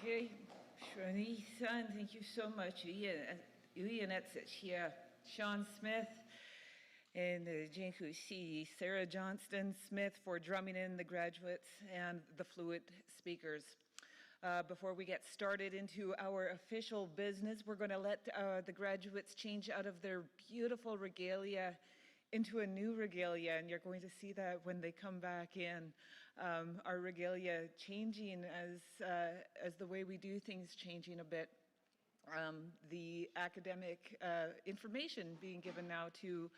Hey, Shwani-san, thank you so much. Sean Smith and Jinku Sarah Johnston Smith for drumming in the graduates and the Fluent speakers. Before we get started into our official business, we're going to let the graduates change out of their beautiful regalia into a new regalia, and you're going to see that when they come back in. Our regalia changing as the way we do things changing a bit. The academic information being given now to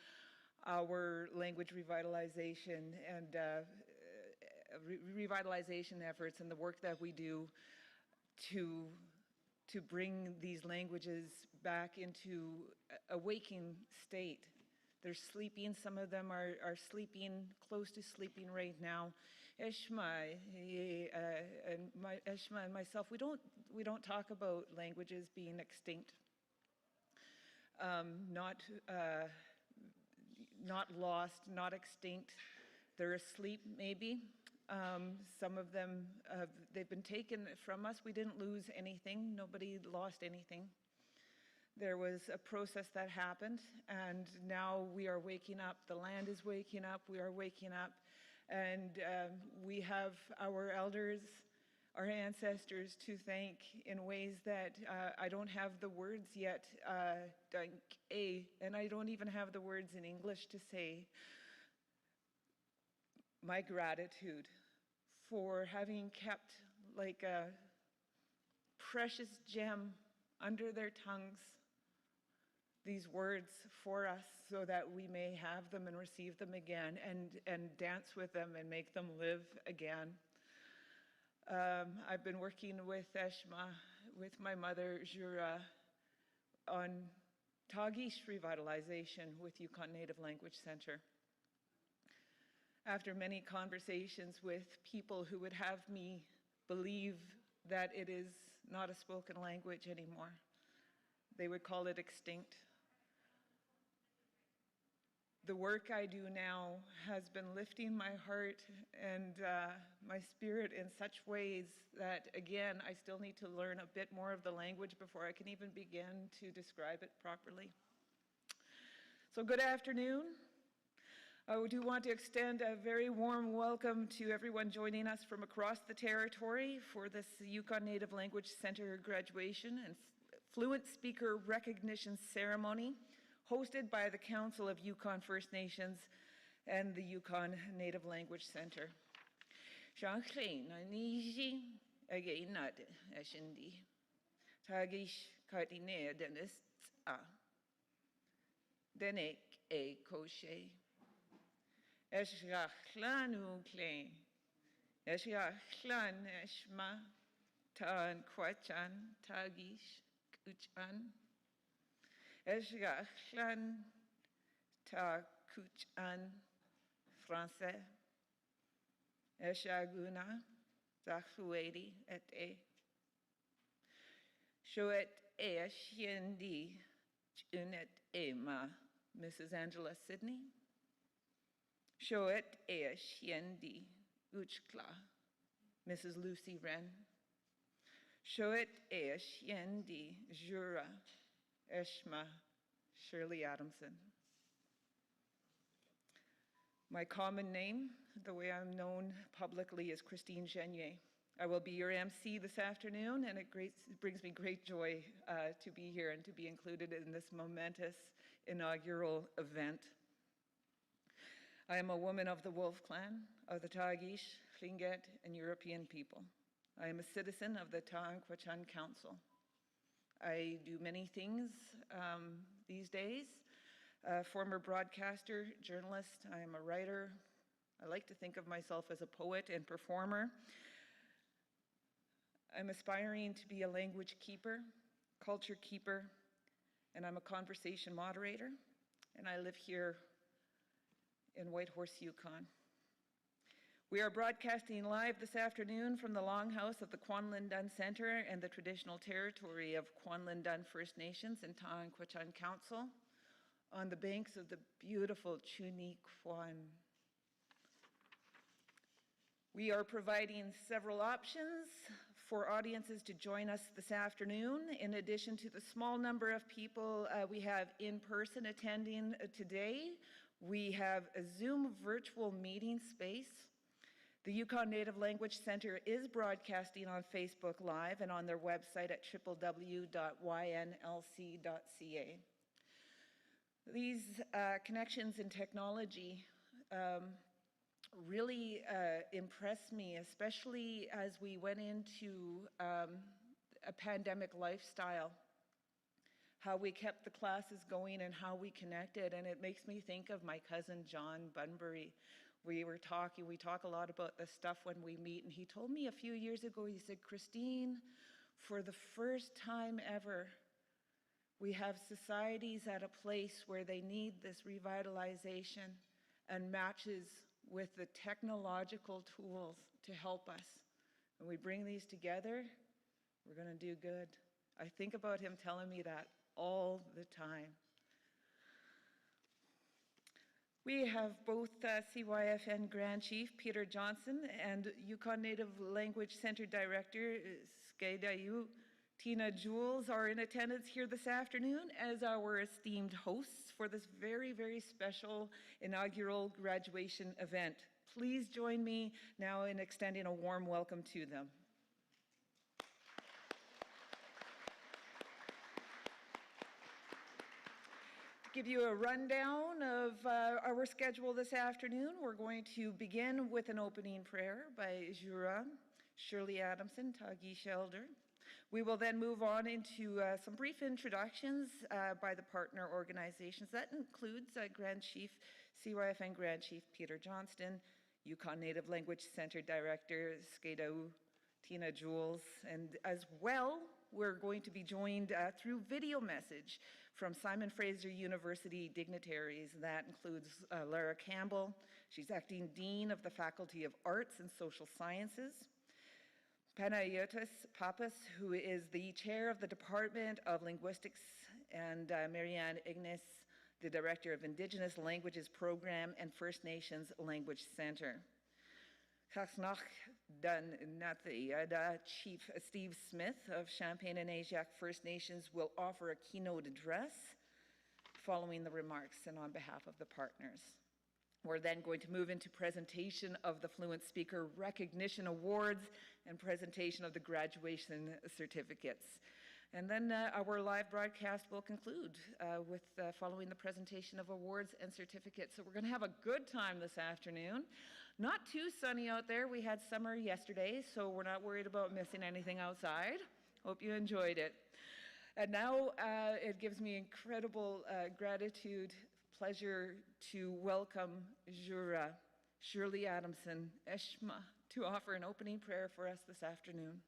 our language revitalization and revitalization efforts and the work that we do to bring these languages back into a waking state. They're sleeping, some of them are sleeping, close to sleeping right now. Eshma and myself, we don't talk about languages being extinct. Not lost, not extinct. They're asleep maybe. Some of them, they've been taken from us. We didn't lose anything. Nobody lost anything. There was a process that happened, and now we are waking up. The land is waking up. We are waking up, and we have our elders, our ancestors to thank in ways that I don't have the words yet, and I don't even have the words in English to say my gratitude for having kept like a precious gem under their tongues these words for us so that we may have them and receive them again and dance with them and make them live again. I've been working with Eshma, with my mother, Jura, on Tagish revitalization with Yukon Native Language Center. After many conversations with people who would have me believe that it is not a spoken language anymore, they would call it extinct. The work I do now has been lifting my heart and my spirit in such ways that, again, I still need to learn a bit more of the language before I can even begin to describe it properly. So good afternoon. I do want to extend a very warm welcome to everyone joining us from across the territory for this Yukon Native Language Center graduation and Fluent Speaker Recognition Ceremony hosted by the Council of Yukon First Nations and the Yukon Native Language Center. Denek e koshe. Eshgachlan ukle. Eshgachlan eshma. Tan kwachan tagish kuchan. Eshgachlan ta kuchan français. Eshaguna zachuedi et e. Shoet e shiendi unet ema. Mrs. Angela Sidney. Shoet e shiendi uchkla. Mrs. Lucy Wren. Shoet e shiendi jura. Eshma Shirley Adamson. My common name, the way I'm known publicly, is Christine Genier. I will be your MC this afternoon, and it brings me great joy to be here and to be included in this momentous inaugural event. I am a woman of the Wolf Clan, of the Tagish, Tlingit, and European people. I am a citizen of the Taanquachan Council. I do many things these days. Former broadcaster, journalist, I am a writer. I like to think of myself as a poet and performer. I'm aspiring to be a language keeper, culture keeper, and I'm a conversation moderator, and I live here in Whitehorse, Yukon. We are broadcasting live this afternoon from the Longhouse of the Kwanlin Dun Center and the traditional territory of Kwanlin Dun First Nations and Taanquachan Council on the banks of the beautiful Chuni Kwan. We are providing several options for audiences to join us this afternoon. In addition to the small number of people we have in person attending today, we have a Zoom virtual meeting space. The Yukon Native Language Center is broadcasting on Facebook Live and on their website at www.ynlc.ca. These connections in technology really impressed me, especially as we went into a pandemic lifestyle, how we kept the classes going and how we connected. And it makes me think of my cousin, John Bunbury. We talk a lot about this stuff when we meet, and he told me a few years ago, he said, Christine, for the first time ever, we have societies at a place where they need this revitalization and matches with the technological tools to help us. And we bring these together, we're going to do good. I think about him telling me that all the time. We have both CYFN Grand Chief Peter Johnston and Yukon Native Language Center Director Skaidayu Tina Jules are in attendance here this afternoon as our esteemed hosts for this very, very special inaugural graduation event. Please join me now in extending a warm welcome to them. Give you a rundown of our schedule this afternoon. We're going to begin with an opening prayer by Jura, Shirley Adamson, Tagish Elder. We will then move on into some brief introductions by the partner organizations. That includes Grand Chief, CYFN Grand Chief Peter Johnston, Yukon Native Language Center Director Skaidau Tina Jules, and as well, we're going to be joined through video message from Simon Fraser University dignitaries. That includes Lara Campbell. She's acting Dean of the Faculty of Arts and Social Sciences. Panayotis Papas, who is the Chair of the Department of Linguistics, and Marianne Ignis, the Director of Indigenous Languages Program and First Nations Language Center. Kasnach Dan Nathayada Chief Steve Smith of Champagne and Asiac First Nations will offer a keynote address following the remarks and on behalf of the partners. We're then going to move into presentation of the Fluent Speaker Recognition Awards and presentation of the graduation certificates. And then our live broadcast will conclude with following the presentation of awards and certificates. So we're going to have a good time this afternoon. Not too sunny out there. We had summer yesterday, so we're not worried about missing anything outside. Hope you enjoyed it. And now it gives me incredible gratitude, pleasure to welcome Jura, Shirley Adamson, Eshma, to offer an opening prayer for us this afternoon.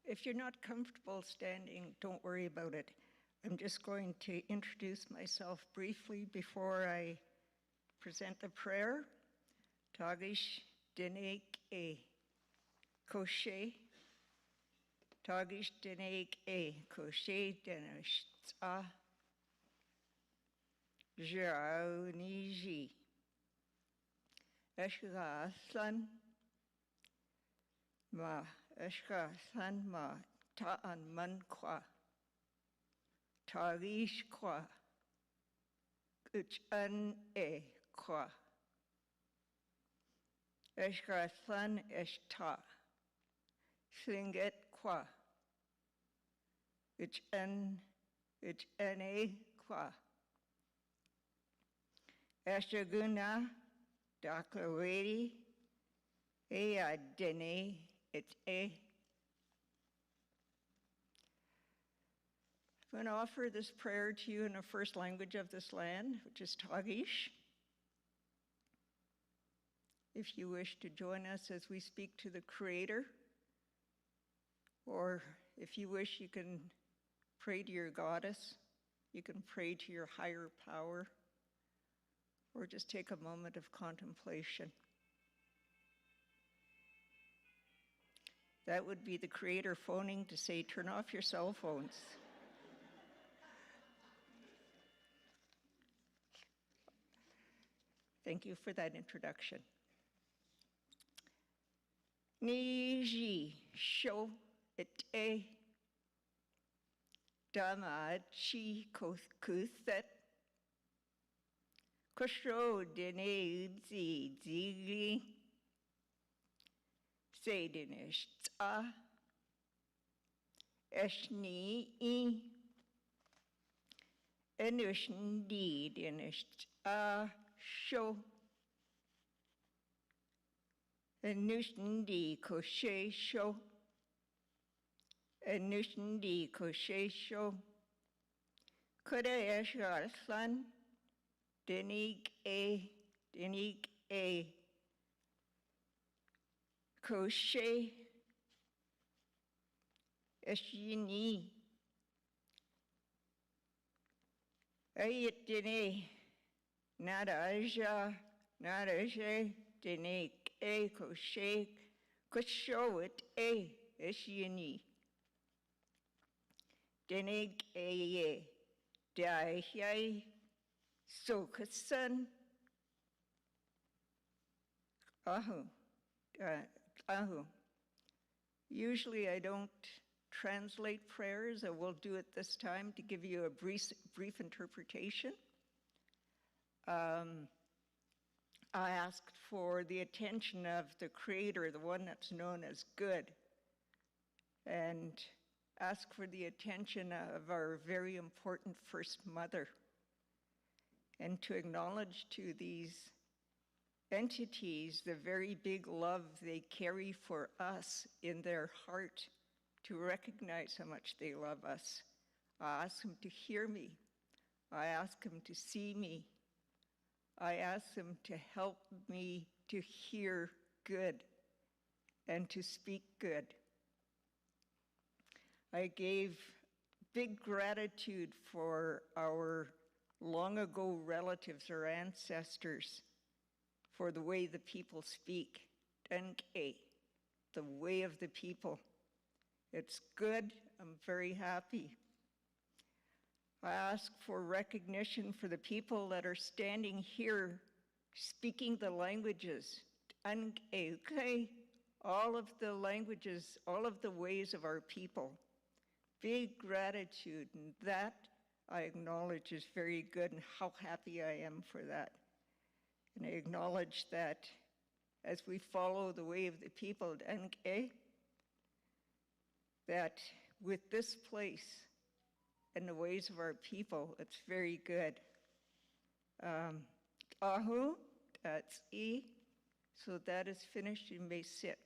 If you're not comfortable standing, don't worry about it. I'm just going to introduce myself briefly before I present the prayer. Tagish Dinek E Koshe. Tagish Dinek E Koshe Denashta. Jao Niji. Eshga San Ma. Eshka san ma ta'an man kwa, tarish kwa, uchan e kwa. Eshka san eshta, slinget kwa, uchan e kwa. Eshaguna daklaredi, ea dene. It's I'm going to offer this prayer to you in the first language of this land, which is Tagish. If you wish to join us as we speak to the Creator, or if you wish, you can pray to your goddess. You can pray to your higher power, or just take a moment of contemplation. That would be the Creator phoning to say, turn off your cell phones. Thank you for that introduction. Niji sho ete Dhamma chi kuthet kusho dene zi zigli Sedinish ta eshni I enushndi dinish ta sho enushndi koshe sho enushndi koshe sho kuda eshgalsan dinig e Koshe Eshini Ayitine Nadaja Nadaje Dine E Koshe Kosho it E Eshini Dine E Dai Sokasan Usually I don't translate prayers. I will do it this time to give you a brief interpretation. I asked for the attention of the Creator, the one that's known as good, and ask for the attention of our very important First Mother, and to acknowledge to these entities the very big love they carry for us in their heart, to recognize how much they love us. I ask them to hear me. I ask them to see me. I ask them to help me to hear good and to speak good. I gave big gratitude for our long ago relatives or ancestors, for the way the people speak, Danke, the way of the people. It's good, I'm very happy. I ask for recognition for the people that are standing here speaking the languages, Danke, all of the languages, all of the ways of our people. Big gratitude, and that I acknowledge is very good, and how happy I am for that. And I acknowledge that as we follow the way of the people, that with this place and the ways of our people, it's very good. Ahu, that's E. So that is finished, you may sit.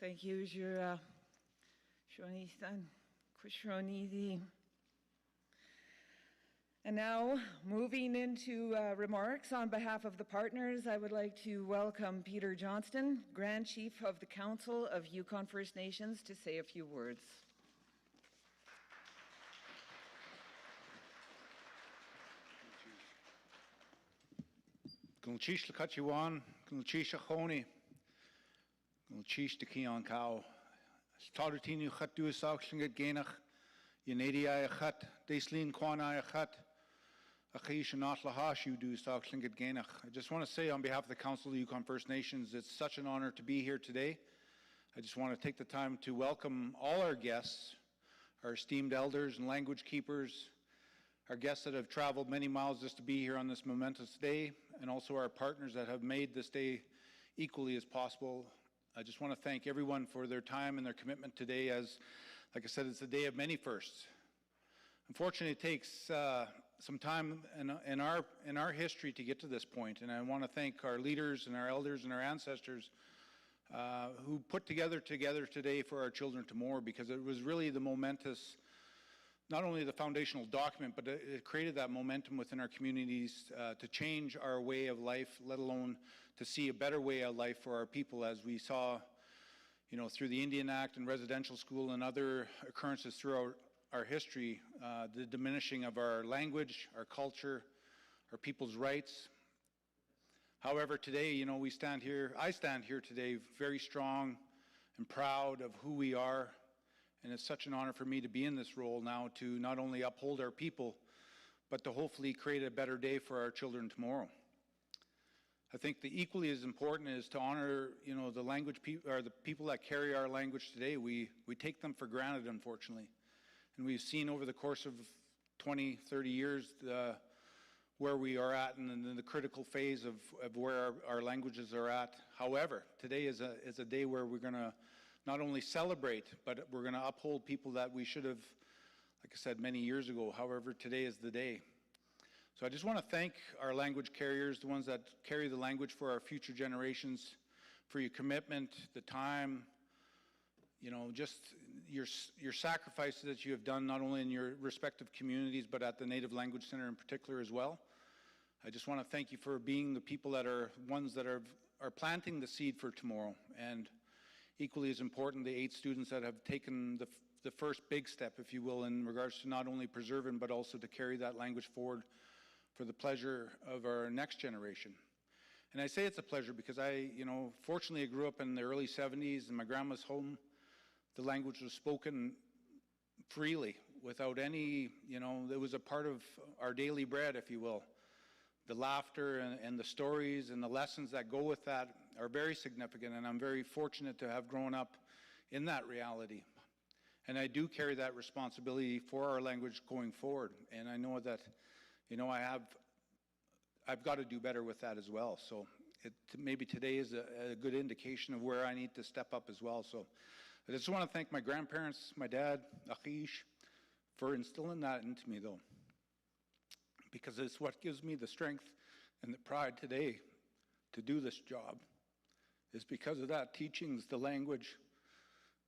Thank you, Jura. Shoni-san, Kushoni-di. And now, moving into remarks on behalf of the partners, I would like to welcome Peter Johnston, Grand Chief of the Council of Yukon First Nations, to say a few words. Gulchish Lakachiwan, Gulchish Honi, Gulchish the Kion Cow, Startinu Hatu Saxing at Gainach, Yenadia Hut, Daislin Kwana Hut, Akish and Atlahash, you do Saxing at Gainach. I just want to say on behalf of the Council of Yukon First Nations, it's such an honor to be here today. I just want to take the time to welcome all our guests, our esteemed elders and language keepers, our guests that have traveled many miles just to be here on this momentous day, and also our partners that have made this day equally as possible. I just want to thank everyone for their time and their commitment today, as, like I said, it's a day of many firsts. Unfortunately, it takes some time in our history to get to this point, and I want to thank our leaders and our elders and our ancestors who put together today for our children tomorrow, because it was really the momentous, not only the foundational document, but it created that momentum within our communities to change our way of life, let alone to see a better way of life for our people, as we saw, you know, through the Indian Act and residential school and other occurrences throughout our history, the diminishing of our language, our culture, our people's rights. However, today, you know, I stand here today very strong and proud of who we are, and it's such an honor for me to be in this role now, to not only uphold our people, but to hopefully create a better day for our children tomorrow. I think the equally as important is to honor, you know, the the people that carry our language today. We take them for granted, unfortunately. And we've seen over the course of 20, 30 years where we are at, and in the critical phase of where our languages are at. However, today is a day where we're going to not only celebrate, but we're going to uphold people that we should have, like I said, many years ago. However, today is the day. So I just want to thank our language carriers, the ones that carry the language for our future generations, for your commitment, the time, you know, just your sacrifices that you have done, not only in your respective communities, but at the Native Language Center in particular as well. I just want to thank you for being the people that are ones that are planting the seed for tomorrow. And equally as important, the 8 students that have taken the first big step, if you will, in regards to not only preserving, but also to carry that language forward for the pleasure of our next generation. And I say it's a pleasure because fortunately I grew up in the early 70s in my grandma's home. The language was spoken freely without any, it was a part of our daily bread, if you will. The laughter and the stories and the lessons that go with that are very significant, and I'm very fortunate to have grown up in that reality. And I do carry that responsibility for our language going forward, and I know that, I've got to do better with that as well. So maybe today is a good indication of where I need to step up as well. So I just want to thank my grandparents, my dad, Achish, for instilling that into me, though, because it's what gives me the strength and the pride today to do this job. It's because of that, teachings, the language,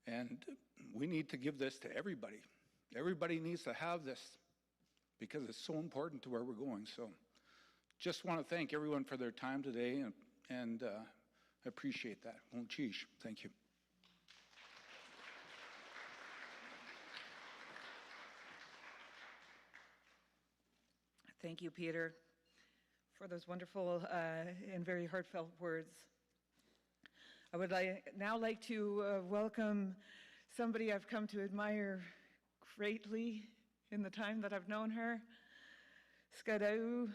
and we need to give this to everybody. Everybody needs to have this because it's so important to where we're going. So just want to thank everyone for their time today, and I appreciate that. Chish, thank you. Thank you, Peter, for those wonderful and very heartfelt words. I would now like to welcome somebody I've come to admire greatly in the time that I've known her, Skadau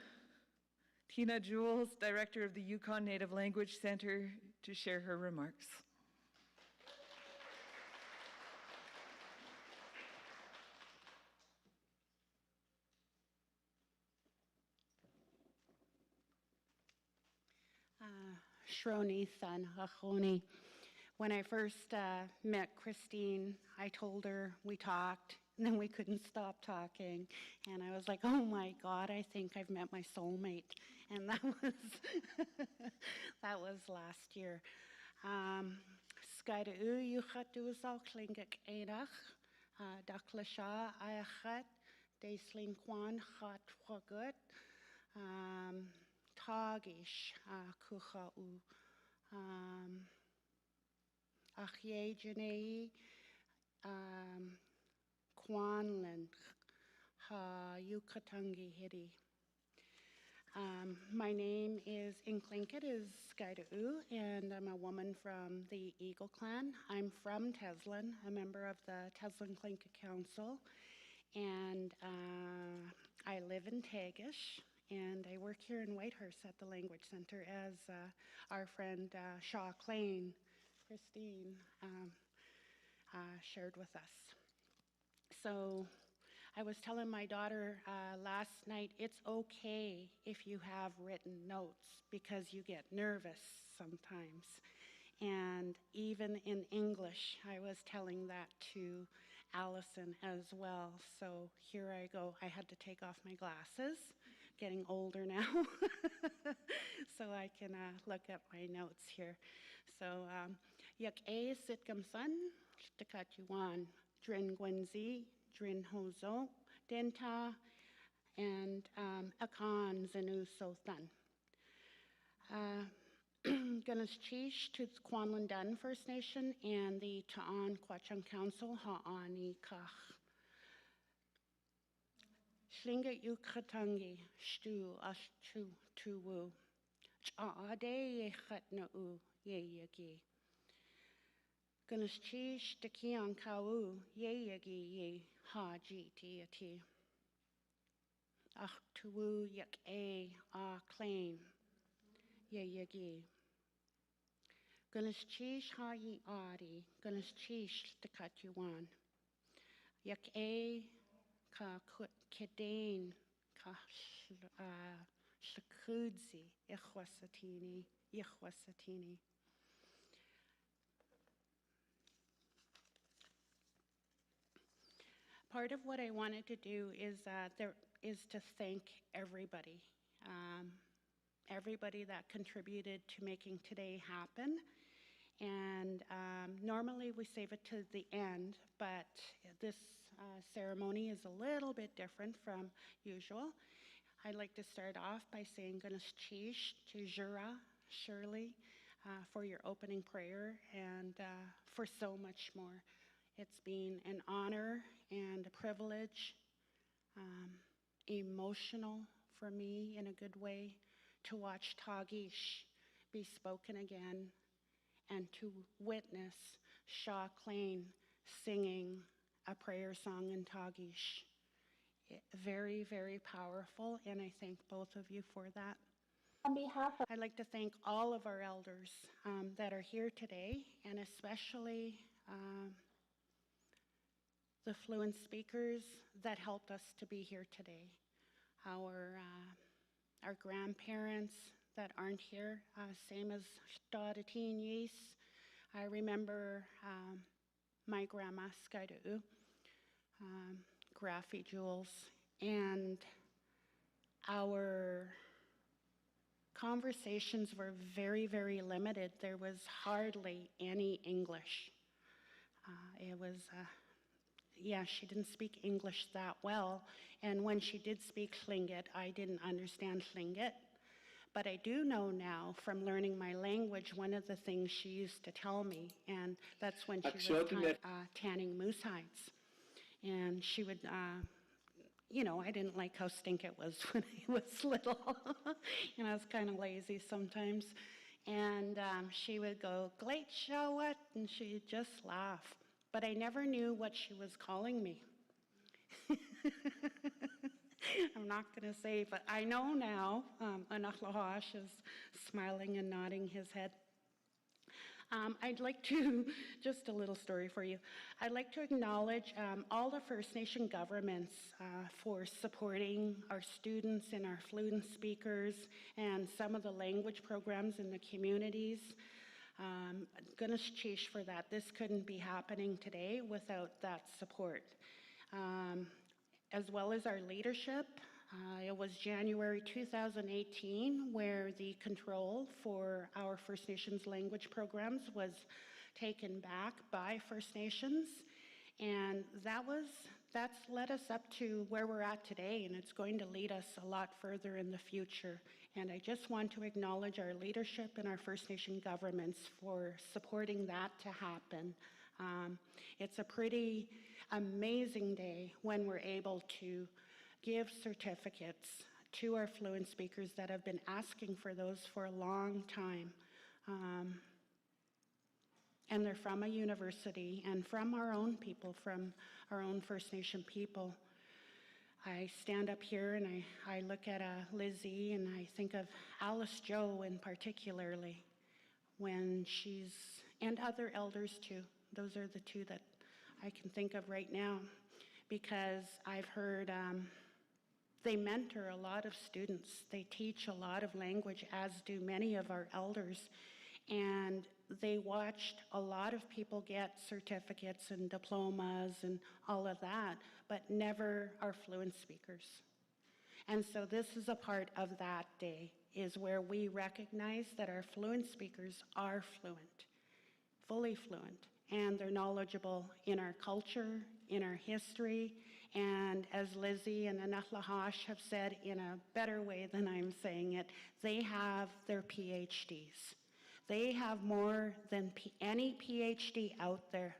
Tina Jules, Director of the Yukon Native Language Center, to share her remarks. Shroni San Hachoni. When I first met Christine, I told her, we talked, and then we couldn't stop talking. And I was like, oh my God, I think I've met my soulmate. And that was, that was last year. Skaida yuchatu zal klingik enach, daklasha ayachat, deslin kwan chat wagut. Tagish kucha u achye janei kwanland ha yukatangi hidi. My name is Inklinket is Skaida'u, and I'm a woman from the Eagle Clan. I'm from Teslin, a member of the Teslin Tlingit Council, and I live in Tagish. And I work here in Whitehurst at the Language Center, as our friend Shaw Klain Christine shared with us. So I was telling my daughter last night, it's okay if you have written notes because you get nervous sometimes. And even in English, I was telling that to Allison as well. So here I go. I had to take off my glasses, getting older now, so I can look at my notes here. So, yak a sitkam sun, shtakat yuan, drin gwenzi, drin hozo, denta, and akan zanu sothan. Ganaschish to Kwanlandan First Nation and the Ta'an Kwachung Council Ha'ani Kach. Schlinga Yukatangi, Stu Ashtu Tuwu. Ch'ade Yechatna U Yeyagi. Ganaschish Dakian Kau Yeyagi Ye Ha Gti. Ach Tuwu Yak A Claim. Yeyagi. Ganaschish ha ye Audrey, Ganaschish the Katuan. Yak a ka kedane ka shakudzi, ichwasatini. Part of what I wanted to do is to thank everybody. Everybody that contributed to making today happen. And normally we save it to the end, but this ceremony is a little bit different from usual. I'd like to start off by saying Ganaschish to Jura, Shirley, for your opening prayer and for so much more. It's been an honor and a privilege, emotional for me in a good way, to watch Tagish be spoken again and to witness Shaw Klein singing a prayer song in Tagish. Very, very powerful, and I thank both of you for that. On behalf of I'd like to thank all of our elders that are here today, and especially the Fluent speakers that helped us to be here today. Our grandparents that aren't here, same as Stadatin Yis. I remember my grandma Skaidu, Graphy Jules, and our conversations were very, very limited. There was hardly any English. She didn't speak English that well, and when she did speak Tlingit, I didn't understand Tlingit. But I do know now from learning my language, one of the things she used to tell me, and that's when she was tanning moose hides. And she would, I didn't like how stink it was when I was little. And I was kind of lazy sometimes. And she would go, "Glate shawat," and she'd just laugh. But I never knew what she was calling me. I'm not going to say, but I know now. Anaklahash is smiling and nodding his head. I'd like to, just a little story for you. I'd like to acknowledge all the First Nation governments for supporting our students and our Fluent speakers and some of the language programs in the communities. Goodness cheesh for that. This couldn't be happening today without that support. As well as our leadership. It was January 2018 where the control for our First Nations language programs was taken back by First Nations. And that's led us up to where we're at today, and it's going to lead us a lot further in the future. And I just want to acknowledge our leadership and our First Nation governments for supporting that to happen. It's a pretty amazing day when we're able to give certificates to our Fluent speakers that have been asking for those for a long time. And they're from a university and from our own people, from our own First Nation people. I stand up here and I look at Lizzie and I think of Alice Jo in particularly when she's and other elders too. Those are the two that I can think of right now, because I've heard they mentor a lot of students. They teach a lot of language, as do many of our elders. And they watched a lot of people get certificates and diplomas and all of that, but never are fluent speakers. And so this is a part of that day, is where we recognize that our fluent speakers are fluent, fully fluent, and they're knowledgeable in our culture, in our history, and as Lizzie and Anatlahash have said in a better way than I'm saying it, they have their PhDs. They have more than any PhD out there.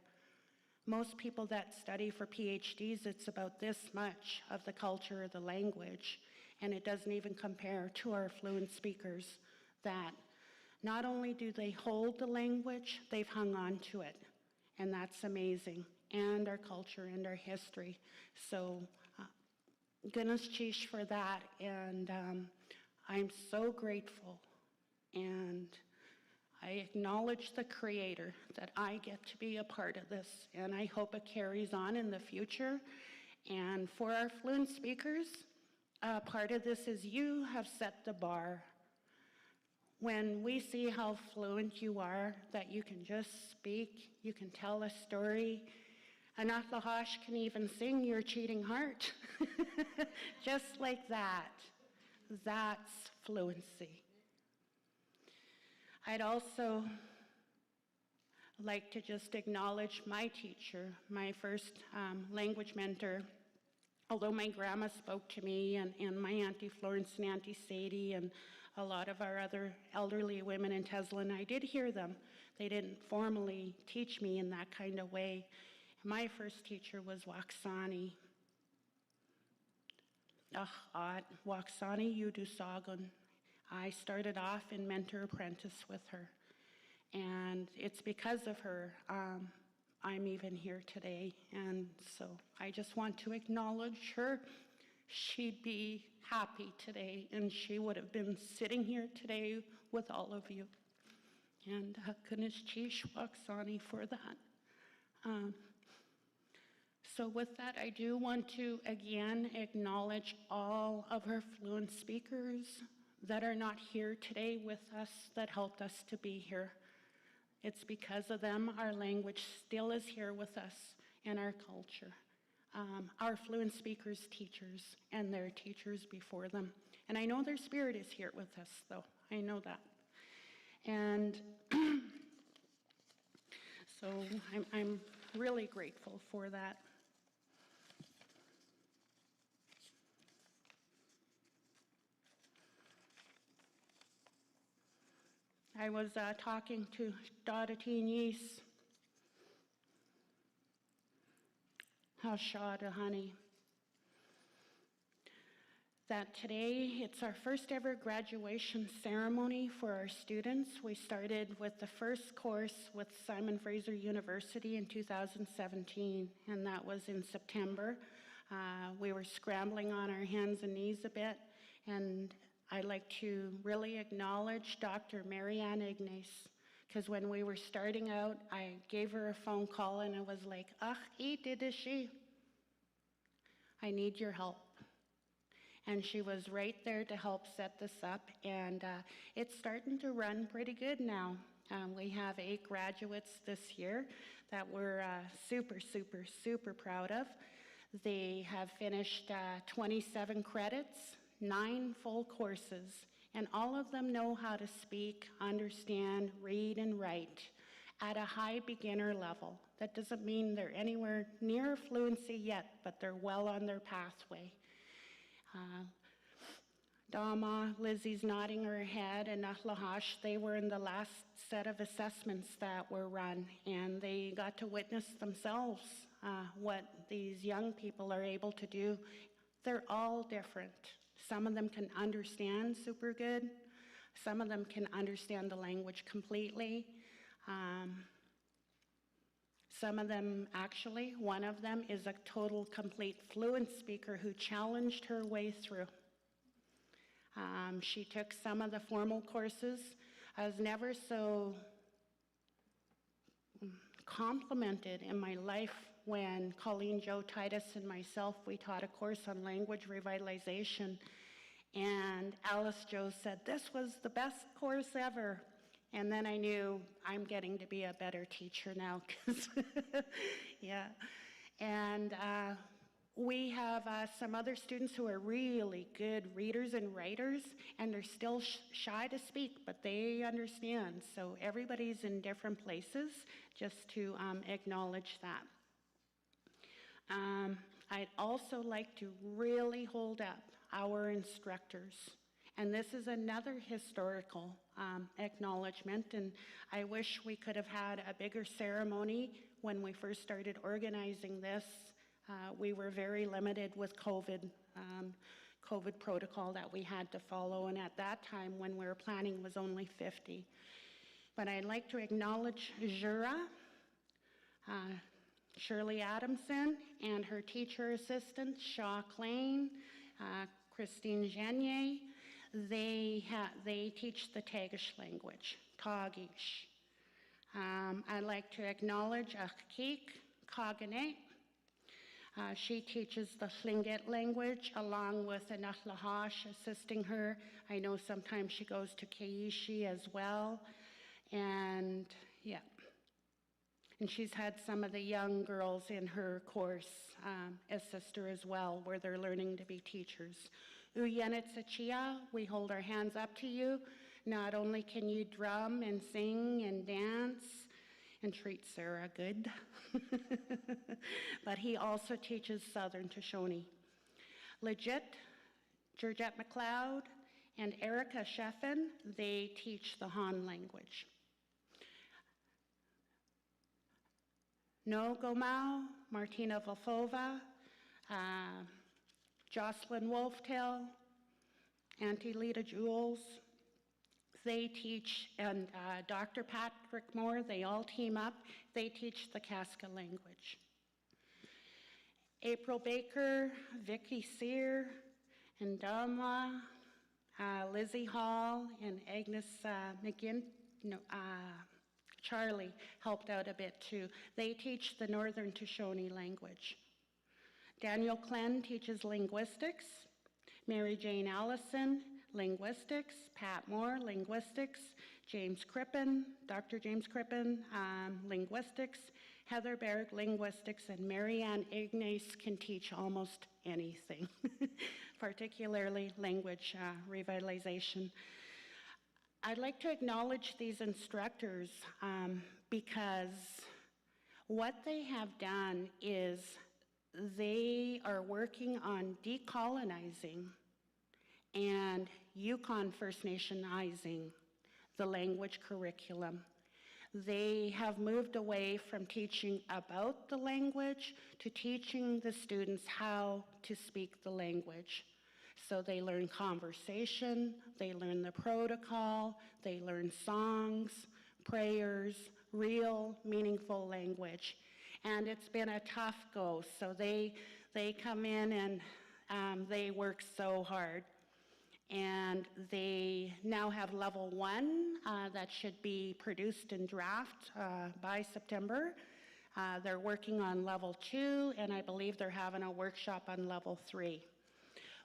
Most people that study for PhDs, it's about this much of the culture or the language, and it doesn't even compare to our fluent speakers that not only do they hold the language, they've hung on to it, and that's amazing, and our culture and our history. So goodness cheesh for that, and I'm so grateful, and I acknowledge the Creator that I get to be a part of this, and I hope it carries on in the future. And for our fluent speakers, part of this is you have set the bar. When we see how fluent you are, that you can just speak, you can tell a story. Anatlahash can even sing Your Cheating Heart. Just like that. That's fluency. I'd also like to just acknowledge my teacher, my first language mentor. Although my grandma spoke to me, and my Auntie Florence and Auntie Sadie and a lot of our other elderly women in Teslin, I did hear them. They didn't formally teach me in that kind of way. My first teacher was Waxani. Waxani Yudusagan. I started off in mentor apprentice with her, and it's because of her I'm even here today, and so I just want to acknowledge her. She'd be happy today, and she would have been sitting here today with all of you, and goodness cheesh Waxani for that. So with that, I do want to again acknowledge all of our fluent speakers that are not here today with us, that helped us to be here. It's because of them our language still is here with us and our culture. Our fluent speakers' teachers and their teachers before them. And I know their spirit is here with us, though. I know that. And so I'm really grateful for that. I was talking to Dadateen Yis, Hashada Honey, that today it's our first ever graduation ceremony for our students. We started with the first course with Simon Fraser University in 2017, and that was in September. We were scrambling on our hands and knees a bit, and I'd like to really acknowledge Dr. Marianne Ignace, because when we were starting out, I gave her a phone call and I was like, I need your help. And she was right there to help set this up, and it's starting to run pretty good now. We have 8 graduates this year that we're super, super, super proud of. They have finished 27 credits, 9 full courses, and all of them know how to speak, understand, read, and write at a high beginner level. That doesn't mean they're anywhere near fluency yet, but they're well on their pathway. Dhamma, Lizzie's nodding her head, and Nahlahash, they were in the last set of assessments that were run, and they got to witness themselves what these young people are able to do. They're all different. Some of them can understand super good. Some of them can understand the language completely. Some of them, actually, one of them is a total, complete fluent speaker who challenged her way through. She took some of the formal courses. I was never so complimented in my life when Colleen, Joe, Titus, and myself, we taught a course on language revitalization. And Alice Joe said, "This was the best course ever." And then I knew I'm getting to be a better teacher now, 'cause yeah. And we have some other students who are really good readers and writers, and they're still shy to speak, but they understand. So everybody's in different places, just to acknowledge that. I'd also like to really hold up our instructors. And this is another historical acknowledgement, and I wish we could have had a bigger ceremony when we first started organizing this. We were very limited with COVID protocol that we had to follow, and at that time when we were planning was only 50. But I'd like to acknowledge Jura, Shirley Adamson, and her teacher assistant, Shaw Klein, Christine Genier. They teach the Tagish language, Tagish. I'd like to acknowledge Achkik Kagane. She teaches the Tlingit language along with Anatlahash assisting her. I know sometimes she goes to Keishi as well. And yeah. And she's had some of the young girls in her course assist her as well, where they're learning to be teachers. Uyanitsachia, we hold our hands up to you. Not only can you drum and sing and dance and treat Sarah good, but he also teaches Southern Toshoni. Legit, Georgette McLeod, and Erica Sheffen, they teach the Han language. No Gomau, Martina Volfova, Jocelyn Wolftail, Auntie Lita Jules, they teach, and Dr. Patrick Moore, they all team up, they teach the Casca language. April Baker, Vicky Sear, and Dhamma, Lizzie Hall, and Agnes Charlie helped out a bit too. They teach the Northern Toshoni language. Daniel Klenn teaches linguistics. Mary Jane Allison, linguistics. Pat Moore, linguistics. James Crippen, Dr. James Crippen, linguistics. Heather Berg, linguistics. And Marianne Ignace can teach almost anything, particularly language revitalization. I'd like to acknowledge these instructors because what they have done is they are working on decolonizing and Yukon First Nationizing the language curriculum. They have moved away from teaching about the language to teaching the students how to speak the language. So they learn conversation, they learn the protocol, they learn songs, prayers, real, meaningful language. And it's been a tough go, so they come in and they work so hard. And they now have level 1 that should be produced in draft by September. They're working on level 2, and I believe they're having a workshop on level 3.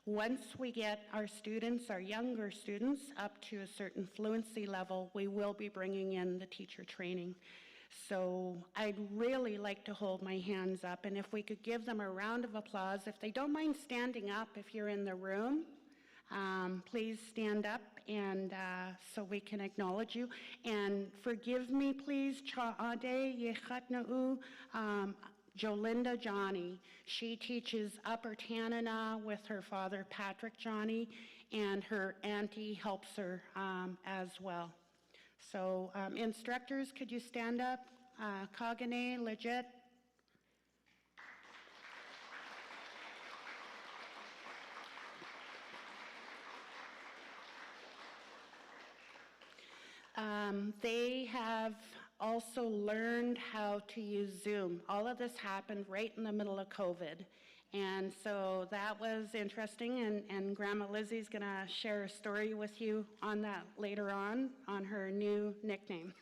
Once we get our students, our younger students, up to a certain fluency level, we will be bringing in the teacher training. So I'd really like to hold my hands up, and if we could give them a round of applause. If they don't mind standing up if you're in the room, please stand up and so we can acknowledge you. And forgive me, please, Cha'ade Yechatna'u, Jolinda Johnny. She teaches Upper Tanana with her father, Patrick Johnny, and her auntie helps her as well. So instructors, could you stand up? Kagane, legit. They have also learned how to use Zoom. All of this happened right in the middle of COVID. And so that was interesting, and Grandma Lizzie's gonna share a story with you on that later on her new nickname.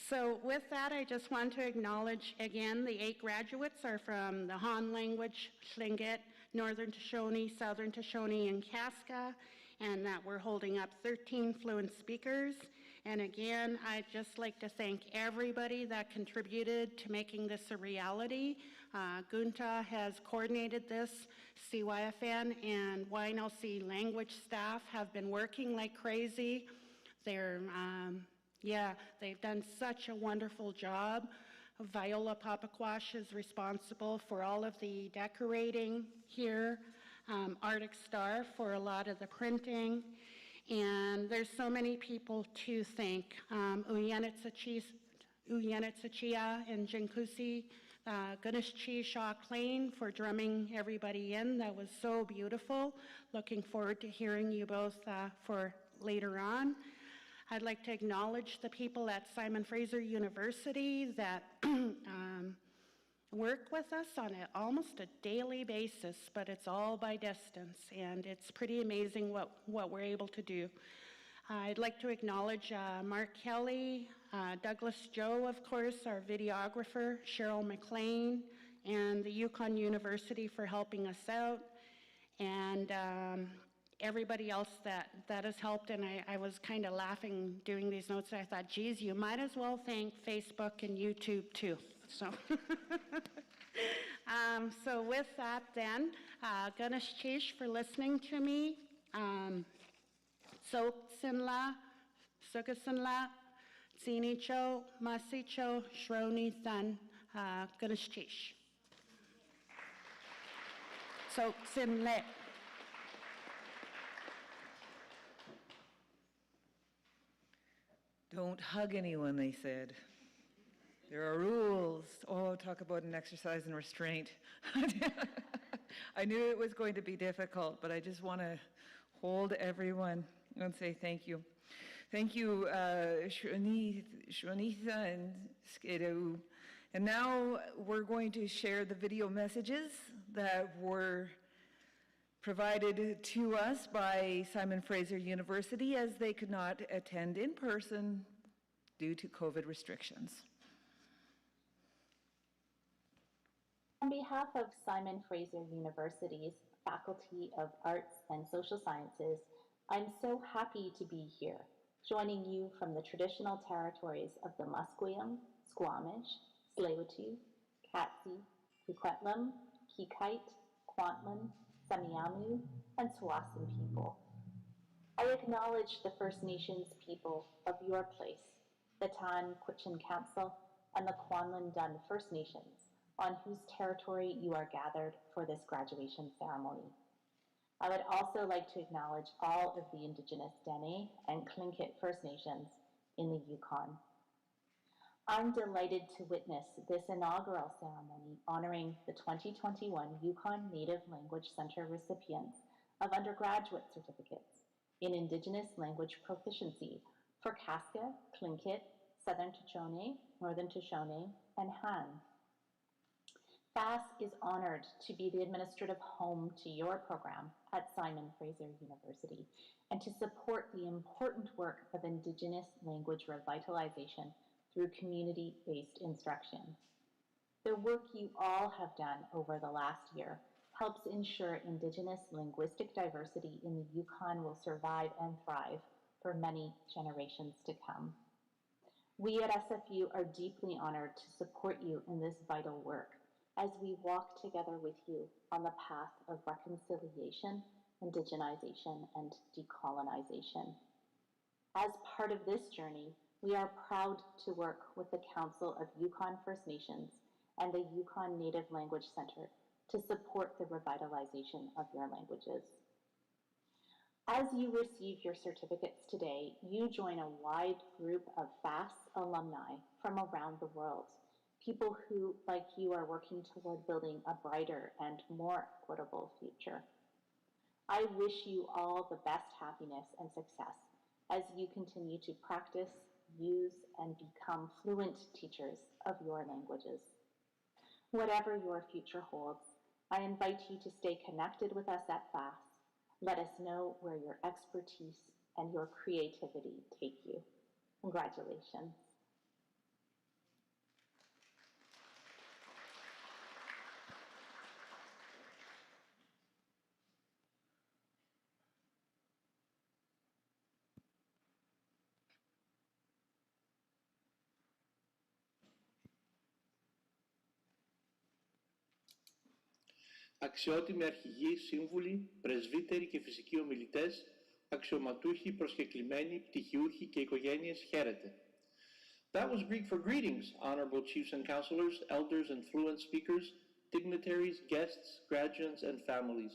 So with that, I just want to acknowledge again the 8 graduates are from the Han language, Tlingit, Northern Toshoni, Southern Toshoni, and Kaska, and that we're holding up 13 fluent speakers. And again, I'd just like to thank everybody that contributed to making this a reality. Gunta has coordinated this. CYFN and YNLC language staff have been working like crazy. They've done such a wonderful job. Viola Papakwash is responsible for all of the decorating here. Arctic Star for a lot of the printing. And there's so many people to thank. Uyanitsachia and Jinkusi, Ganeshchi Shaw Klein for drumming everybody in. That was so beautiful. Looking forward to hearing you both for later on. I'd like to acknowledge the people at Simon Fraser University that work with us on almost a daily basis, but it's all by distance, and it's pretty amazing what we're able to do. I'd like to acknowledge Mark Kelly, Douglas Joe, of course, our videographer, Cheryl McLean, and the Yukon University for helping us out, and everybody else that has helped. And I was kind of laughing doing these notes. I thought, geez, you might as well thank Facebook and YouTube too. So, so with that then, Ganesh Chish for listening to me. So Sinla, Sugasinla, Tsinicho, Masicho, Shroni Than, Ganesh Chish. So Sinle. Don't hug anyone, they said. There are rules. Oh, talk about an exercise in restraint. I knew it was going to be difficult, but I just want to hold everyone and say thank you. Thank you, Shronitha and Skedu. And now we're going to share the video messages that were provided to us by Simon Fraser University, as they could not attend in person due to COVID restrictions. On behalf of Simon Fraser University's Faculty of Arts and Social Sciences, I'm so happy to be here, joining you from the traditional territories of the Musqueam, Squamish, Tsleil-Waututh, Katzie, Coquitlam, Kikite, Kwantlen, Semiahmoo, and Tsawwassen people. I acknowledge the First Nations people of your place, the Tan Quechin Council and the Kwanlin Dun First Nations, on whose territory you are gathered for this graduation ceremony. I would also like to acknowledge all of the Indigenous Dene and Tlingit First Nations in the Yukon. I'm delighted to witness this inaugural ceremony honoring the 2021 Yukon Native Language Center recipients of undergraduate certificates in Indigenous language proficiency for Kaska, Tlingit, Southern Toshoni, Northern Toshoni, and Han. FAS is honored to be the administrative home to your program at Simon Fraser University and to support the important work of Indigenous language revitalization through community-based instruction. The work you all have done over the last year helps ensure Indigenous linguistic diversity in the Yukon will survive and thrive for many generations to come. We at SFU are deeply honored to support you in this vital work as we walk together with you on the path of reconciliation, indigenization, and decolonization. As part of this journey, we are proud to work with the Council of Yukon First Nations and the Yukon Native Language Center to support the revitalization of your languages. As you receive your certificates today, you join a wide group of FAS alumni from around the world, people who, like you, are working toward building a brighter and more equitable future. I wish you all the best happiness and success as you continue to practice, use, and become fluent teachers of your languages. Whatever your future holds, I invite you to stay connected with us at FAS. Let us know where your expertise and your creativity take you. Congratulations. αξιότιμοι αρχηγοί, σύμβουλοι, πρεσβύτεροι και φυσικοί ομιλητές, αξιωματούχοι, προσκεκλημένοι, πτυχιούχοι και οικογένειες, χαίρετε. That was Greek for greetings, honorable chiefs and counselors, elders and fluent speakers, dignitaries, guests, graduates, and families.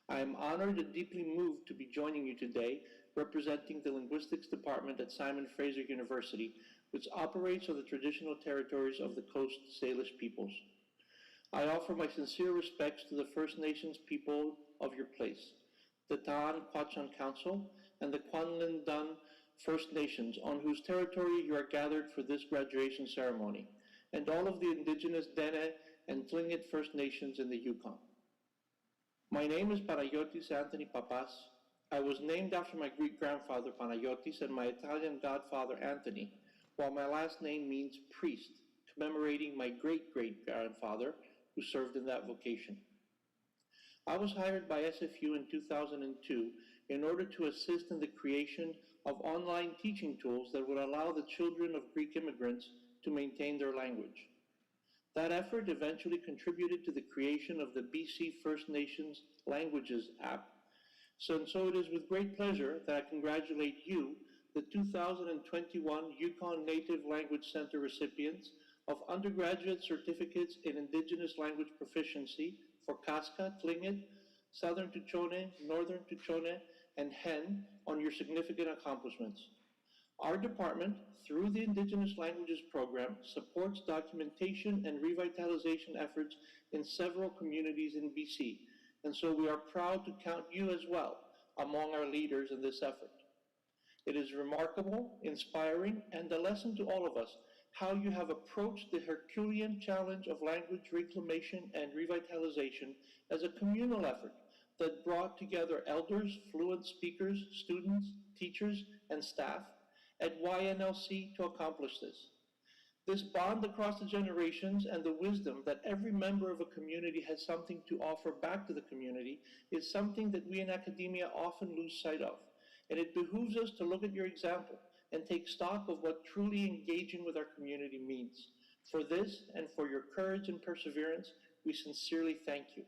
I am honored and deeply moved to be joining you today, representing the Linguistics Department at Simon Fraser University, which operates on the traditional territories of the Coast Salish peoples. I offer my sincere respects to the First Nations people of your place, the Taan Quachan Council, and the Kwanlin Dun First Nations, on whose territory you are gathered for this graduation ceremony, and all of the indigenous Dene and Tlingit First Nations in the Yukon. My name is Panayotis Anthony Papas. I was named after my Greek grandfather Panayotis and my Italian godfather Anthony, while my last name means priest, commemorating my great-great-grandfather who served in that vocation. I was hired by SFU in 2002 in order to assist in the creation of online teaching tools that would allow the children of Greek immigrants to maintain their language. That effort eventually contributed to the creation of the BC First Nations Languages app. So it is with great pleasure that I congratulate you, the 2021 Yukon Native Language Center recipients of undergraduate certificates in Indigenous language proficiency for Kaska, Tlingit, Southern Tuchone, Northern Tuchone, and Hen on your significant accomplishments. Our department, through the Indigenous Languages Program, supports documentation and revitalization efforts in several communities in BC, and so we are proud to count you as well among our leaders in this effort. It is remarkable, inspiring, and a lesson to all of us how you have approached the Herculean challenge of language reclamation and revitalization as a communal effort that brought together elders, fluent speakers, students, teachers, and staff at YNLC to accomplish this. This bond across the generations and the wisdom that every member of a community has something to offer back to the community is something that we in academia often lose sight of. And it behooves us to look at your example and take stock of what truly engaging with our community means. For this and for your courage and perseverance, we sincerely thank you.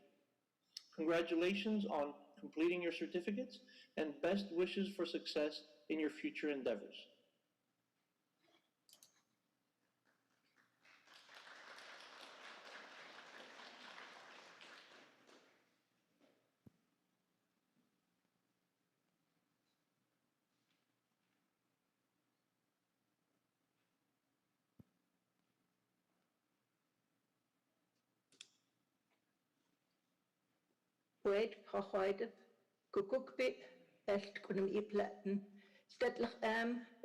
Congratulations on completing your certificates and best wishes for success in your future endeavors. Wait, Hochheide, Kukukbit, Echt Kunum Iplatten, Stetlach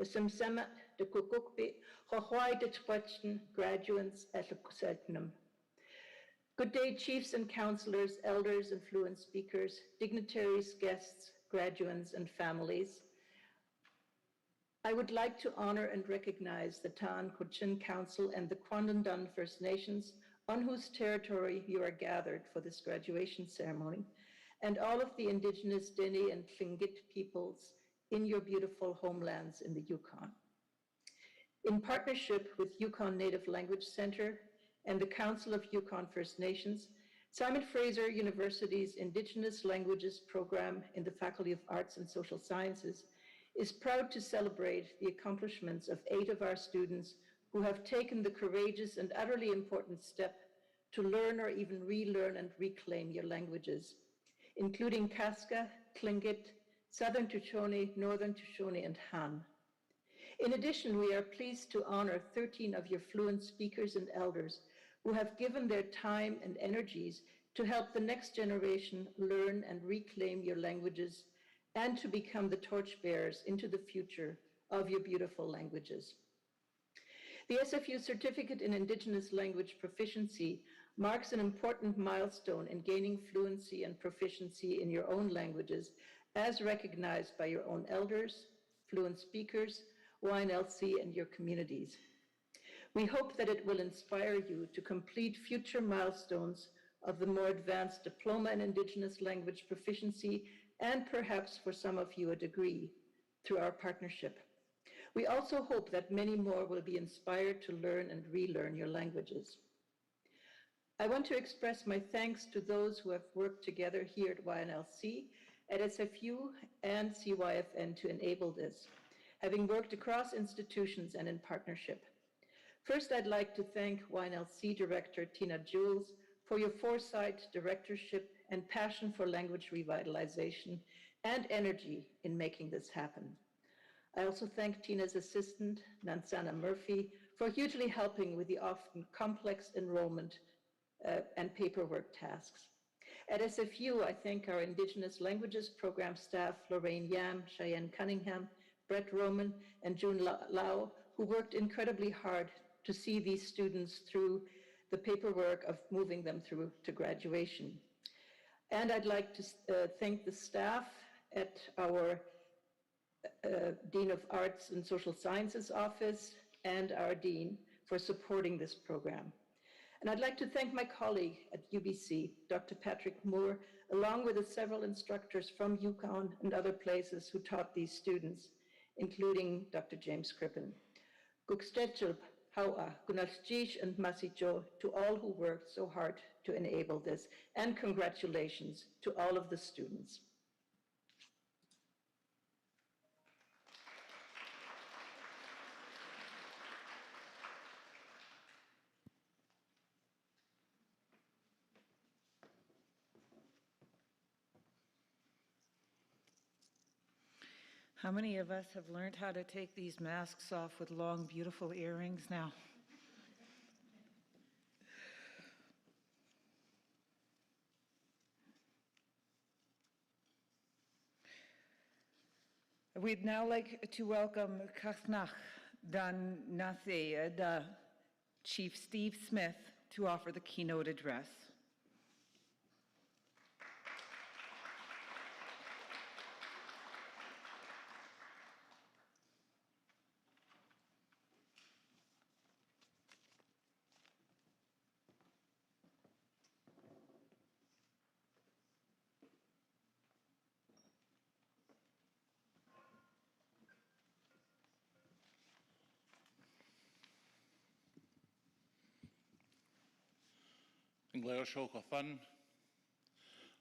Simsemat, the Kukukbit, Hochheide Twatchen, graduates at the Kusetnum. Good day, chiefs and counselors, elders and fluent speakers, dignitaries, guests, graduates, and families. I would like to honor and recognize the Taan Kuchin Council and the Kwandandun First Nations on whose territory you are gathered for this graduation ceremony, and all of the indigenous Dene and Tlingit peoples in your beautiful homelands in the Yukon. In partnership with Yukon Native Language Center and the Council of Yukon First Nations, Simon Fraser University's Indigenous Languages program in the Faculty of Arts and Social Sciences is proud to celebrate the accomplishments of 8 of our students who have taken the courageous and utterly important step to learn or even relearn and reclaim your languages, including Kaska, Tlingit, Southern Tuchone, Northern Tuchone, and Han. In addition, we are pleased to honor 13 of your fluent speakers and elders who have given their time and energies to help the next generation learn and reclaim your languages and to become the torchbearers into the future of your beautiful languages. The SFU Certificate in Indigenous Language Proficiency marks an important milestone in gaining fluency and proficiency in your own languages as recognized by your own elders, fluent speakers, YNLC, and your communities. We hope that it will inspire you to complete future milestones of the more advanced Diploma in Indigenous Language Proficiency and perhaps for some of you a degree through our partnership. We also hope that many more will be inspired to learn and relearn your languages. I want to express my thanks to those who have worked together here at YNLC, at SFU, and CYFN to enable this, having worked across institutions and in partnership. First, I'd like to thank YNLC Director Tina Jules for your foresight, directorship, and passion for language revitalization and energy in making this happen. I also thank Tina's assistant, Nansana Murphy, for hugely helping with the often complex enrollment and paperwork tasks. At SFU, I thank our Indigenous Languages Program staff, Lorraine Yam, Cheyenne Cunningham, Brett Roman, and June Lau, who worked incredibly hard to see these students through the paperwork of moving them through to graduation. And I'd like to thank the staff at our Dean of Arts and Social Sciences office and our Dean for supporting this program. And I'd like to thank my colleague at UBC, Dr. Patrick Moore, along with the several instructors from Yukon and other places who taught these students, including Dr. James Crippen. Gukstechulp, Haua, Gunaljish and Masijo, to all who worked so hard to enable this, and congratulations to all of the students. How many of us have learned how to take these masks off with long, beautiful earrings now? We'd now like to welcome Kasnach Dan Nase, Chief Steve Smith, to offer the keynote address. Gleo shoka fun.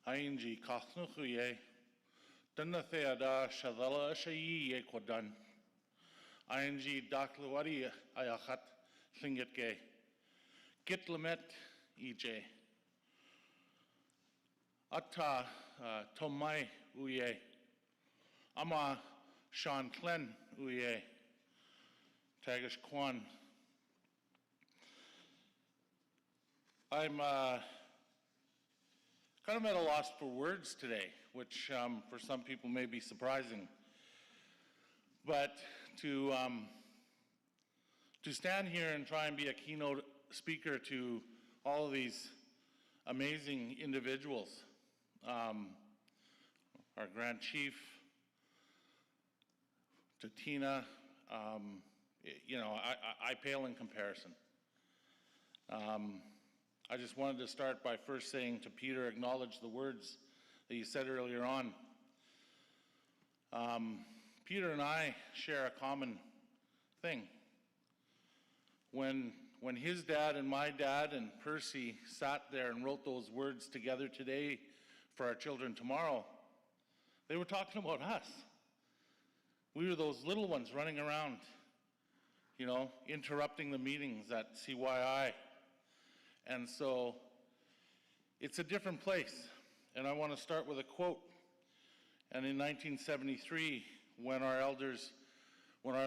Ainji kachnuye. Dunna theada shadala shayi ekwadan. Ainji daklawari ayachat thinget gay. Gitlamet EJ. Atta tomai uye. Ama Sean Clen uye. Tagish Kwan. I'm kind of at a loss for words today, which for some people may be surprising. But to stand here and try and be a keynote speaker to all of these amazing individuals, our Grand Chief, to Tina, you know, I pale in comparison. I just wanted to start by first saying to Peter, acknowledge the words that you said earlier on. Peter and I share a common thing. When his dad and my dad and Percy sat there and wrote those words together today for our children tomorrow, they were talking about us. We were those little ones running around, you know, interrupting the meetings at CYI. And so it's a different place. And I want to start with a quote. And in 1973, when our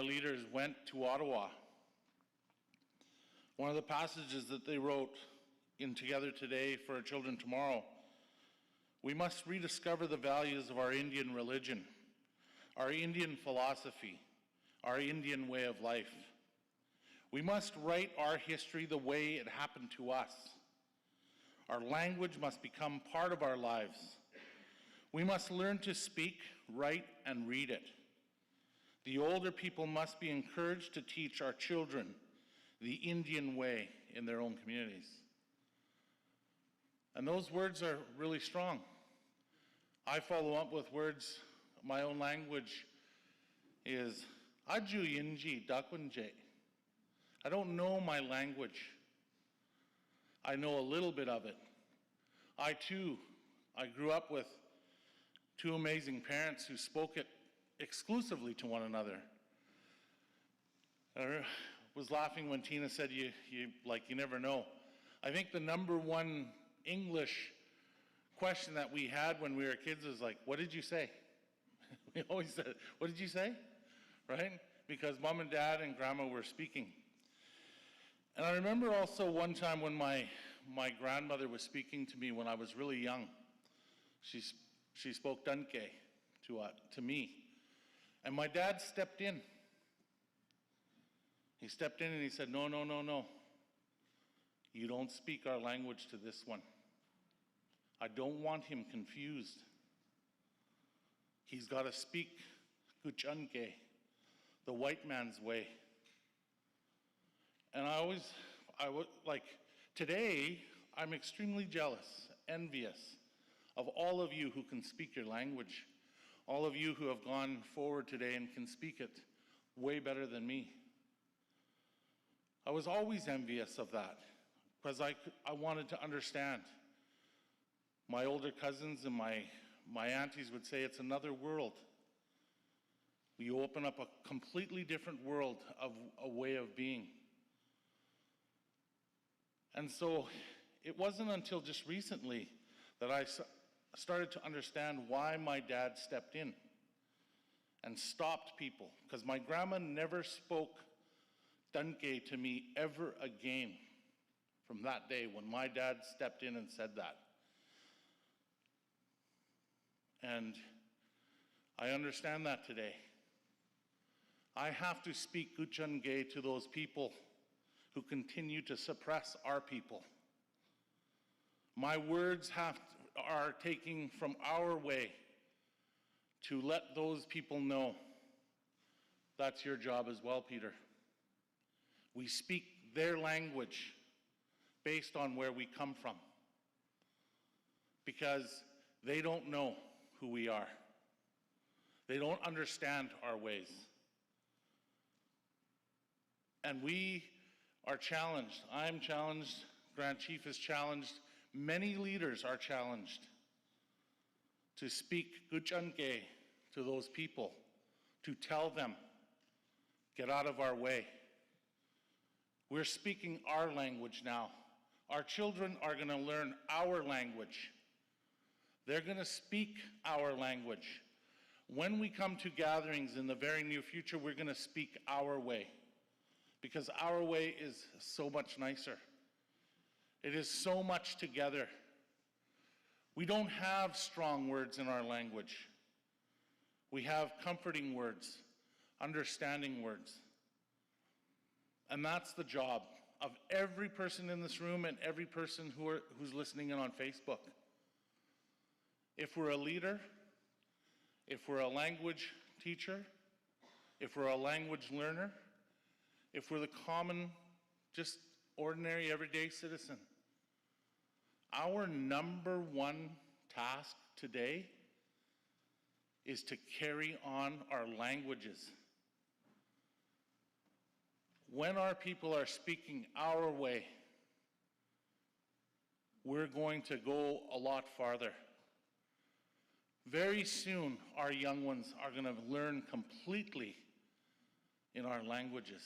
leaders went to Ottawa, one of the passages that they wrote in Together Today for Our Children Tomorrow, we must rediscover the values of our Indian religion, our Indian philosophy, our Indian way of life. We must write our history the way it happened to us. Our language must become part of our lives. We must learn to speak, write, and read it. The older people must be encouraged to teach our children the Indian way in their own communities. And those words are really strong. I follow up with words, my own language is Aju Yinji Dakwanje. I don't know my language. I know a little bit of it. I grew up with two amazing parents who spoke it exclusively to one another. I was laughing when Tina said you never know. I think the number one English question that we had when we were kids was like, what did you say? We always said, what did you say? Right? Because mom and dad and grandma were speaking. And I remember also one time when my grandmother was speaking to me when I was really young. She spoke Danke to me. And my dad stepped in. He stepped in and he said, no, no, no, no. You don't speak our language to this one. I don't want him confused. He's got to speak Gushika, the white man's way. And today, I'm extremely jealous, envious of all of you who can speak your language, all of you who have gone forward today and can speak it way better than me. I was always envious of that because I wanted to understand. My older cousins and my aunties would say it's another world. You open up a completely different world of a way of being. And so it wasn't until just recently that I started to understand why my dad stepped in and stopped people. Because my grandma never spoke Danke to me ever again from that day when my dad stepped in and said that. And I understand that today. I have to speak Gushika to those people who continue to suppress our people. My words are taking from our way to let those people know. That's your job as well, Peter. We speak their language based on where we come from, because they don't know who we are. They don't understand our ways. And we are challenged. I'm challenged. Grand Chief is challenged. Many leaders are challenged to speak Gushika to those people, to tell them, get out of our way. We're speaking our language now. Our children are going to learn our language. They're going to speak our language. When we come to gatherings in the very near future, we're going to speak our way, because our way is so much nicer. It is so much together. We don't have strong words in our language. We have comforting words, understanding words. And that's the job of every person in this room and every person who's listening in on Facebook. If we're a leader, if we're a language teacher, if we're a language learner, if we're the common, just ordinary, everyday citizen, our number one task today is to carry on our languages. When our people are speaking our way, we're going to go a lot farther. Very soon, our young ones are going to learn completely in our languages,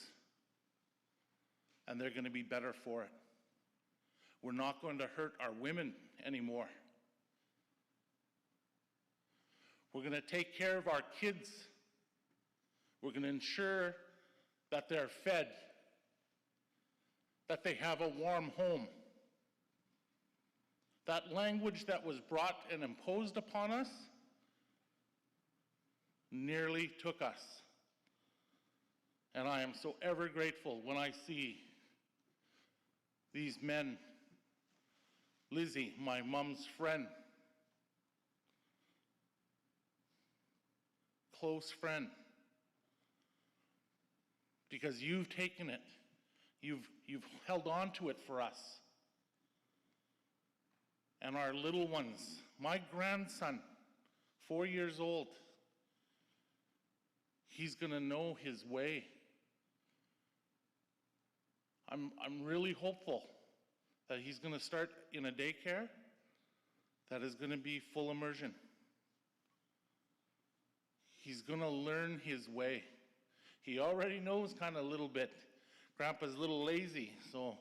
and they're going to be better for it. We're not going to hurt our women anymore. We're going to take care of our kids. We're going to ensure that they're fed, that they have a warm home. That language that was brought and imposed upon us nearly took us. And I am so ever grateful when I see these men. Lizzie, my mom's friend, close friend, because you've taken it, you've held on to it for us. And our little ones, my grandson, 4 years old, he's going to know his way. I'm really hopeful that he's going to start in a daycare that is going to be full immersion. He's going to learn his way. He already knows kind of a little bit. Grandpa's a little lazy, so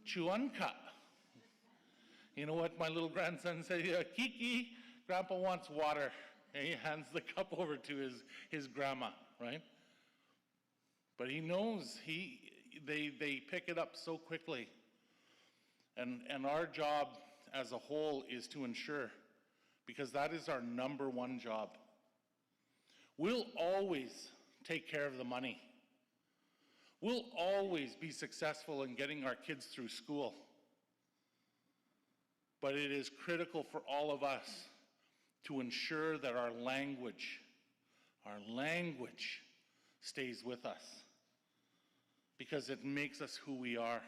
chuanka. You know what my little grandson said? Kiki, Grandpa wants water. And he hands the cup over to his grandma, right? But he knows they pick it up so quickly. And our job as a whole is to ensure, because that is our number one job. We'll always take care of the money. We'll always be successful in getting our kids through school. But it is critical for all of us to ensure that our language stays with us, because it makes us who we are.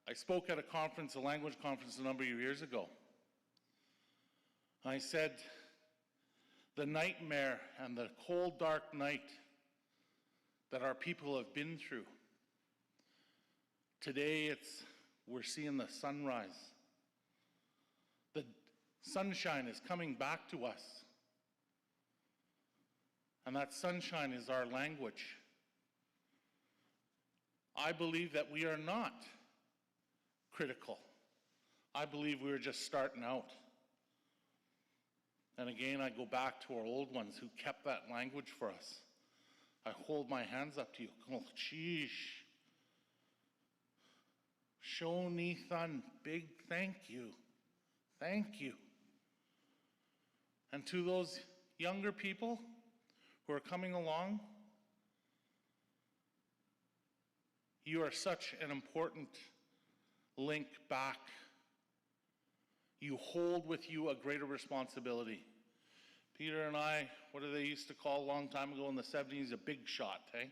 I spoke at a language conference a number of years ago. I said, the nightmare and the cold, dark night that our people have been through, today we're seeing the sunrise. The sunshine is coming back to us. And that sunshine is our language. I believe that we are not critical. I believe we're just starting out. And again, I go back to our old ones who kept that language for us. I hold my hands up to you. Oh, sheesh. Toshoni Prayer, big thank you. Thank you. And to those younger people who are coming along, you are such an important link back. You hold with you a greater responsibility. Peter and I, what do they used to call a long time ago in the 70s, a big shot, eh?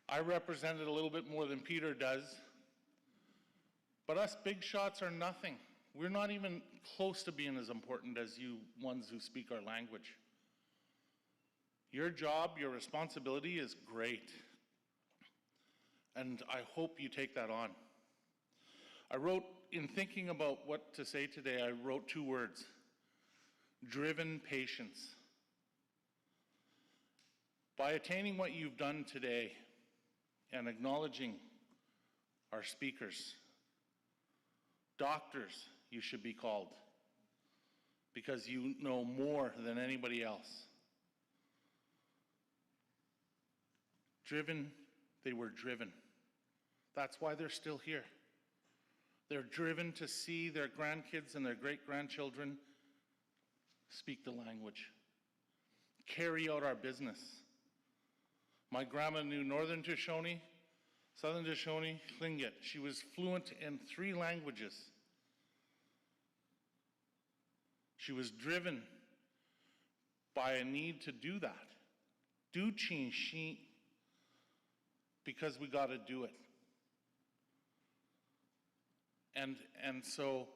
I represented a little bit more than Peter does, but us big shots are nothing. We're not even close to being as important as you ones who speak our language. Your job, your responsibility is great. And I hope you take that on. I wrote, in thinking about what to say today, I wrote 2 words: driven patience. By attaining what you've done today and acknowledging our speakers, doctors you should be called, because you know more than anybody else. Driven, they were driven. That's why they're still here. They're driven to see their grandkids and their great-grandchildren speak the language, carry out our business. My grandma knew Northern Toshoni, Southern Toshoni, Tlingit. She was fluent in 3 languages. She was driven by a need to do that. Do change, because we got to do it. And so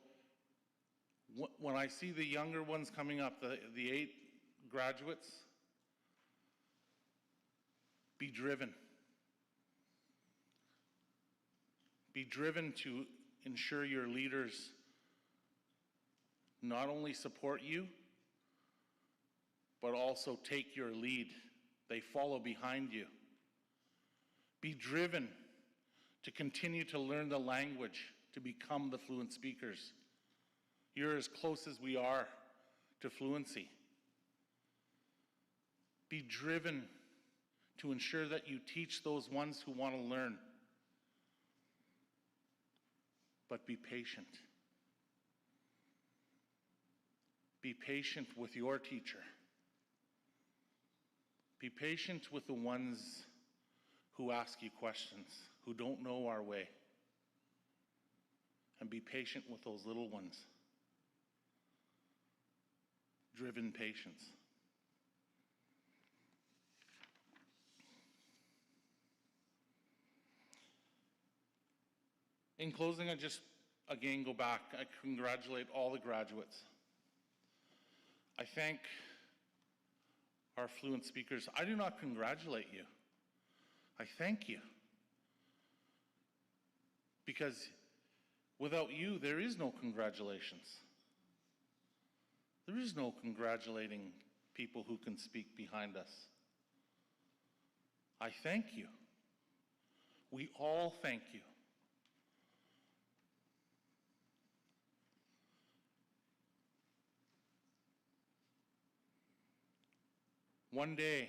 when I see the younger ones coming up, the 8 graduates, be driven. Be driven to ensure your leaders not only support you, but also take your lead. They follow behind you. Be driven to continue to learn the language, to become the fluent speakers. You're as close as we are to fluency. Be driven to ensure that you teach those ones who want to learn. But be patient. Be patient with your teacher. Be patient with the ones who ask you questions, who don't know our way. And be patient with those little ones. Driven patience. In closing, I just again go back. I congratulate all the graduates. I thank our fluent speakers. I do not congratulate you. I thank you. Because without you, there is no congratulations. There is no congratulating people who can speak behind us. I thank you. We all thank you. One day,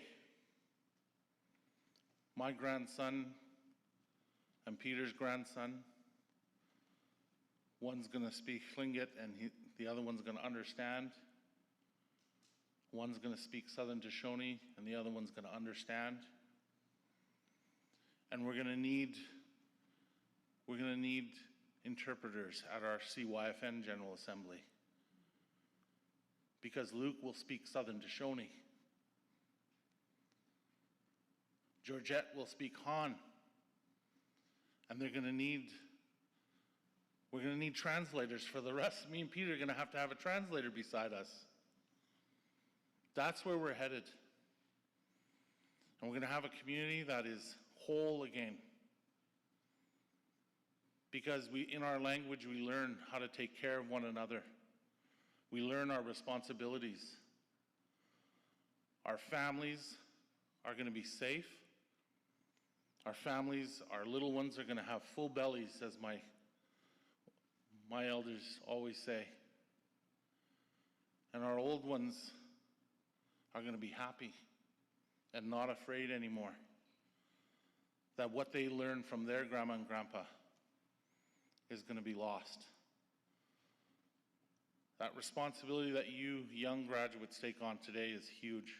my grandson and Peter's grandson, one's going to speak Tlingit and the other one's going to understand. One's going to speak Southern Toshoni and the other one's going to understand. And we're going to need interpreters at our CYFN General Assembly, because Luke will speak Southern Toshoni. Georgette will speak Han. And we're going to need translators for the rest. Me and Peter are going to have a translator beside us. That's where we're headed. And we're going to have a community that is whole again. Because in our language, we learn how to take care of one another. We learn our responsibilities. Our families are going to be safe. Our families, our little ones are going to have full bellies, as my elders always say. And our old ones are going to be happy and not afraid anymore that what they learned from their grandma and grandpa is going to be lost. That responsibility that you young graduates take on today is huge.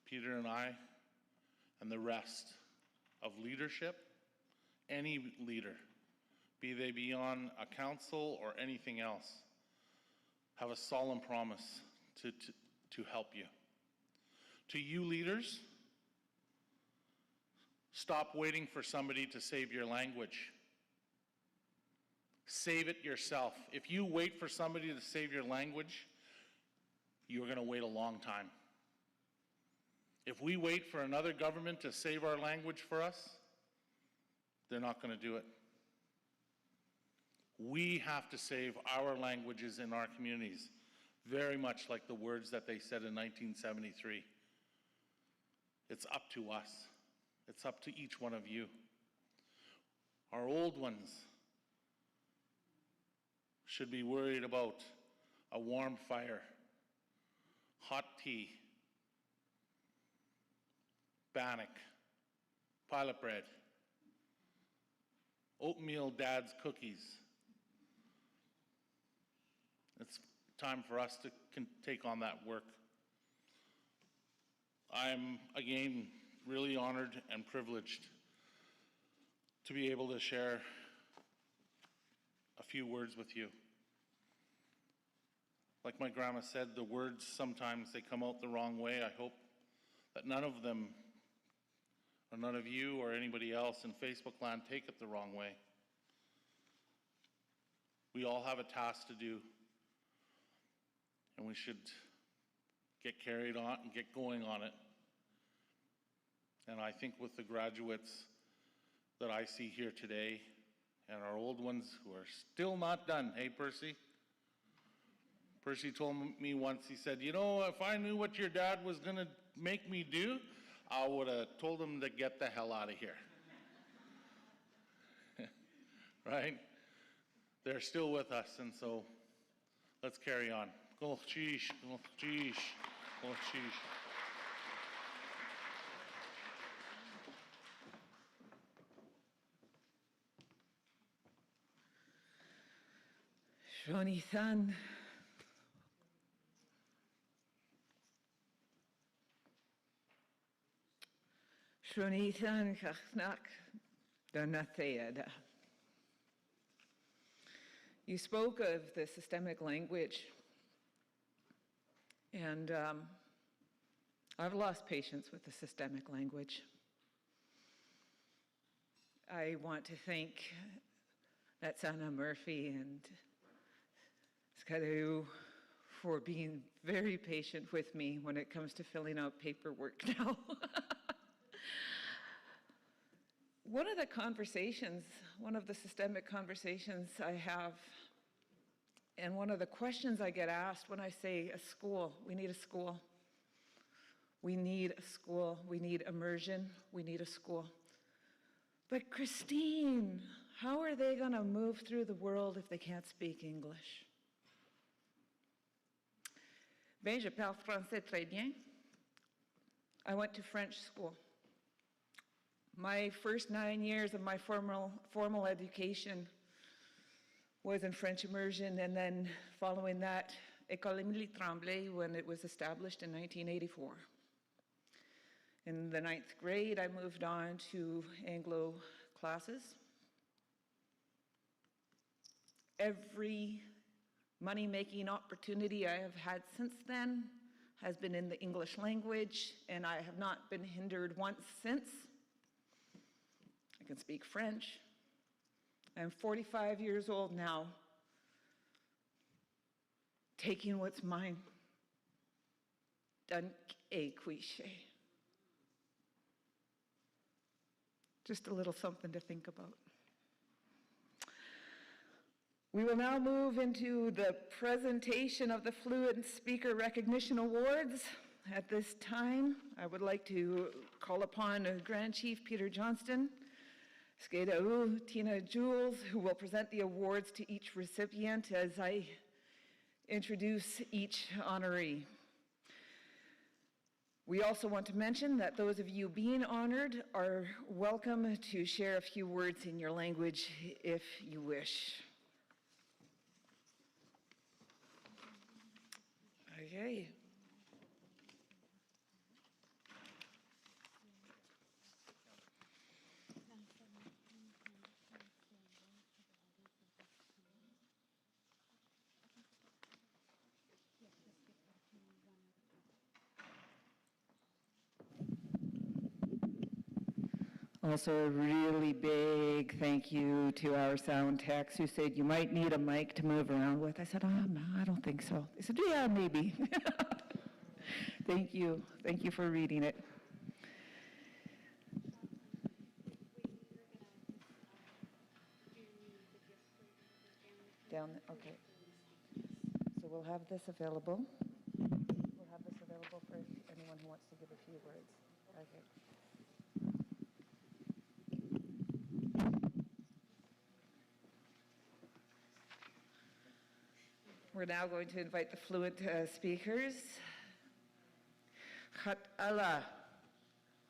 Peter and I and the rest of leadership, any leader, be they be on a council or anything else, have a solemn promise to help you. To you leaders, stop waiting for somebody to save your language. Save it yourself. If you wait for somebody to save your language, you're going to wait a long time. If we wait for another government to save our language for us, they're not going to do it. We have to save our languages in our communities, very much like the words that they said in 1973. It's up to us. It's up to each one of you. Our old ones should be worried about a warm fire, hot tea, bannock, pilot bread, oatmeal dad's cookies. It's time for us to take on that work. I'm, again, really honored and privileged to be able to share a few words with you. Like my grandma said, the words sometimes they come out the wrong way. I hope that none of them, or none of you or anybody else in Facebook land take it the wrong way. We all have a task to do, and we should get carried on and get going on it. And I think with the graduates that I see here today, and our old ones who are still not done, hey Percy? Percy told me once, he said, you know, if I knew what your dad was gonna make me do, I would have told him to get the hell out of here. Right? They're still with us, and so let's carry on. Go, sheesh, go, sheesh, go, sheesh. Shoni-san. Shoni-san kachnak donatheada. You spoke of the systemic language, and I've lost patience with the systemic language. I want to thank Natsana Murphy and Skadeu for being very patient with me when it comes to filling out paperwork now. One of the conversations, one of the systemic conversations I have, and one of the questions I get asked when I say a school, we need a school. We need a school, we need immersion, we need a school. But Christine, how are they gonna move through the world if they can't speak English? Ben, je parle français très bien. I went to French school. My first 9 years of my formal education was in French immersion, and then following that, École Émilie Tremblay when it was established in 1984. In the 9th grade, I moved on to Anglo classes. Every money-making opportunity I have had since then has been in the English language, and I have not been hindered once since. I can speak French. I'm 45 years old now, taking what's mine. Done a cliché. Just a little something to think about. We will now move into the presentation of the Fluent Speaker Recognition Awards. At this time, I would like to call upon Grand Chief Peter Johnston, Skeda Tina Jules, who will present the awards to each recipient as I introduce each honoree. We also want to mention that those of you being honored are welcome to share a few words in your language if you wish. Okay. Also, a really big thank you to our sound techs who said you might need a mic to move around with. I said, no, I don't think so. They said, yeah, maybe. Thank you. Thank you for reading it. Okay. So we'll have this available. We'll have this available for anyone who wants to give a few words. Okay. We're now going to invite the Fluent speakers. Khat Allah,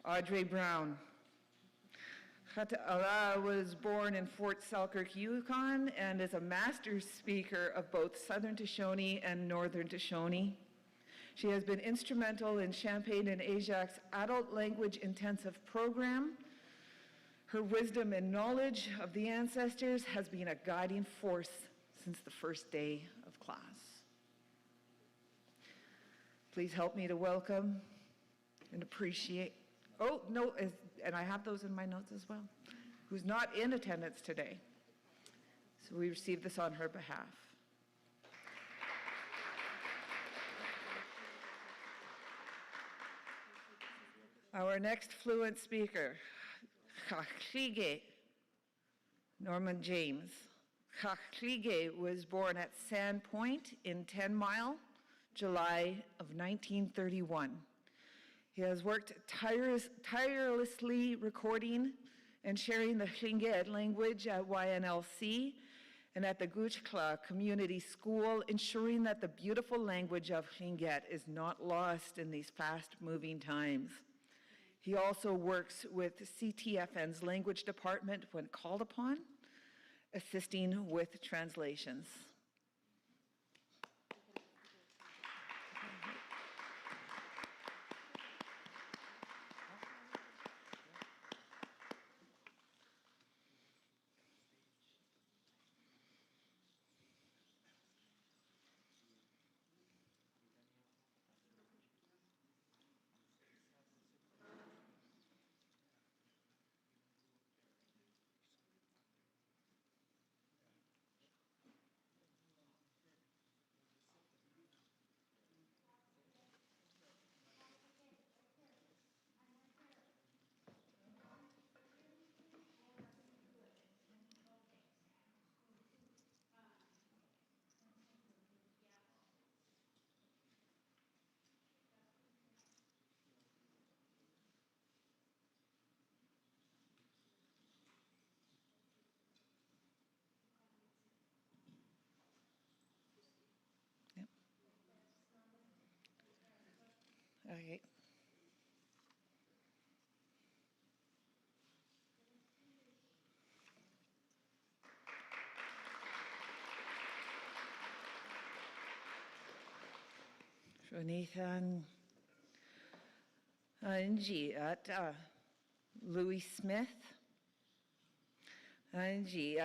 Audrey Brown. Khat Allah was born in Fort Selkirk, Yukon, and is a master's speaker of both Southern Toshoni and Northern Toshoni. She has been instrumental in Champagne and Ajax's adult language intensive program. Her wisdom and knowledge of the ancestors has been a guiding force since the first day of class. Please help me to welcome and appreciate, and I have those in my notes as well, who's not in attendance today. So we receive this on her behalf. Our next Fluent speaker, Gushika Norman James. Gushika was born at Sand Point in 10 Mile, July of 1931. He has worked tirelessly recording and sharing the Tlingit language at YNLC and at the Gushika Community School, ensuring that the beautiful language of Tlingit is not lost in these fast-moving times. He also works with CTFN's language department when called upon, assisting with translations. Okay. Jonathan Angie at Louis Smith. Angie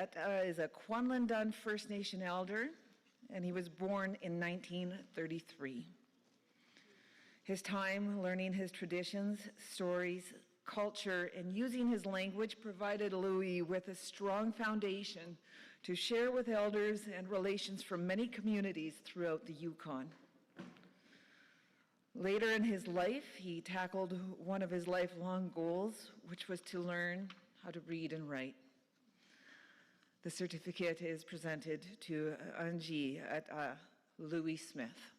is a Kwanlundun First Nation elder, and he was born in 1933. His time learning his traditions, stories, culture, and using his language provided Louis with a strong foundation to share with elders and relations from many communities throughout the Yukon. Later in his life, he tackled one of his lifelong goals, which was to learn how to read and write. The certificate is presented to Angie at Louis Smith.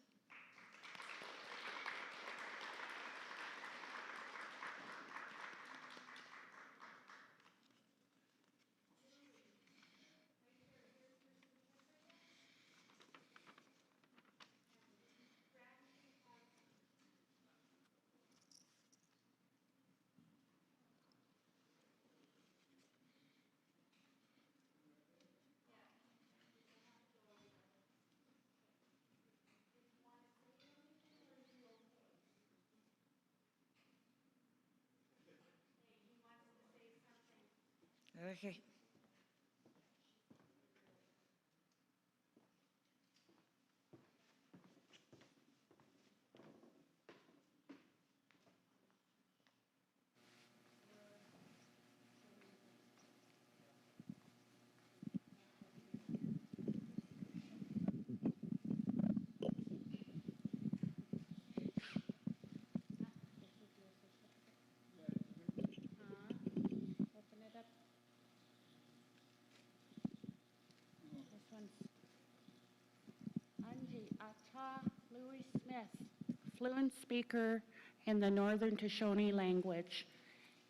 Okay. Open it up. This one's Angie Atta Louis Smith, fluent speaker in the Northern Toshoni language,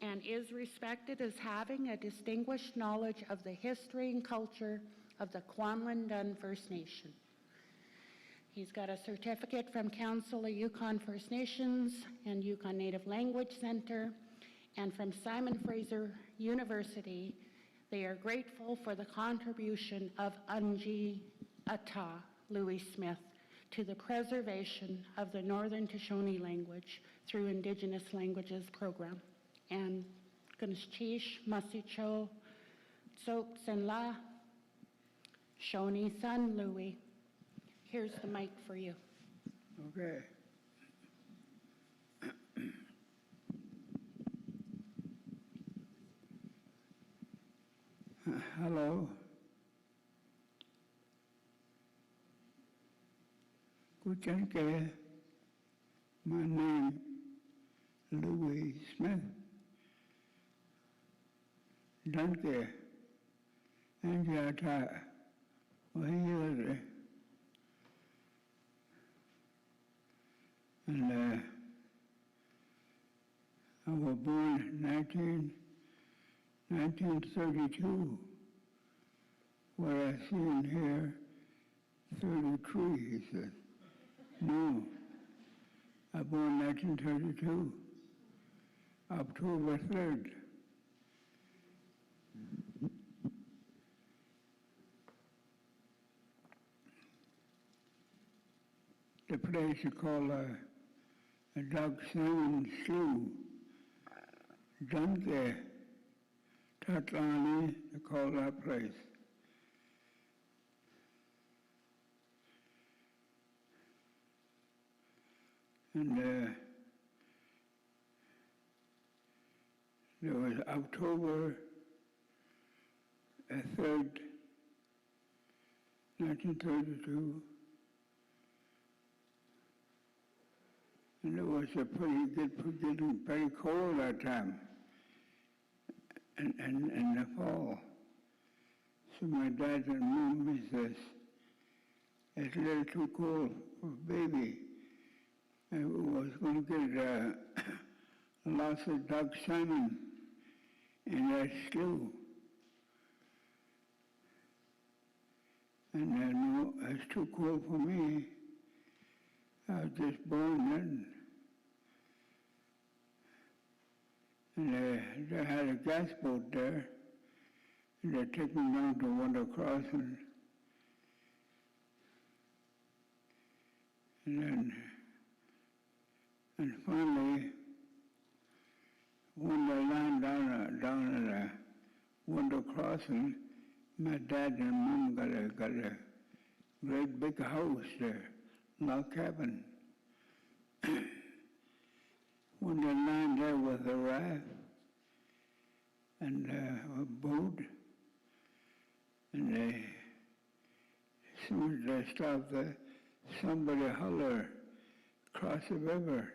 and is respected as having a distinguished knowledge of the history and culture of the Kwanlundun First Nation. He's got a certificate from Council of Yukon First Nations and Yukon Native Language Center, and from Simon Fraser University. They are grateful for the contribution of Angie Atta Louis Smith to the preservation of the Northern Toshoni language through Indigenous Languages Program. And Gushika, Masicho, Tsok, Senla, Shoni, Son, Louis. Here's the mic for you. Okay. Hello. Gushika. My name Louis Smith. Danke. Anjata. Wahiyore. And I was born 1932. What I see in here, 33, he said. No, I born 1932, October 3rd. The place is called a Dog Salmon Slough. Dunke, Tatlani, they call that place. And there was October 3rd, 1932. And it was a getting pretty cold that time, and in the fall. So my dad and mom says, it's a little too cold for baby. I was going to get lots of dog salmon in that stew. And no, it's too cold for me. I was just born then. And they had a gas boat there, and they took me down to Wonder Crossing. And finally, when they landed down at Wonder Crossing, my dad and mom got a great big house there, log cabin. When they landed there with a raft and a boat, and as soon as they stopped there, somebody hollered across the river,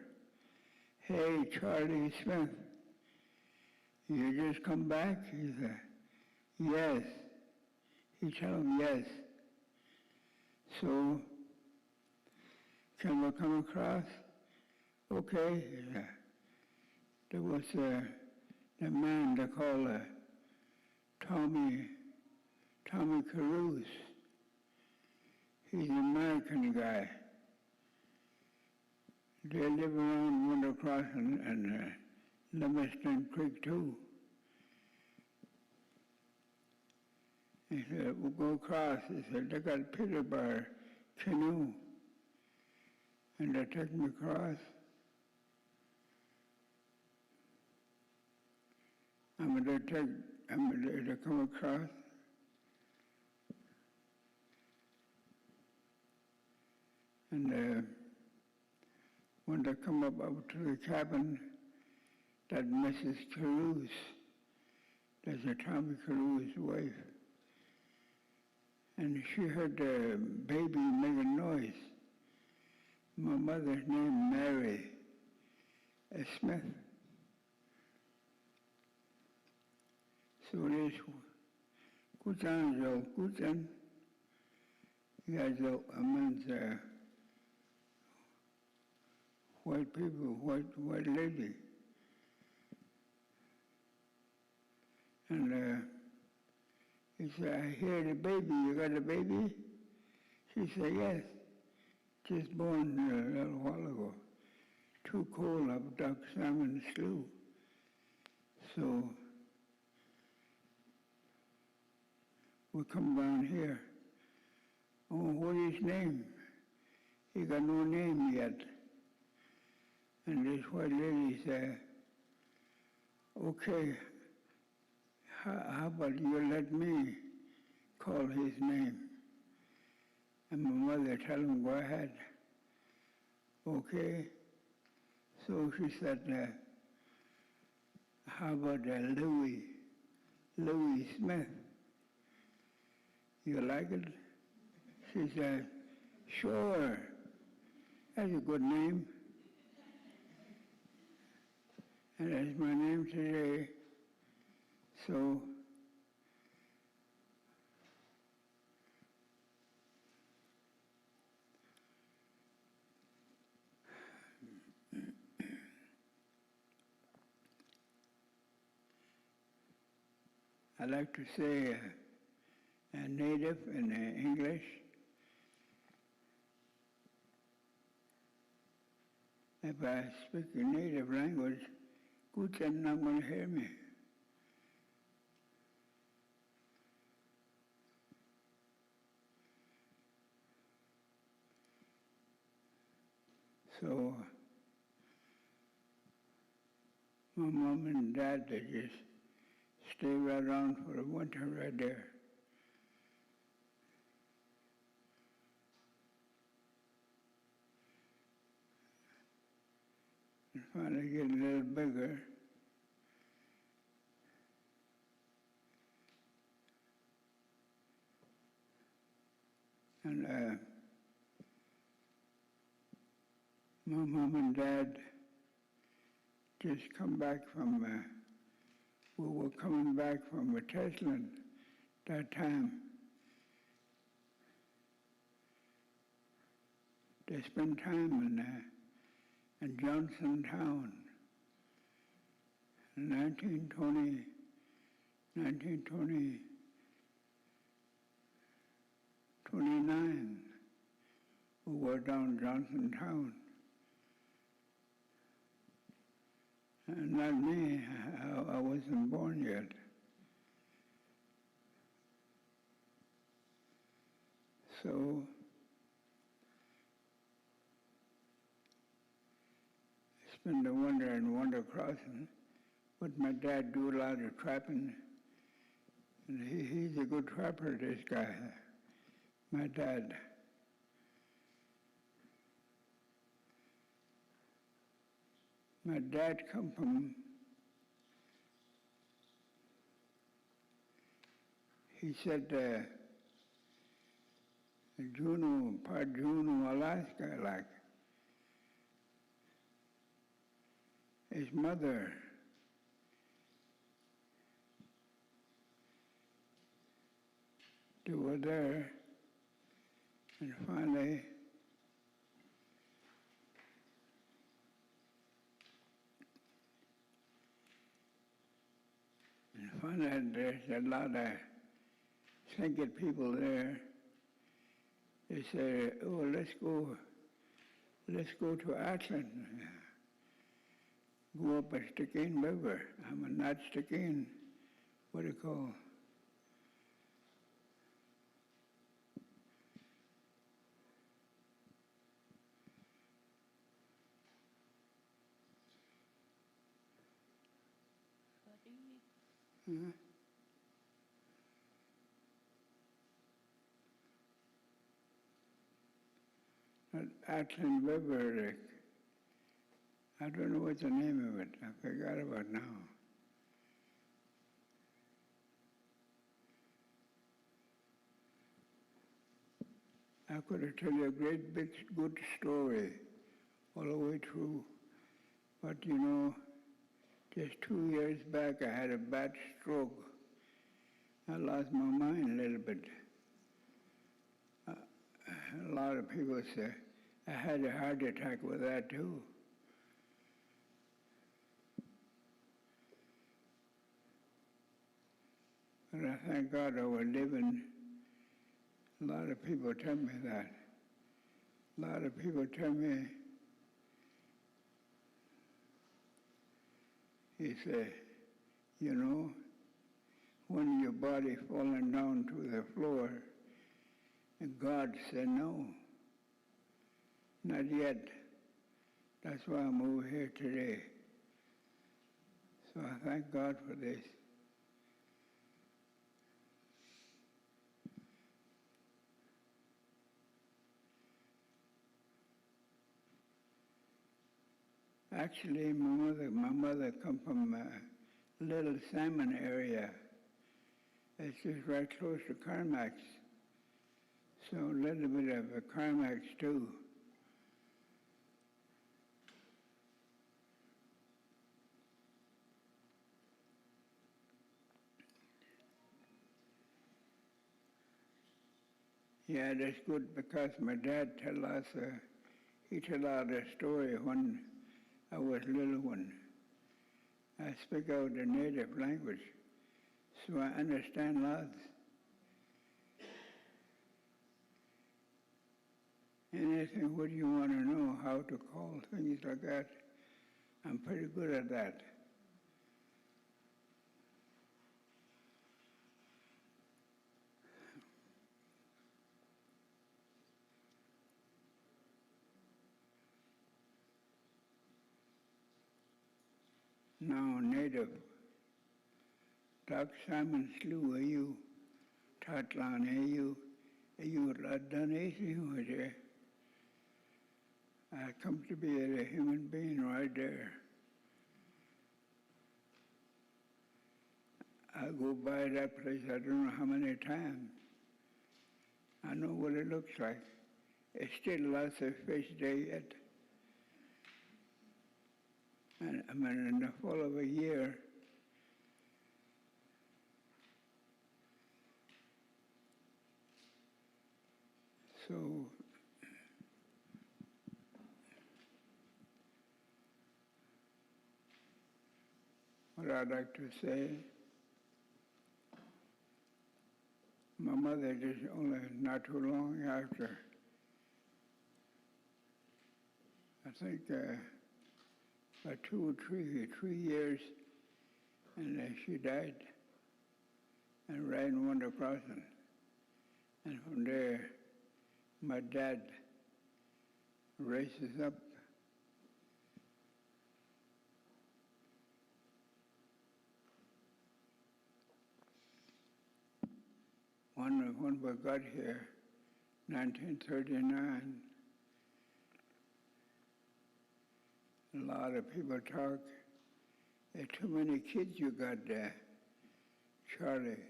"Hey, Charlie Smith, you just come back?" He said, "Yes." He told him yes. So, can we come across? Okay. There was the man they call Tommy Caruso. He's an American guy. They live around Wonder Crossing and Livingston Creek too. He said, "We'll go across." He said, "They got Peterborough canoe." And they took me across. I'm going to come across. And when they come up to the cabin, that Mrs. Caruso, that's a Tommy Caruso's wife, and she heard the baby making noise. My mother's name, Mary Smith. So it is, Guten, a man's white people, white lady. And he said, "I hear the baby. You got a baby?" She said, "Yes. Just born a little while ago. Too cold, I've duck salmon stew." So we come down here. "Oh, what is his name?" "He got no name yet." And this white lady said, "Okay, how about you let me call his name?" And my mother told him, "Go ahead." Okay. So she said, "How about Louis Smith? You like it?" She said, "Sure, that's a good name." And that's my name today. So I like to say a native in English. If I speak a native language, Guten not going to hear me. So my mom and dad, they just stay right around for the winter right there. And finally get a little bigger. And my mom and dad just come back from, we were coming back from Tesland that time. They spent time in Johnston town in 1929. We were down Johnston town. Not me. I wasn't born yet. So it's been the wonder and wonder crossing. But my dad do a lot of trapping. And he's a good trapper, this guy, my dad. My dad come from, he said, Juneau, part Juneau, Alaska, like. His mother, they were there, and finally, there's a lot of Tlingit people there. They say, oh, let's go to Atlan, go up a Stikine River. I'm not Stikine, what do you call? Atlan River, I don't know what the name of it, I forgot about it now. I could have tell you a great big good story all the way through, but you know, just 2 years back I had a bad stroke. I lost my mind a little bit. A lot of people say I had a heart attack with that too. But I thank God I was living. A lot of people tell me that. A lot of people tell me, he said, you know, when your body falling down to the floor, and God said no, not yet. That's why I'm over here today. So I thank God for this. Actually, my mother come from a little Salmon area. It's just right close to Carmax. So a little bit of a Carmax too. Yeah, that's good because my dad tell us, he tell us a story when I was little one. I speak out the native language, so I understand lots. Anything what you want to know, how to call things like that, I'm pretty good at that. Now native, tak salmon slew you, tatlan you ladanesi here. I come to be a human being right there. I go by that place I don't know how many times. I know what it looks like. It's still lots of fish there yet. And I mean, in the fall of a year, so what I'd like to say, my mother just only not too long after, I think about 3 years, and she died, and ran Wonder Crossing. And from there, my dad races up. When we got here, 1939, a lot of people talk, there are too many kids you got there, Charlie.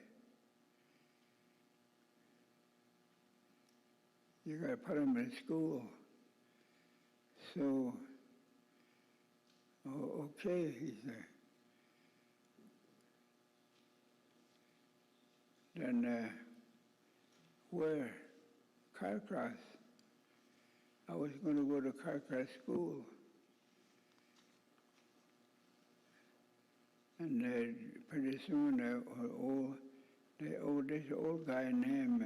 You got to put them in school. So, okay, he said. Then, where? Carcross. I was going to go to Carcross School. And pretty soon, this old guy named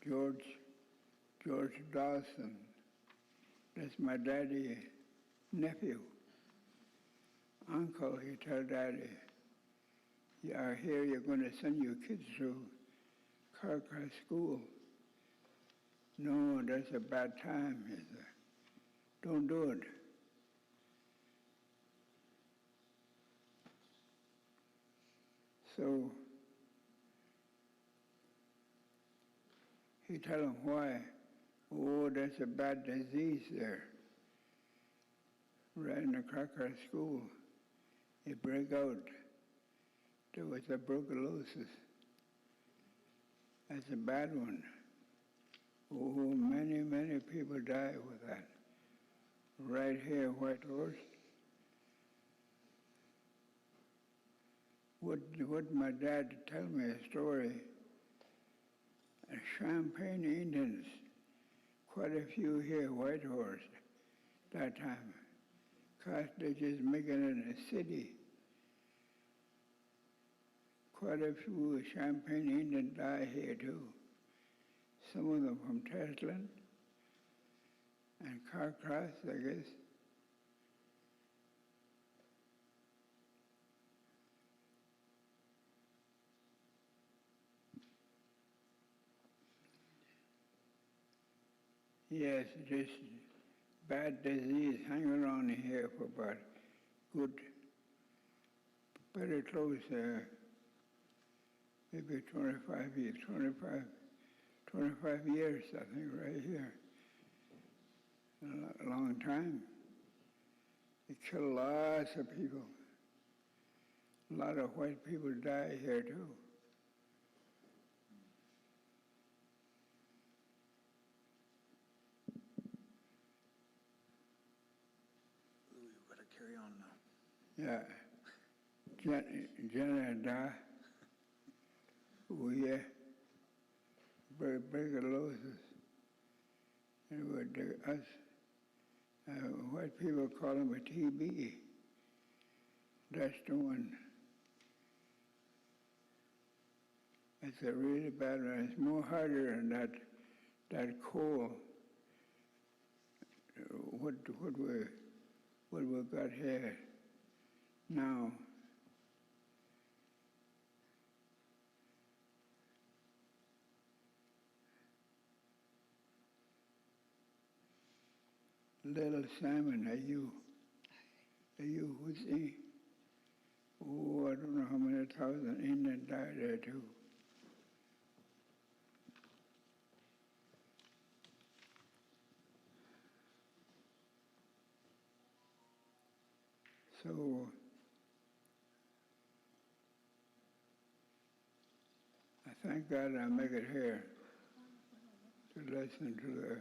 George Dawson, that's my daddy's nephew. Uncle, he told Daddy, I hear you're going to send your kids to Carcross School. No, that's a bad time, he said. Don't do it. So he tell him why. Oh, that's a bad disease there. Right in the Carcross School, it break out. There was tuberculosis. That's a bad one. Oh, many people die with that. Right here, White Horse. Would my dad tell me a story? Champagne Indians, quite a few here, White Horse, that time. Because they just making it in a city. Quite a few Champagne Indians die here too. Some of them from Teslin and Carcross, I guess. Yes, this bad disease hang around here for about good, very close, maybe 25 years, 25 years, I think, right here. A long time. It killed lots of people. A lot of white people die here too. We've got to carry on now. Yeah. Canada, we tuberculosis. And us white people call them a TB. That's the one. It's a really bad one. It's more harder than that cold. What we got here now. Little Simon, are you who's he? Oh, I don't know how many thousand Indians died there too. So I thank God I make it here to listen to the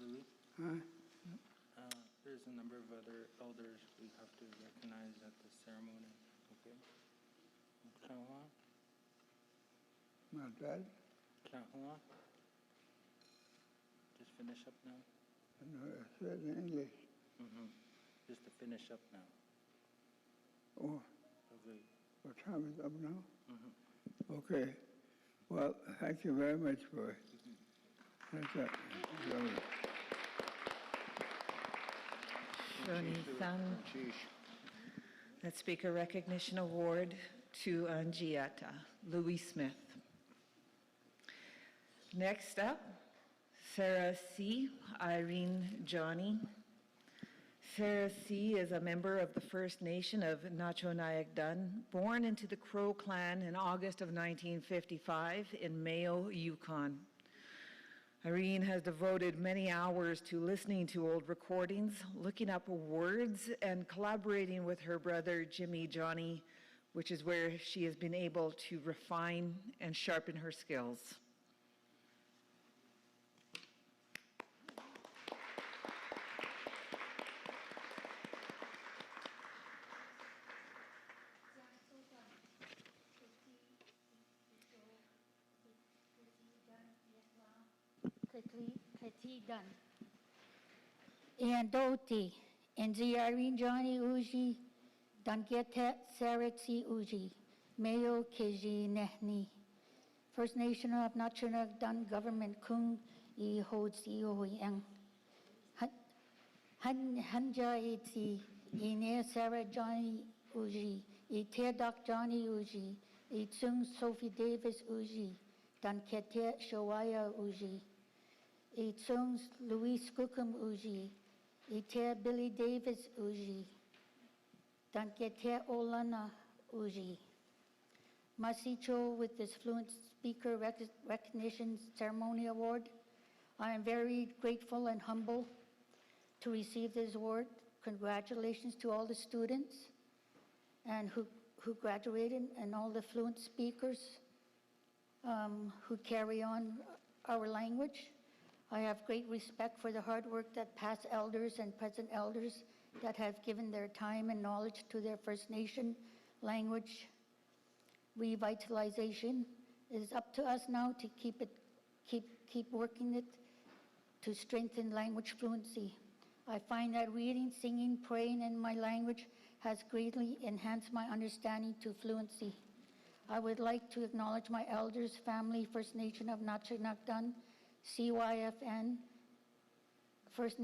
Louis? huh? There's a number of other elders we have to recognize at the ceremony, okay? Kahua? Not that? Kahua? Just finish up now. No, I said in English. Just to finish up now. Oh, Okay. what time is it up now? Okay. Well, thank you very much for it. That's it. Shoni-san. That Speaker Recognition Award to Angiata, Louis Smith. Next up, Sarah C. Irene Johnny. Sarah C. is a member of the First Nation of Nacho-Nyak-Dun, born into the Crow clan in August of 1955 in Mayo, Yukon. Irene has devoted many hours to listening to old recordings, looking up words, and collaborating with her brother, Jimmy Johnny, which is where she has been able to refine and sharpen her skills. done. And Doti, and Irene Johnny Uji, Dangetet Saritsi Uji, Mayo Kiji Nehni. First Nation of Nachanak Dun Government Kung I holds Ioyang. Hanja Iti, Ine Sarah Johnny Uji, Ite Doc Johnny Uji, Itsung Sophie Davis Uji, Danketet Shawaya Uji, Itsung Louis Skookum Uji, Ite Billy Davis Uji, Danketet Olana Uji. Masicho with this Fluent Speaker Recognition Ceremony Award. I am very grateful and humble to receive this award. Congratulations to all the students and who graduated and all the fluent speakers who carry on our language. I have great respect for the hard work that past elders and present elders that have given their time and knowledge to their First Nation language revitalization. It is up to us now to keep working it to strengthen language fluency. I find that reading, singing, praying in my language has greatly enhanced my understanding to fluency. I would like to acknowledge my elders, family, First Nation of Nacho-Nyak-Dun, CYFN, First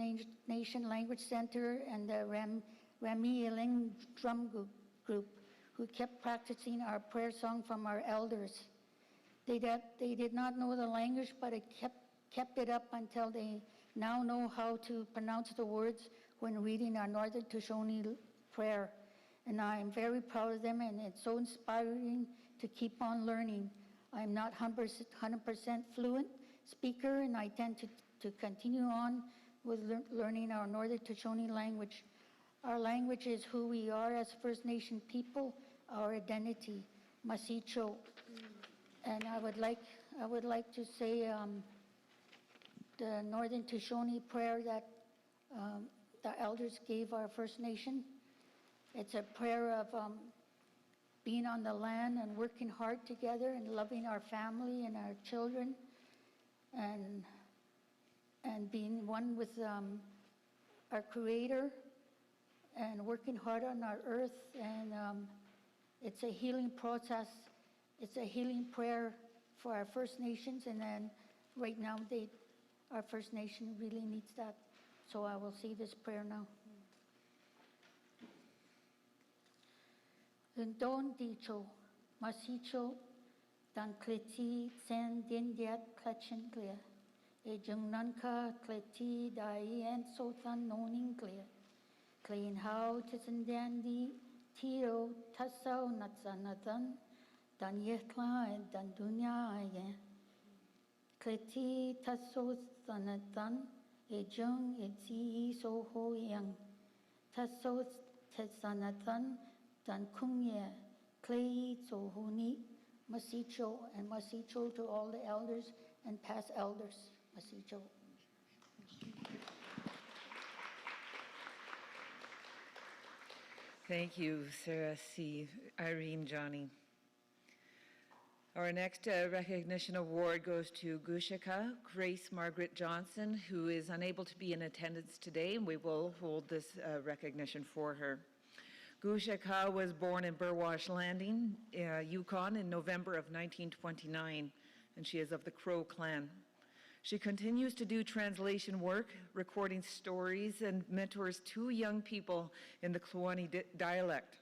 Nation Language Center, and the Rami Iling Drum Group, who kept practicing our prayer song from our elders. They did not know the language, but it kept it up until they now know how to pronounce the words when reading our Northern Toshoni Prayer. And I am very proud of them, and it's so inspiring to keep on learning. I'm not 100% fluent speaker, and I tend to continue on with learning our Northern Toshoni language. Our language is who we are as First Nation people, our identity, Masicho. And I would like to say the Northern Toshoni prayer that the elders gave our First Nation. It's a prayer of being on the land and working hard together and loving our family and our children and being one with our Creator and working hard on our earth. And it's a healing process. It's a healing prayer for our First Nations. And then right now, our First Nation really needs that. So I will say this prayer now. Don dicho, masicho, dan kleti sen dindiat klechen clear. E jung nanka kleti dien sotan noning clear. Clean how tisan dandi tiro tasso natsanatan dan yekla and dan dunya ayen. Kleti tasso sanatan e jung e zi so ho yang. Tasso tesanatan dan kumye klei so ho ni masicho, and masicho to all the elders and past elders. Masicho. Thank you, Sarah C. Irene Johnny. Our next recognition award goes to Gushika, Grace Margaret Johnston, who is unable to be in attendance today, and we will hold this recognition for her. Gushika was born in Burwash Landing, Yukon in November of 1929, and she is of the Crow clan. She continues to do translation work, recording stories, and mentors 2 young people in the Kluane dialect.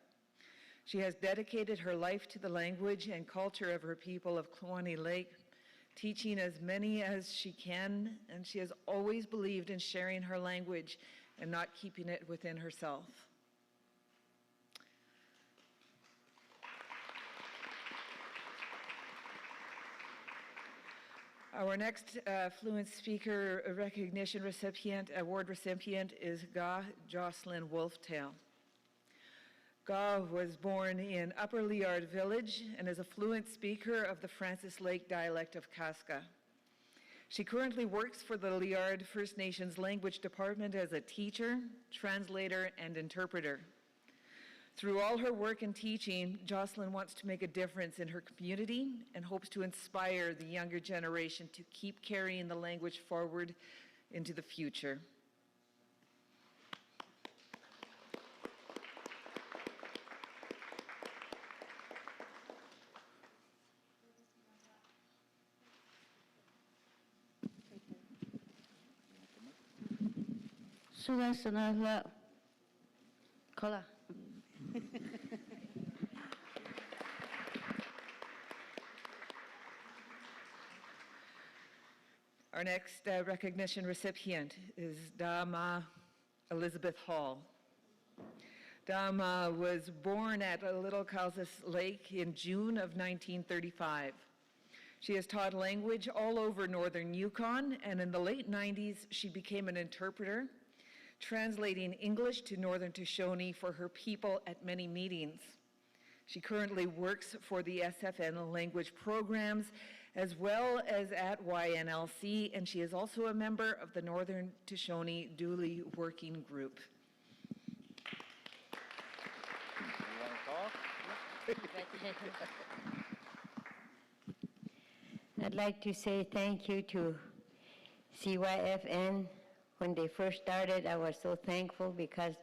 She has dedicated her life to the language and culture of her people of Kluane Lake, teaching as many as she can, and she has always believed in sharing her language and not keeping it within herself. Our next Fluent Speaker Recognition recipient, award recipient is Ga Jocelyn Wolftail. Ga was born in Upper Liard Village and is a fluent speaker of the Francis Lake dialect of Kaska. She currently works for the Liard First Nations Language Department as a teacher, translator, and interpreter. Through all her work and teaching, Jocelyn wants to make a difference in her community and hopes to inspire the younger generation to keep carrying the language forward into the future. Sugasana Kola. Our next recognition recipient is Dhamma Elizabeth Hall. Dhamma was born at Little Calzus Lake in June of 1935. She has taught language all over northern Yukon, and in the late 90s, she became an interpreter, translating English to Northern Toshoni for her people at many meetings. She currently works for the SFN language programs as well as at YNLC, and she is also a member of the Northern Toshoni Dooley Working Group. I'd like to say thank you to CYFN. When they first started, I was so thankful because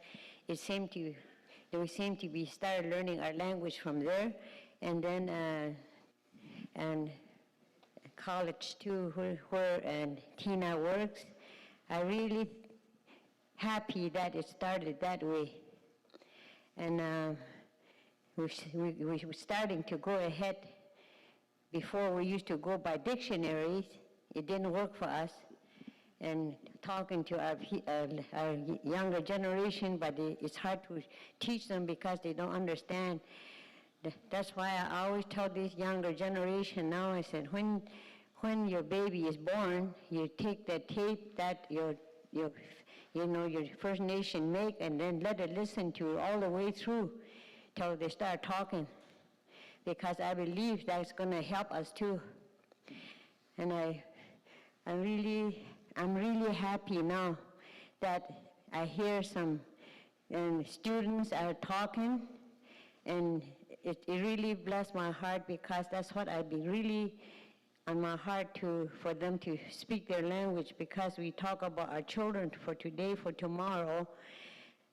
we seemed to be started learning our language from there, and then and college too, where and Tina works. I'm really happy that it started that way, and we're starting to go ahead. Before we used to go by dictionaries, it didn't work for us. And talking to our younger generation, but it's hard to teach them because they don't understand. That's why I always tell this younger generation now, I said, when your baby is born, you take the tape that your First Nation make, and then let it listen to all the way through till they start talking, because I believe that's going to help us too. And I'm really happy now that I hear some students are talking, and it really blessed my heart, because that's what I've been really on my heart for them to speak their language, because we talk about our children for today, for tomorrow,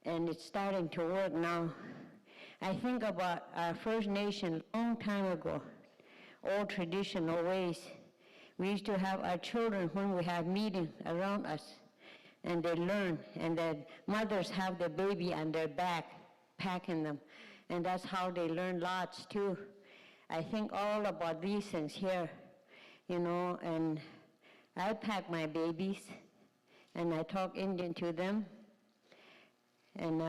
and it's starting to work now. I think about our First Nation long time ago, old traditional ways. We used to have our children when we have meetings around us, and they learn, and the mothers have the baby on their back, packing them, and that's how they learn lots too. I think all about these things here, and I pack my babies, and I talk Indian to them, and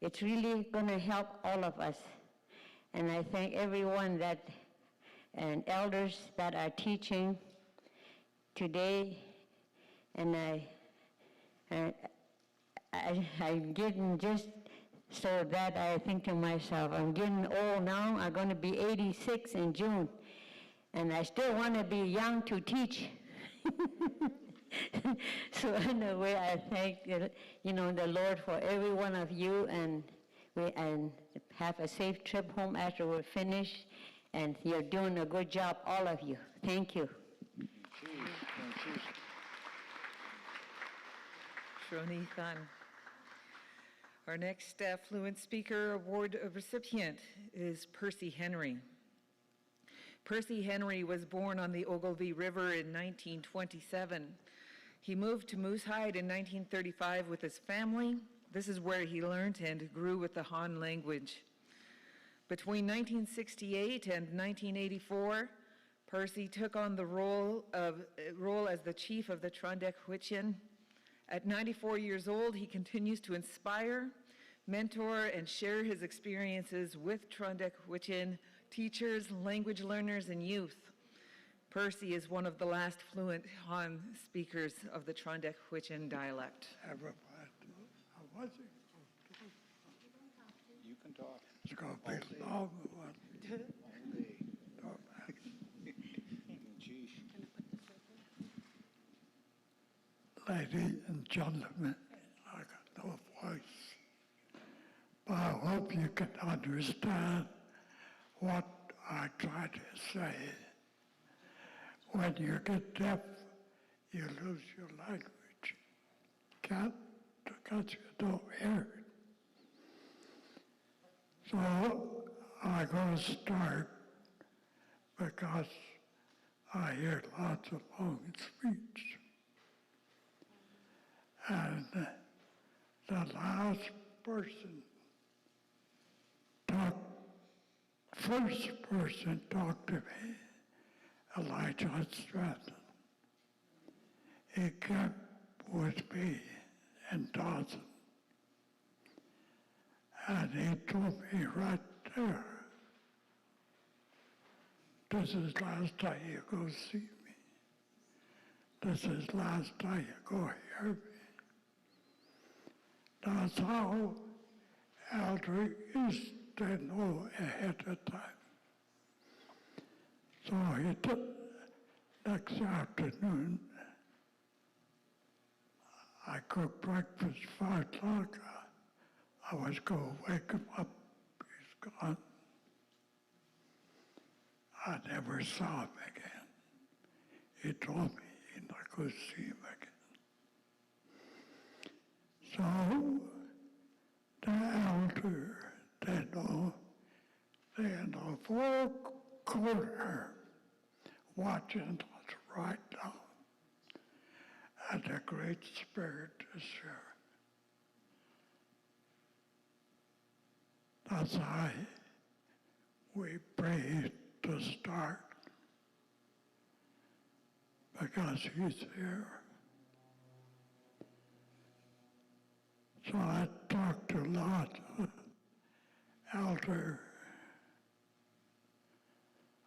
it's really going to help all of us. And I thank everyone and elders that are teaching today, and I'm getting just so that I think to myself, I'm getting old now. I'm going to be 86 in June, and I still want to be young to teach. So in a way, I thank the Lord for every one of you, and have a safe trip home after we're finished. And you're doing a good job, all of you. Thank you. Shroni Than. Our next Fluent Speaker Award recipient is Percy Henry. Percy Henry was born on the Ogilvy River in 1927. He moved to Moose Hide in 1935 with his family. This is where he learned and grew with the Han language. Between 1968 and 1984, Percy took on the role as the chief of the Trondek Huichin. At 94 years old, he continues to inspire, mentor, and share his experiences with Trondek Huichin teachers, language learners, and youth. Percy is one of the last fluent Han speakers of the Trondek Huichin dialect. You can talk. It's going to be a long one. Ladies and gentlemen, I got no voice, but I hope you can understand what I try to say. When you get deaf, you lose your language. Can't, because you don't hear it. So I'm going to start because I hear lots of long speech. And the last person first person talked to me, Elijah Stratton. He came with me in Dawson. And he told me right there, this is last time you go see me. This is last time you go hear me. That's how Audrey used to know ahead of time. So he took next afternoon, I cooked breakfast 5 o'clock. I was going to wake him up. He's gone. I never saw him again. He told me he'd not go see him again. So the elder, they know 4 corner watching us right now. And the Great Spirit is here. That's how we pray to start, because he's here. So I talked a lot. Elder,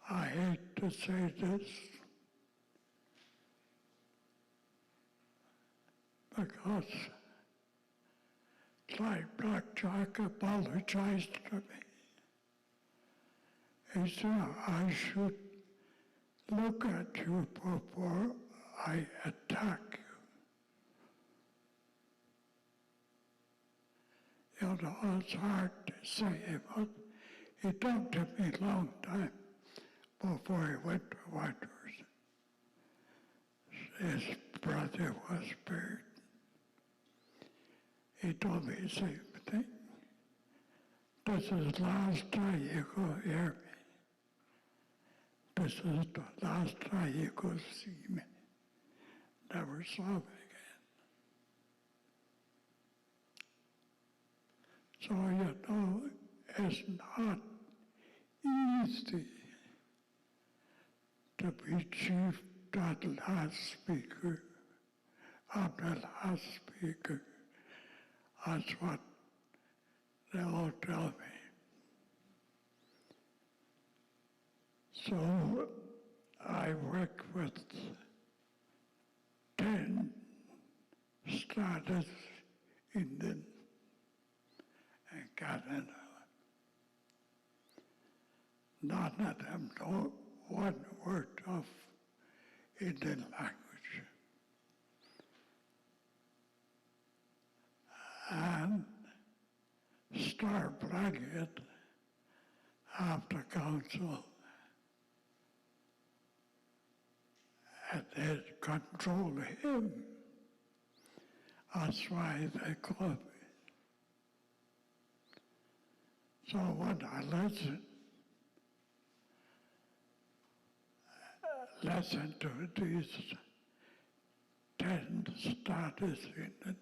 I hate to say this, because Clyde Blackjack apologized to me. He said I should look at you before I attack you. You know, it's hard to say, but he talked to me a long time before he went to Whitehurst. His brother was buried. He told me the same thing. This is the last time you go hear me. This is the last time you go see me. Never saw me again. So you know, it's not easy to be chief, not the last speaker. I'm the last speaker. That's what they all tell me. So I work with 10 status Indian and Canada. None of them know 1 word of Indian language. And Star Blanket of the council and they control him. That's why they call me. So when I listen to these 10 statisticians,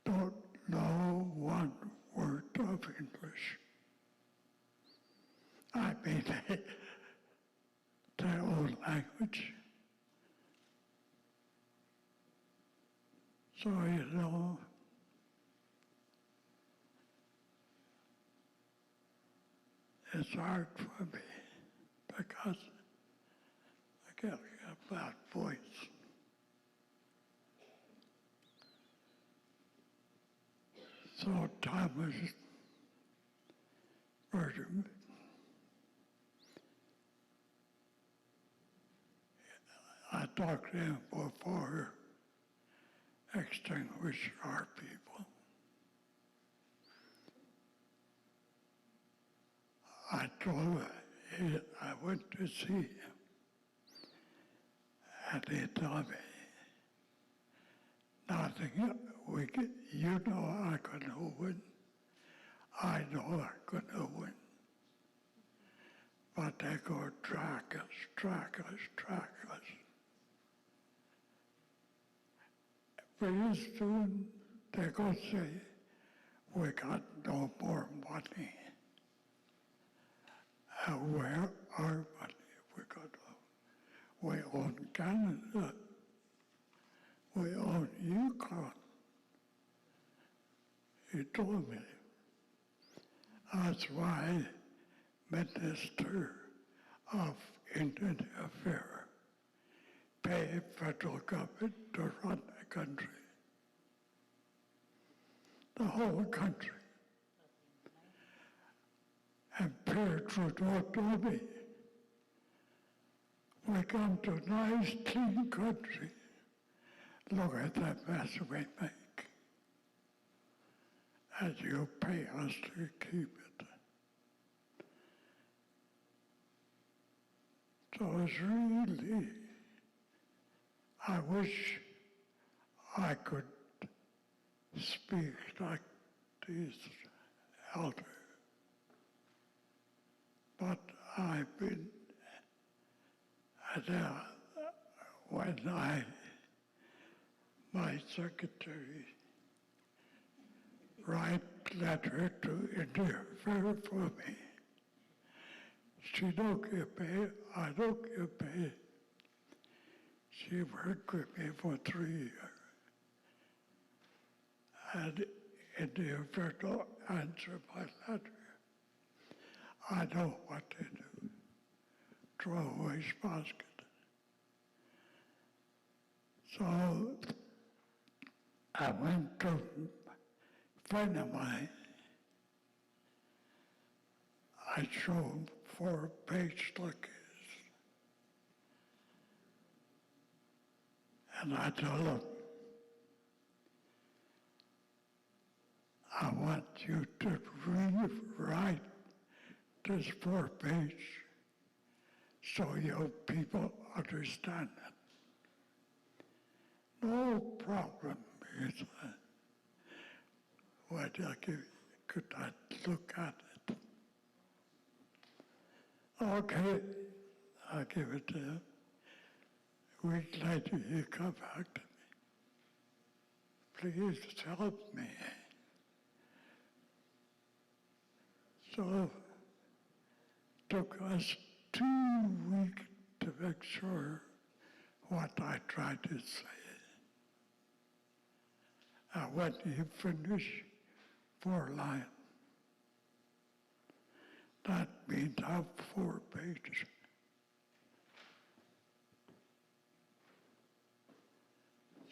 don't know one word of English. I mean, their own language. So, you know, it's hard for me because I got a bad voice. So Thomas murdered me. I talked to him before extinguish our people. I told him, I went to see him, and he told me, nothing, you know I couldn't win. I know I couldn't win. But they go track us. Pretty soon they go say, we got no more money. And where our money? We own Canada. We own Yukon. He told me. That's why Minister of Indian Affairs pay federal government to run the country. The whole country. And Pierre Trudeau told me, we come to a nice, clean country. Look at that mess we make. And you pay us to keep it. So it's really, I wish I could speak like these elders. But I've been, when my secretary write letter to interfere for me, she don't get paid, I don't get paid. She worked with me for 3 years. And interfere don't answer my letter. I know what to do. Throw away his basket. So I went to a friend of mine. I showed him 4-page like this. And I told him, I want you to rewrite this 4-page so your people understand it. No problem, he said. Well, could I look at it? Okay, I'll give it to him. A week later, he come back to me. Please help me. So it took us 2 weeks to make sure what I tried to say. And when he finished 4 lines, that means I have 4 pages.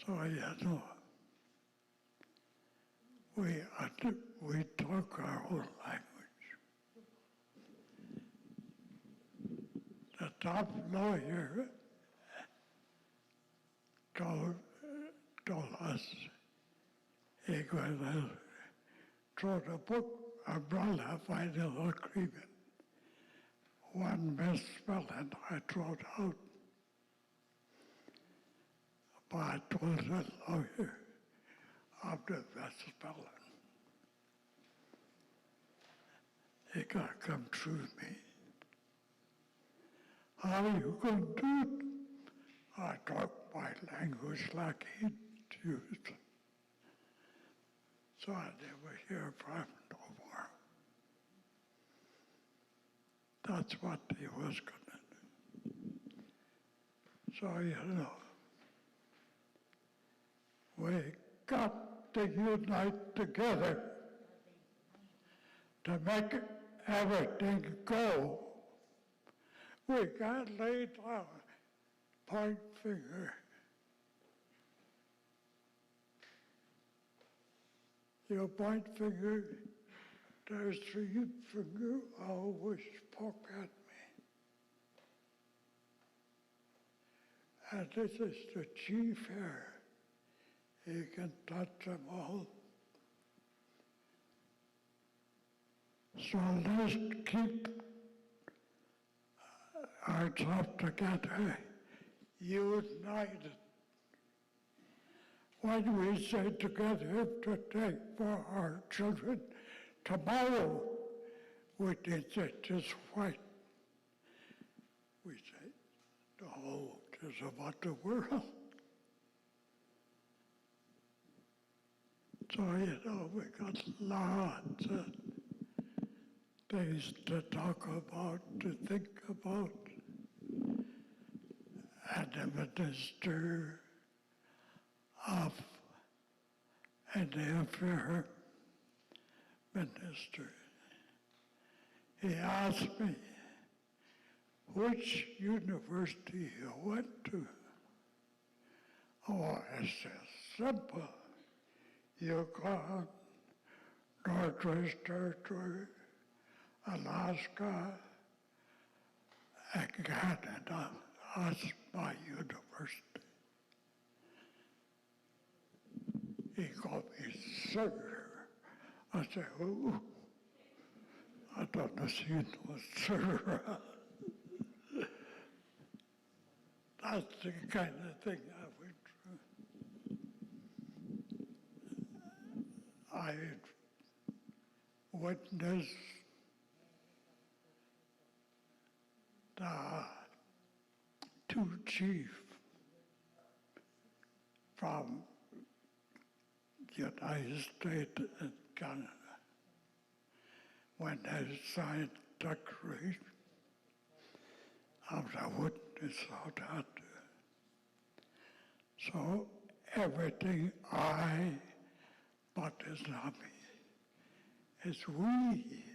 So, you know, we talk our own language. The top lawyer told us he was throw the book umbrella final agreement. One misspelling I threw it out. but I told the lawyer after Westfalen, he got to come through me. How are you going to do it? I talk my language like he used. So I never hear from him no more. That's what he was going to do. So, you know, we got to unite together to make everything go. We can't lay down, point finger. You point finger, there's three finger always poke at me. And this is the chief here. He can touch them all. So let's keep ourselves together, united. When we say together to take for our children tomorrow, we did say just white. We say the whole is about the world. So, you know, we got lots of things to talk about, to think about. And the minister of an affair minister, he asked me which university you went to. Oh, I said, simple. Yukon, Northwest Territory, Alaska, and Canada. That's my university. He called me sir. I said, oh, I don't know if you know sir. That's the kind of thing I went through. I witnessed the two chiefs from the United States and Canada when they signed the Declaration. I was a witness of that. So everything but is not me. It's we.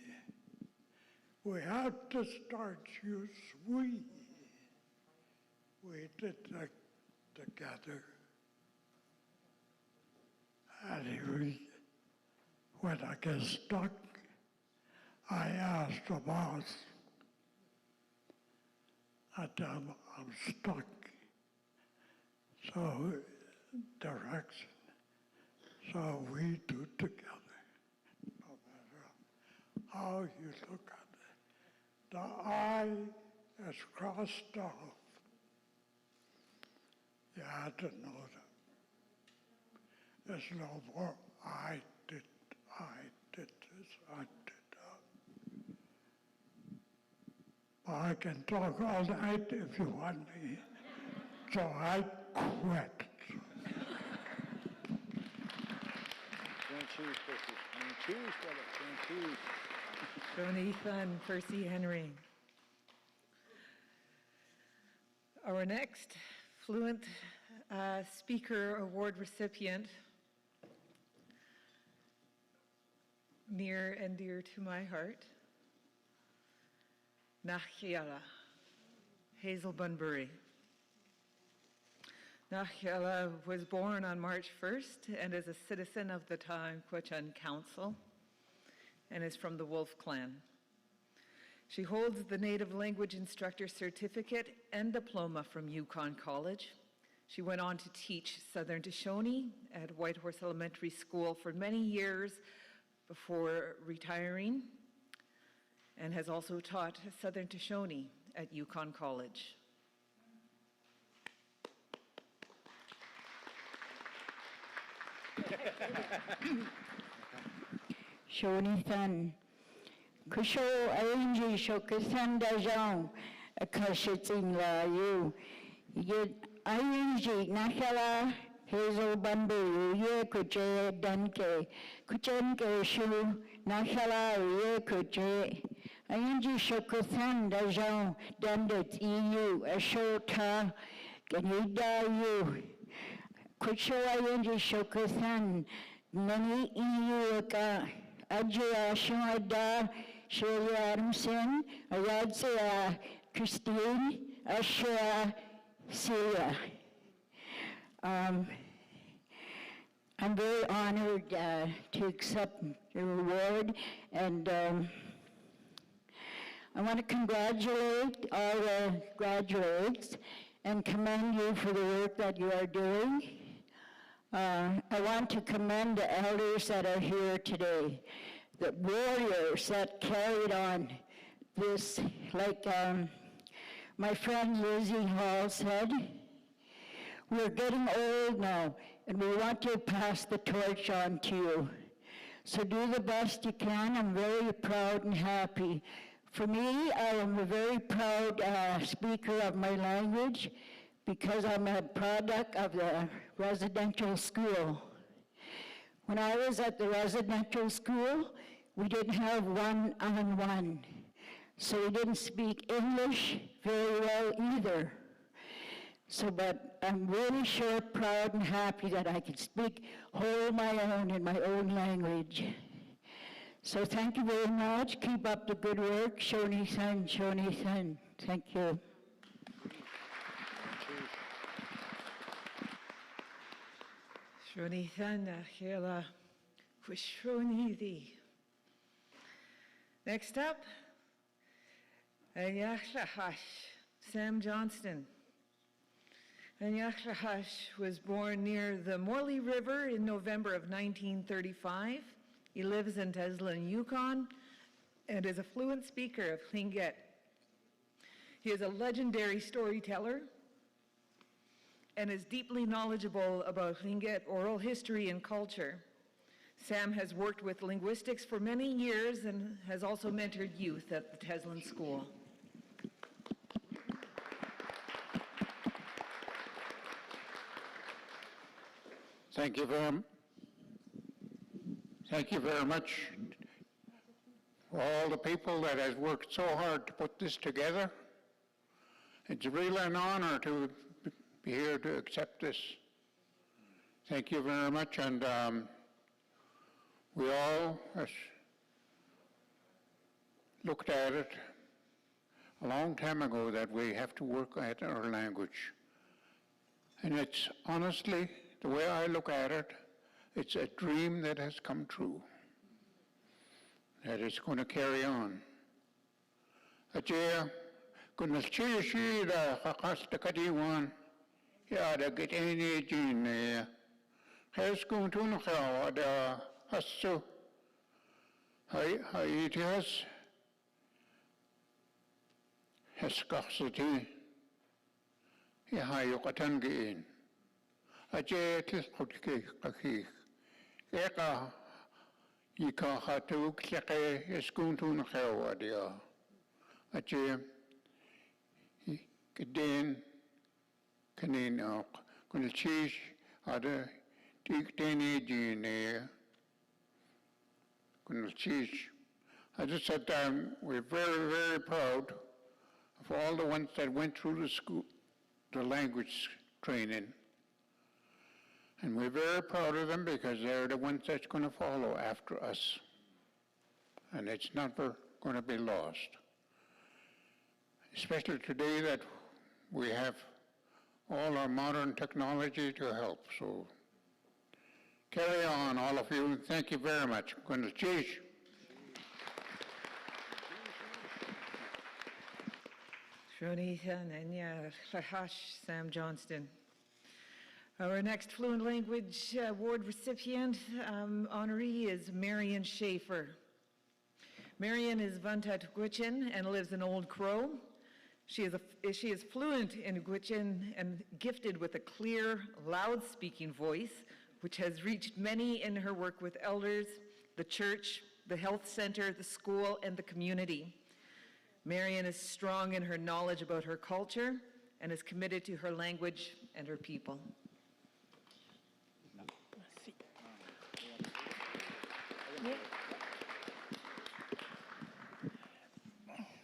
We have to start use we. We did that together. And when I get stuck, I ask the boss. I tell him I'm stuck. So, direction. So we do together. No matter how you look at it. The I is crossed off. You had to know that. There's no more I did this, I did that. I can talk all night if you want me. So I quit. Toshoni and Percy Henry. Our next Fluent Speaker Award recipient, near and dear to my heart, Nachyala, Hazel Bunbury. Nachyala was born on March 1st and is a citizen of the Taanquichan Council and is from the Wolf Clan. She holds the Native Language Instructor Certificate and Diploma from Yukon College. She went on to teach Southern Toshoni at Whitehorse Elementary School for many years before retiring, and has also taught Southern Toshoni at Yukon College. Shonithan. Kusho Ainji Shokasanda Jong, a Kashitzing La You. Yet Ainji Nakala Hazel Bunbury, Ye Kuche Danke, Kuchenke Shu, Nakala Ye Kuche. Ainji Shokasanda Jong, Dandet EU, a shota, Ganida You. Kusho Ainji Shokasan, Nani EU Ajaya Shada, Shirley Adamson, Ayadzia Christine, Ashia Celia. I'm very honored to accept the award, and I want to congratulate all the graduates and commend you for the work that you are doing. I want to commend the elders that are here today, the warriors that carried on this, like my friend Lizzie Hall said, we're getting old now, and we want to pass the torch on to you. So do the best you can. I'm very proud and happy. For me, I am a very proud speaker of my language, because I'm a product of the residential school. When I was at the residential school, we didn't have one-on-one. So we didn't speak English very well either. So, but I'm really sure proud and happy that I can speak whole my own in my own language. So thank you very much. Keep up the good work. Shoni-san, Shoni-san. Thank you. Next up, Sam Johnston. Anyachlahash was born near the Morley River in November of 1935. He lives in Teslin, Yukon, and is a fluent speaker of Tlingit. He is a legendary storyteller and is deeply knowledgeable about Tlingit oral history and culture. Sam has worked with linguistics for many years and has also mentored youth at the Teslin School. Thank you very much for all the people that has worked so hard to put this together. It's really an honor to be here to accept this. Thank you very much, and we all looked at it a long time ago that we have to work at our language. And it's honestly, the way I look at it, it's a dream that has come true, that it's going to carry on. Ajaya, kuna chishi da kakasta kadiwan, ya da gitani jine, has going to know da hasu, it has kaxati, ya hayukatan in. Ajay tilkutki kaki, eka yika hatuk seke eskuntun hewadia. Ajay keden kanin ok kunchish ada tikteni jine kunchish. I just said we're very, very proud of all the ones that went through the school, the language training. And we're very proud of them because they're the ones that's going to follow after us. And it's never going to be lost. Especially today that we have all our modern technology to help. So carry on, all of you. Thank you very much. Sam Johnston. Our next Fluent Language Award recipient honoree is Marion Schaefer. Marion is Vantat Gwich'in and lives in Old Crow. She is fluent in Gwich'in and gifted with a clear, loud-speaking voice, which has reached many in her work with elders, the church, the health center, the school, and the community. Marion is strong in her knowledge about her culture and is committed to her language and her people.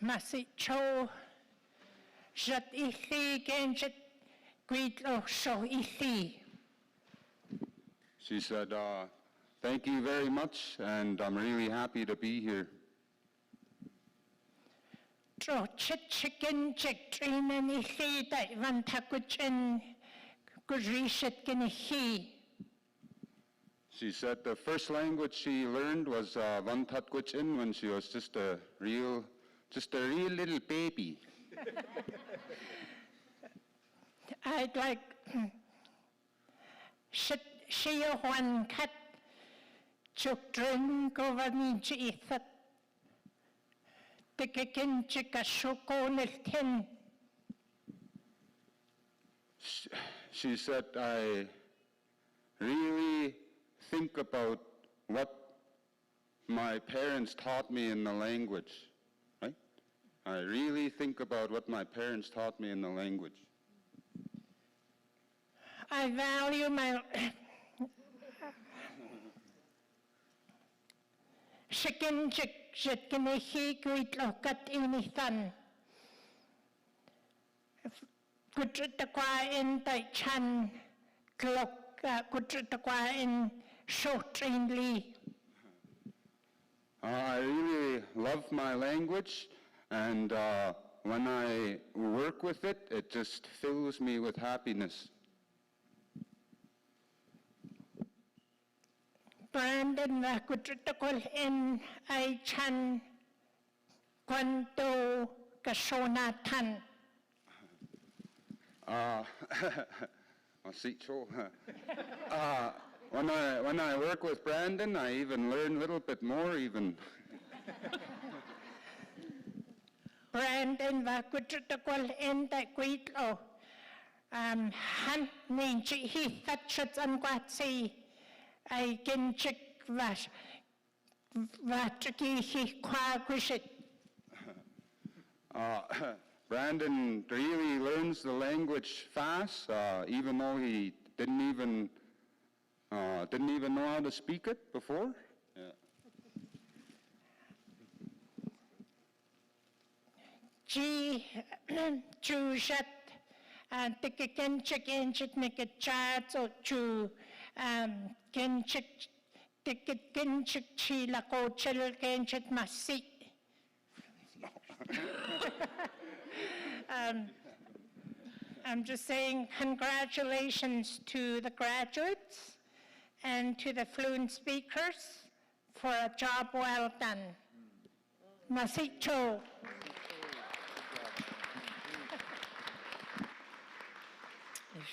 Masi cho jat ithi genjit guidlo so ithi. She said, thank you very much, and I'm really happy to be here. Tro chit chicken chick train and ithi that van takuchen gurishit gen ithi. She said the first language she learned was Vantatquichin when she was just a real little baby. I'd like Shia one cat chuk drink over me jithat. The kikin chika shoko niltin. She said, I really think about what my parents taught me in the language, right? I really think about what my parents taught me in the language. I value my Shikin chik shitkin he greet lokat inithan. Kutrutakwa in tai chan klok kutrutakwa in short in li. I really love my language, and when I work with it, it just fills me with happiness. Brandon va kutrutakol in ai chan kwanto kashona tan. When I work with Brandon, I even learn a little bit more even. Brandon va kutrutakol in tai kwitlo. Han ninchi he thatchats an kwatsi. I can check Vatriki he quaguishit. Brandon really learns the language fast, even though he didn't even know how to speak it before. Yeah. G Chushat and Tikikin chicken chit make a chat so chu Kenchit ticket kenchit chila ko chil kenchit masi. I'm just saying congratulations to the graduates and to the fluent speakers for a job well done. Masi cho.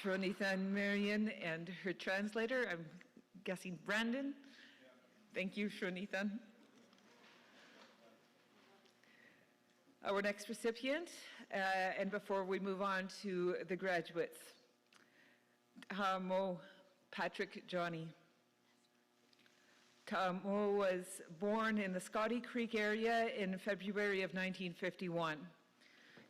Shronithan Marion and her translator, I'm guessing Brandon. Thank you, Shronithan. Our next recipient, and before we move on to the graduates, Mo Patrick Johnny. Mo was born in the Scotty Creek area in February of 1951.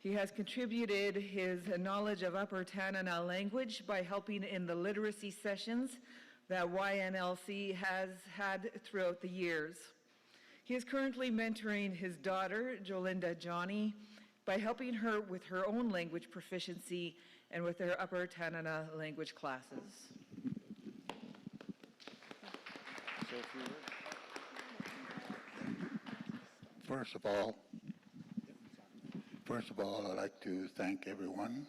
He has contributed his knowledge of Upper Tanana language by helping in the literacy sessions that YNLC has had throughout the years. He is currently mentoring his daughter, Jolinda Johnny, by helping her with her own language proficiency and with their Upper Tanana language classes. First of all, I'd like to thank everyone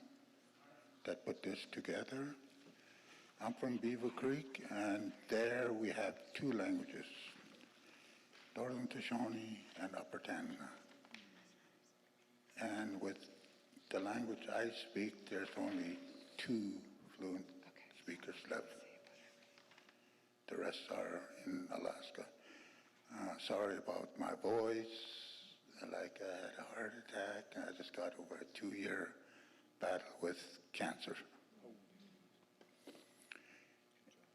that put this together. I'm from Beaver Creek, and there we have two languages, Northern Toshoni and Upper Tanana. And with the language I speak, there's only two fluent speakers left. The rest are in Alaska. Sorry about my voice. Like I had a heart attack, and I just got over a 2-year battle with cancer.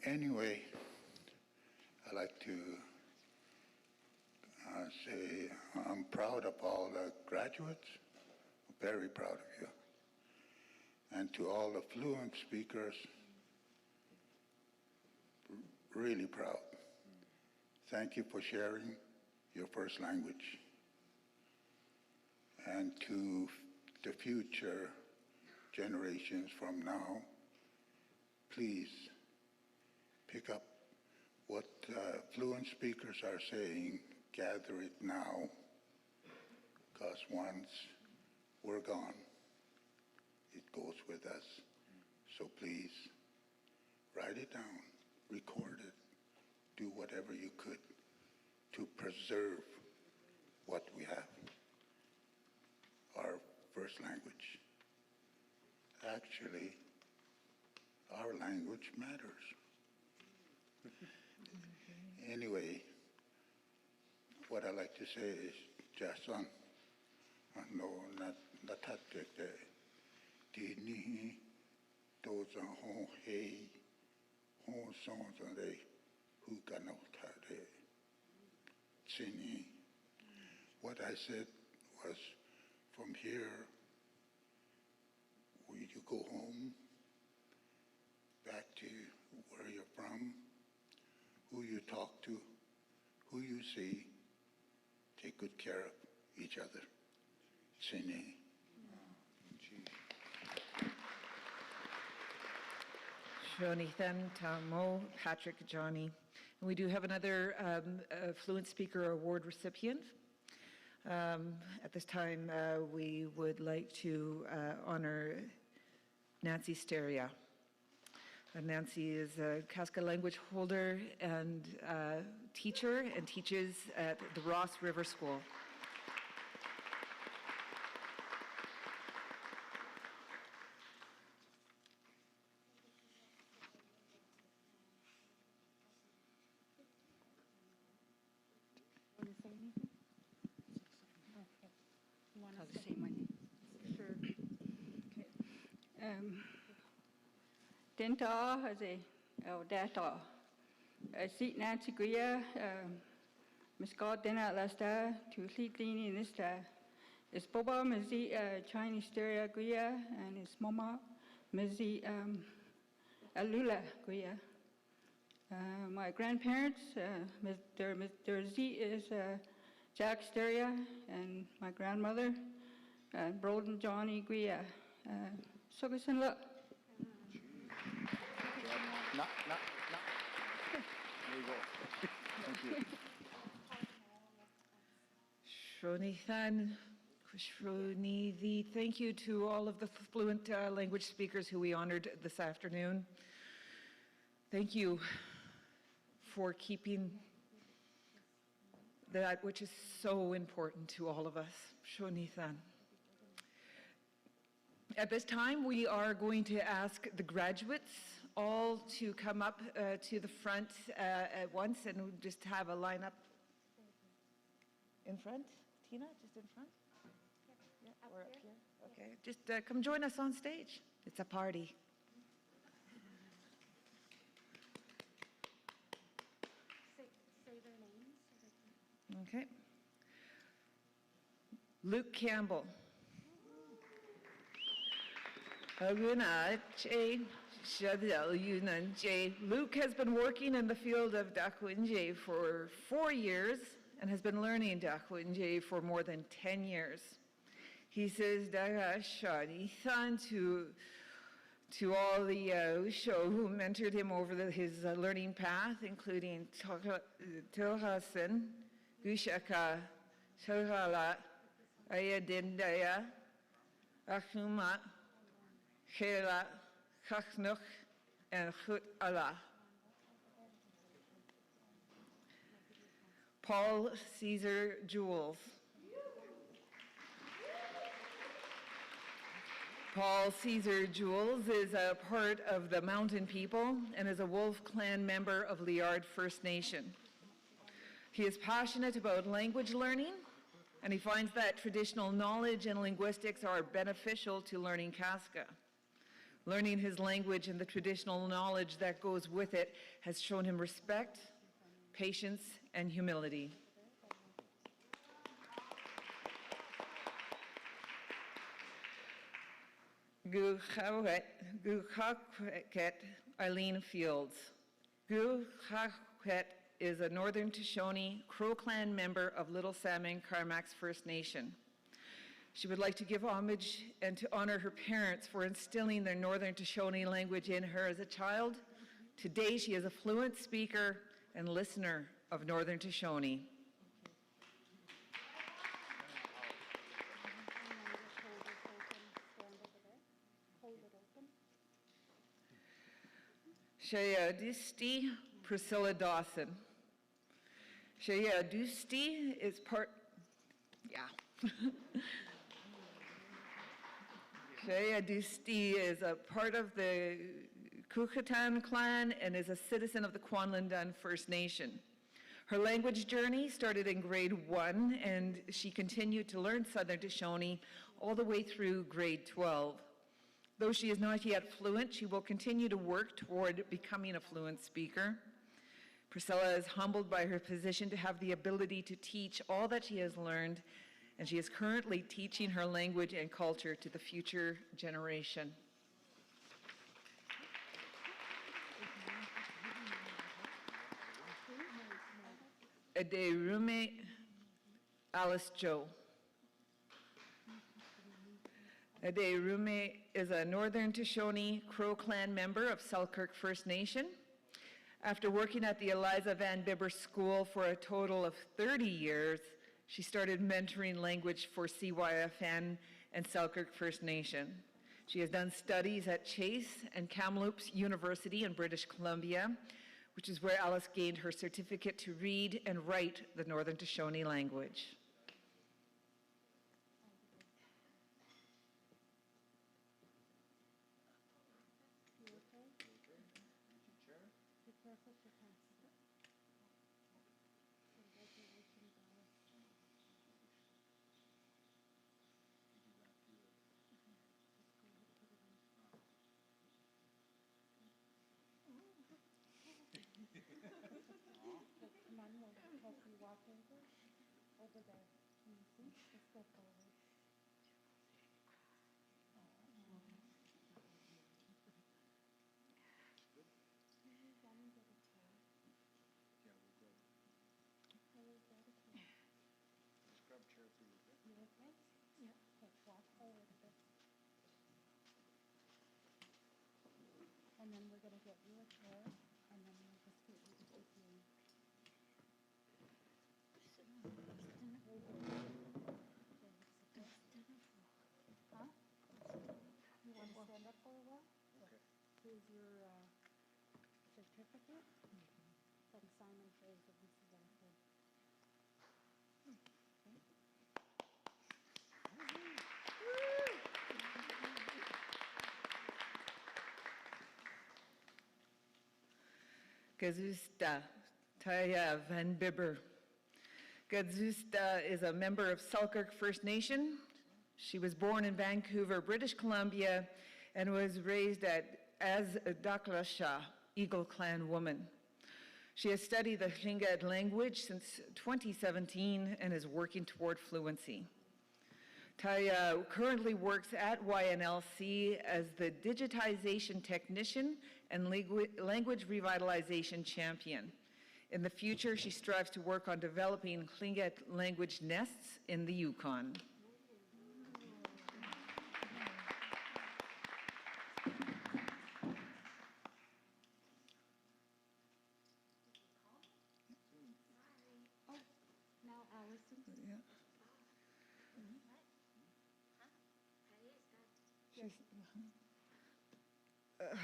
Anyway, I'd like to say I'm proud of all the graduates, very proud of you. And to all the fluent speakers, really proud. Thank you for sharing your first language. And to the future generations from now, please pick up what fluent speakers are saying, gather it now, because once we're gone, it goes with us. So please, write it down, record it, do whatever you could to preserve what we have, our first language. Actually, our language matters. Anyway, what I like to say is, Johnston, no, not that Dini, those are home, hey, home songs, and they who can not have singing. What I said was, from here, will you go home, back to where you're from, who you talk to, who you see, take good care of each other. Singing. Shonithan, Tamo, Patrick, Johnny. And we do have another Fluent Speaker Award recipient. At this time, we would like to honor Nancy Steria. Nancy is a Kaska language holder and teacher and teaches at the Ross River School. Denta has a data. Seat Nancy Guia, Miss God Dena Lasta, to seat Lini in this. Is Boba Mizzi Chinese Stereo Guia and his mama Mizzi Alula Guia. My grandparents, their Z is Jack Steria, and my grandmother, Broden Johnny Guia. Sugasin look. No. There you go. Thank you. Shronithan, Kushronithi, thank you to all of the fluent language speakers who we honored this afternoon. Thank you for keeping that which is so important to all of us. Shronithan. At this time, we are going to ask the graduates all to come up to the front at once and just have a lineup in front. Tina, just in front? Yeah, or up here? Okay, just come join us on stage. It's a party. Say their names. Okay. Luke Campbell. Luke has been working in the field of Dakwinje for 4 years and has been learning Dakwinje for more than 10 years. He says to all the Usho who mentored him over his learning path, including Tohasin, Gushika, Shohala, Ayadindaya, Achuma, Khela, Khachnuk, and Chut Allah. Paul Caesar Jules. Paul Caesar Jules is a part of the Mountain People and is a Wolf Clan member of Liard First Nation. He is passionate about language learning, and he finds that traditional knowledge and linguistics are beneficial to learning Kaska. Learning his language and the traditional knowledge that goes with it has shown him respect, patience, and humility. Gushika Eileen Fields. Gushika is a Northern Toshoni Crow Clan member of Little Salmon Carmacks First Nation. She would like to give homage and to honor her parents for instilling their Northern Toshoni language in her as a child. Today, she is a fluent speaker and listener of Northern Toshoni. Shayadusti Priscilla Dawson. Shayadusti is part, Shayadusti is a part of the Kukatan clan and is a citizen of the Kwanlindan First Nation. Her language journey started in grade 1 and she continued to learn Southern Toshoni all the way through grade 12. Though she is not yet fluent, she will continue to work toward becoming a fluent speaker. Priscilla is humbled by her position to have the ability to teach all that she has learned, and she is currently teaching her language and culture to the future generation. Aderume Alice Joe. Aderume is a Northern Toshoni Crow Clan member of Selkirk First Nation. After working at the Eliza Van Bibber School for a total of 30 years, she started mentoring language for CYFN and Selkirk First Nation. She has done studies at Chase and Kamloops University in British Columbia, which is where Alice gained her certificate to read and write the Northern Toshoni language. And then we're going to get you a chair, and then we'll just get you to sit here. Huh? You want to stand up for a while? Okay. Here's your certificate from Simon Fraser. This is also. Gazusta Taya Van Bibber. Gazusta is a member of Selkirk First Nation. She was born in Vancouver, British Columbia, and was raised as a Daklasha, Eagle Clan woman. She has studied the Tlingit language since 2017 and is working toward fluency. Taya currently works at YNLC as the digitization technician and language revitalization champion. In the future, she strives to work on developing Tlingit language nests in the Yukon.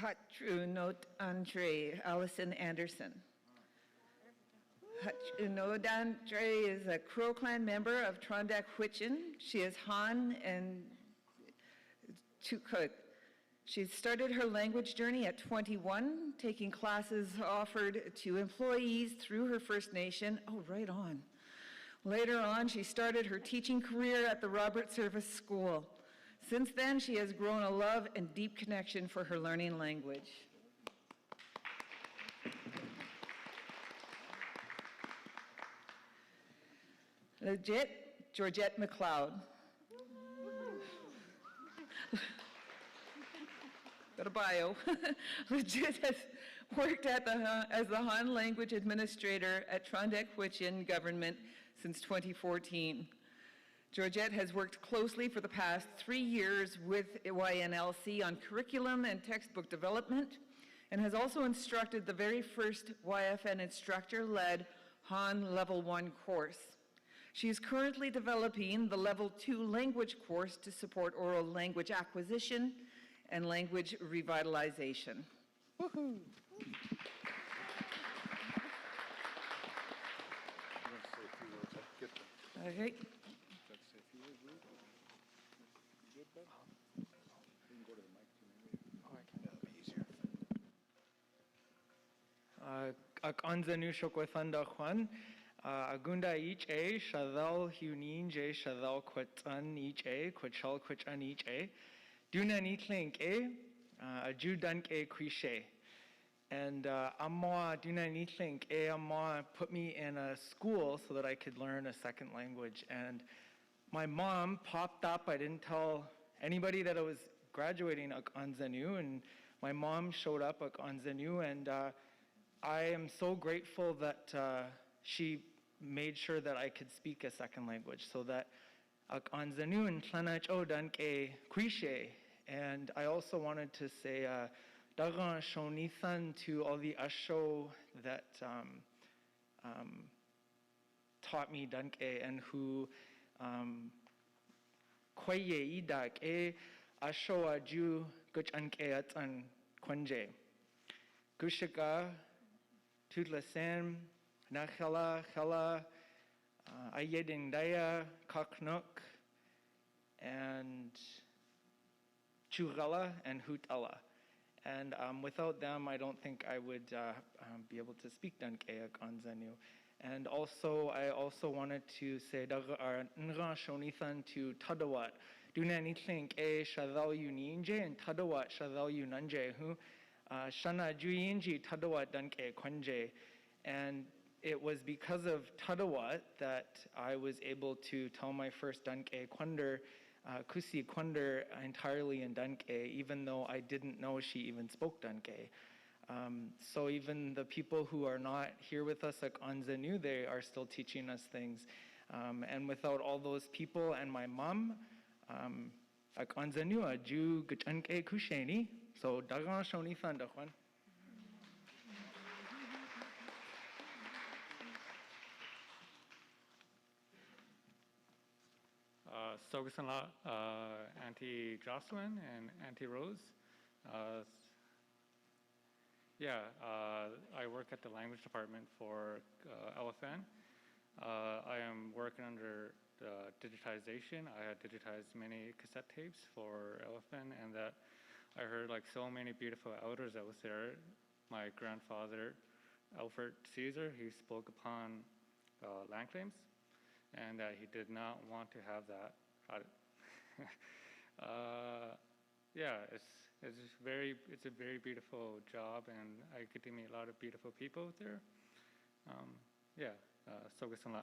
Hatru Note Andre Allison Anderson. Hatru Note Andre is a Crow Clan member of Trondak Huichin. She is Han and Chukut. She started her language journey at 21, taking classes offered to employees through her First Nation. Oh, right on. Later on, she started her teaching career at the Robert Service School. Since then, she has grown a love and deep connection for her learning language. Legit Georgette McLeod. Got a bio. Legit has worked as the Han language administrator at Trondheim government since 2014. Georgette has worked closely for the past 3 years with YNLC on curriculum and textbook development, and has also instructed the very first YFN instructor-led Han Level 1 course. She is currently developing the Level 2 language course to support oral language acquisition and language revitalization. Woohoo! Okay. Anzanu Shokwethanda Juan, Agunda each a, Shadal Hunin J, Shadal Quetan each a, Quechal Quechan each a, Duna Nitlink a, Ajudank a Cliche. And Amma Duna Nitlink a, Amma put me in a school so that I could learn a second language. And my mom popped up. I didn't tell anybody that I was graduating at Anzanu, and my mom showed up at Anzanu, and I am so grateful that she made sure that I could speak a second language, so that Anzanu and Tlanach Odanke Krishe. And I also wanted to say Dagan Shonithan to all the Asho that taught me Danke, and who Kwaye Idak e Asho Aju Guchanke Atan Kwenje. Gushika Tutlasem, Nachela, Chela, Ayedindaya, Kaknuk, and Chugala, and Hutala. And without them, I don't think I would be able to speak Dankeak Anzanu. And also, I also wanted to say Nga Shonithan to Tadawat. Dunani think E Shadal Uninje and Tadawat Shadal Unanje, who Shana Juyinji Tadawat Danke Kwenje. And it was because of Tadawat that I was able to tell my first Danke Kwander, Kusi Kwander, entirely in Danke, even though I didn't know she even spoke Danke. So even the people who are not here with us at Anzanu, they are still teaching us things. And without all those people and my mom, at Anzanu, Ju Gachanke Kusheni, so Dagan Shoni Thandakwan. Sogasanla, Auntie Jocelyn and Auntie Rose. I work at the language department for LFN. I am working under digitization. I had digitized many cassette tapes for LFN, and that I heard like so many beautiful elders that was there. My grandfather, Alfred Caesar, he spoke upon land claims, and that he did not want to have that. It's a very beautiful job, and I get to meet a lot of beautiful people there. Sogasanla.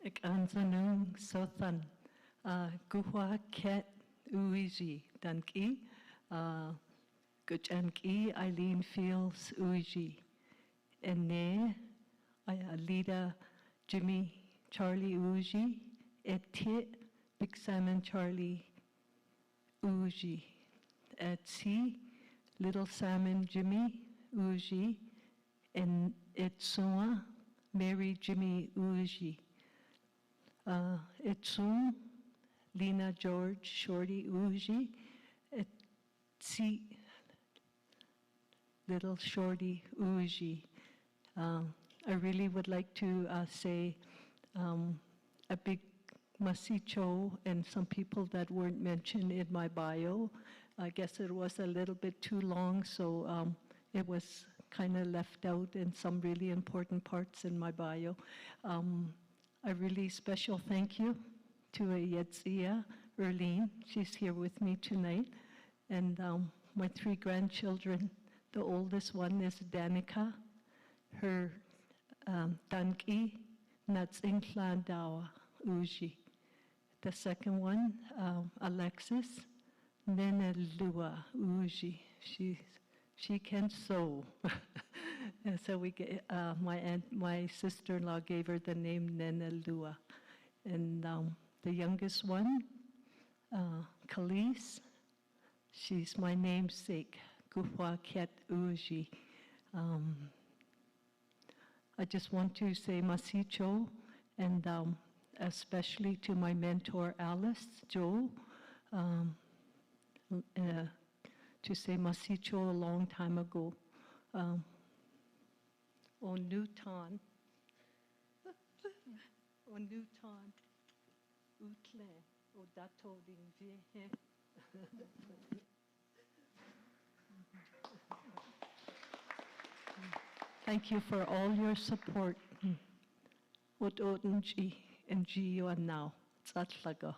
Ik aanzanung sothan guhwa ket uiji danki guchanki Eileen Fields uiji ene Alida Jimmy Charlie uiji etit Big Simon Charlie uiji etsi Little Simon Jimmy uiji and etsua Mary Jimmy uiji Etsum, Lena George Shorty Uji, Etsi Little Shorty Uji. I really would like to say a big masicho and some people that weren't mentioned in my bio. I guess it was a little bit too long, so it was kind of left out in some really important parts in my bio. A really special thank you to Yetzia, Erlene. She's here with me tonight. And my 3 grandchildren. The oldest one is Danica. Her Danki, Natsinklandawa, Uji. The second one, Alexis, Nenelua, Uji. She can sew. And so my sister-in-law gave her the name Nenelua. And the youngest one, Khalees, she's my namesake, Guhwa Ket Uji. I just want to say Masicho, and especially to my mentor Alice, Joe, to say Masicho a long time ago. O Newton, Utle, O Dato Ding. Thank you for all your support. Otunji and Gio and now. Tsatlaga.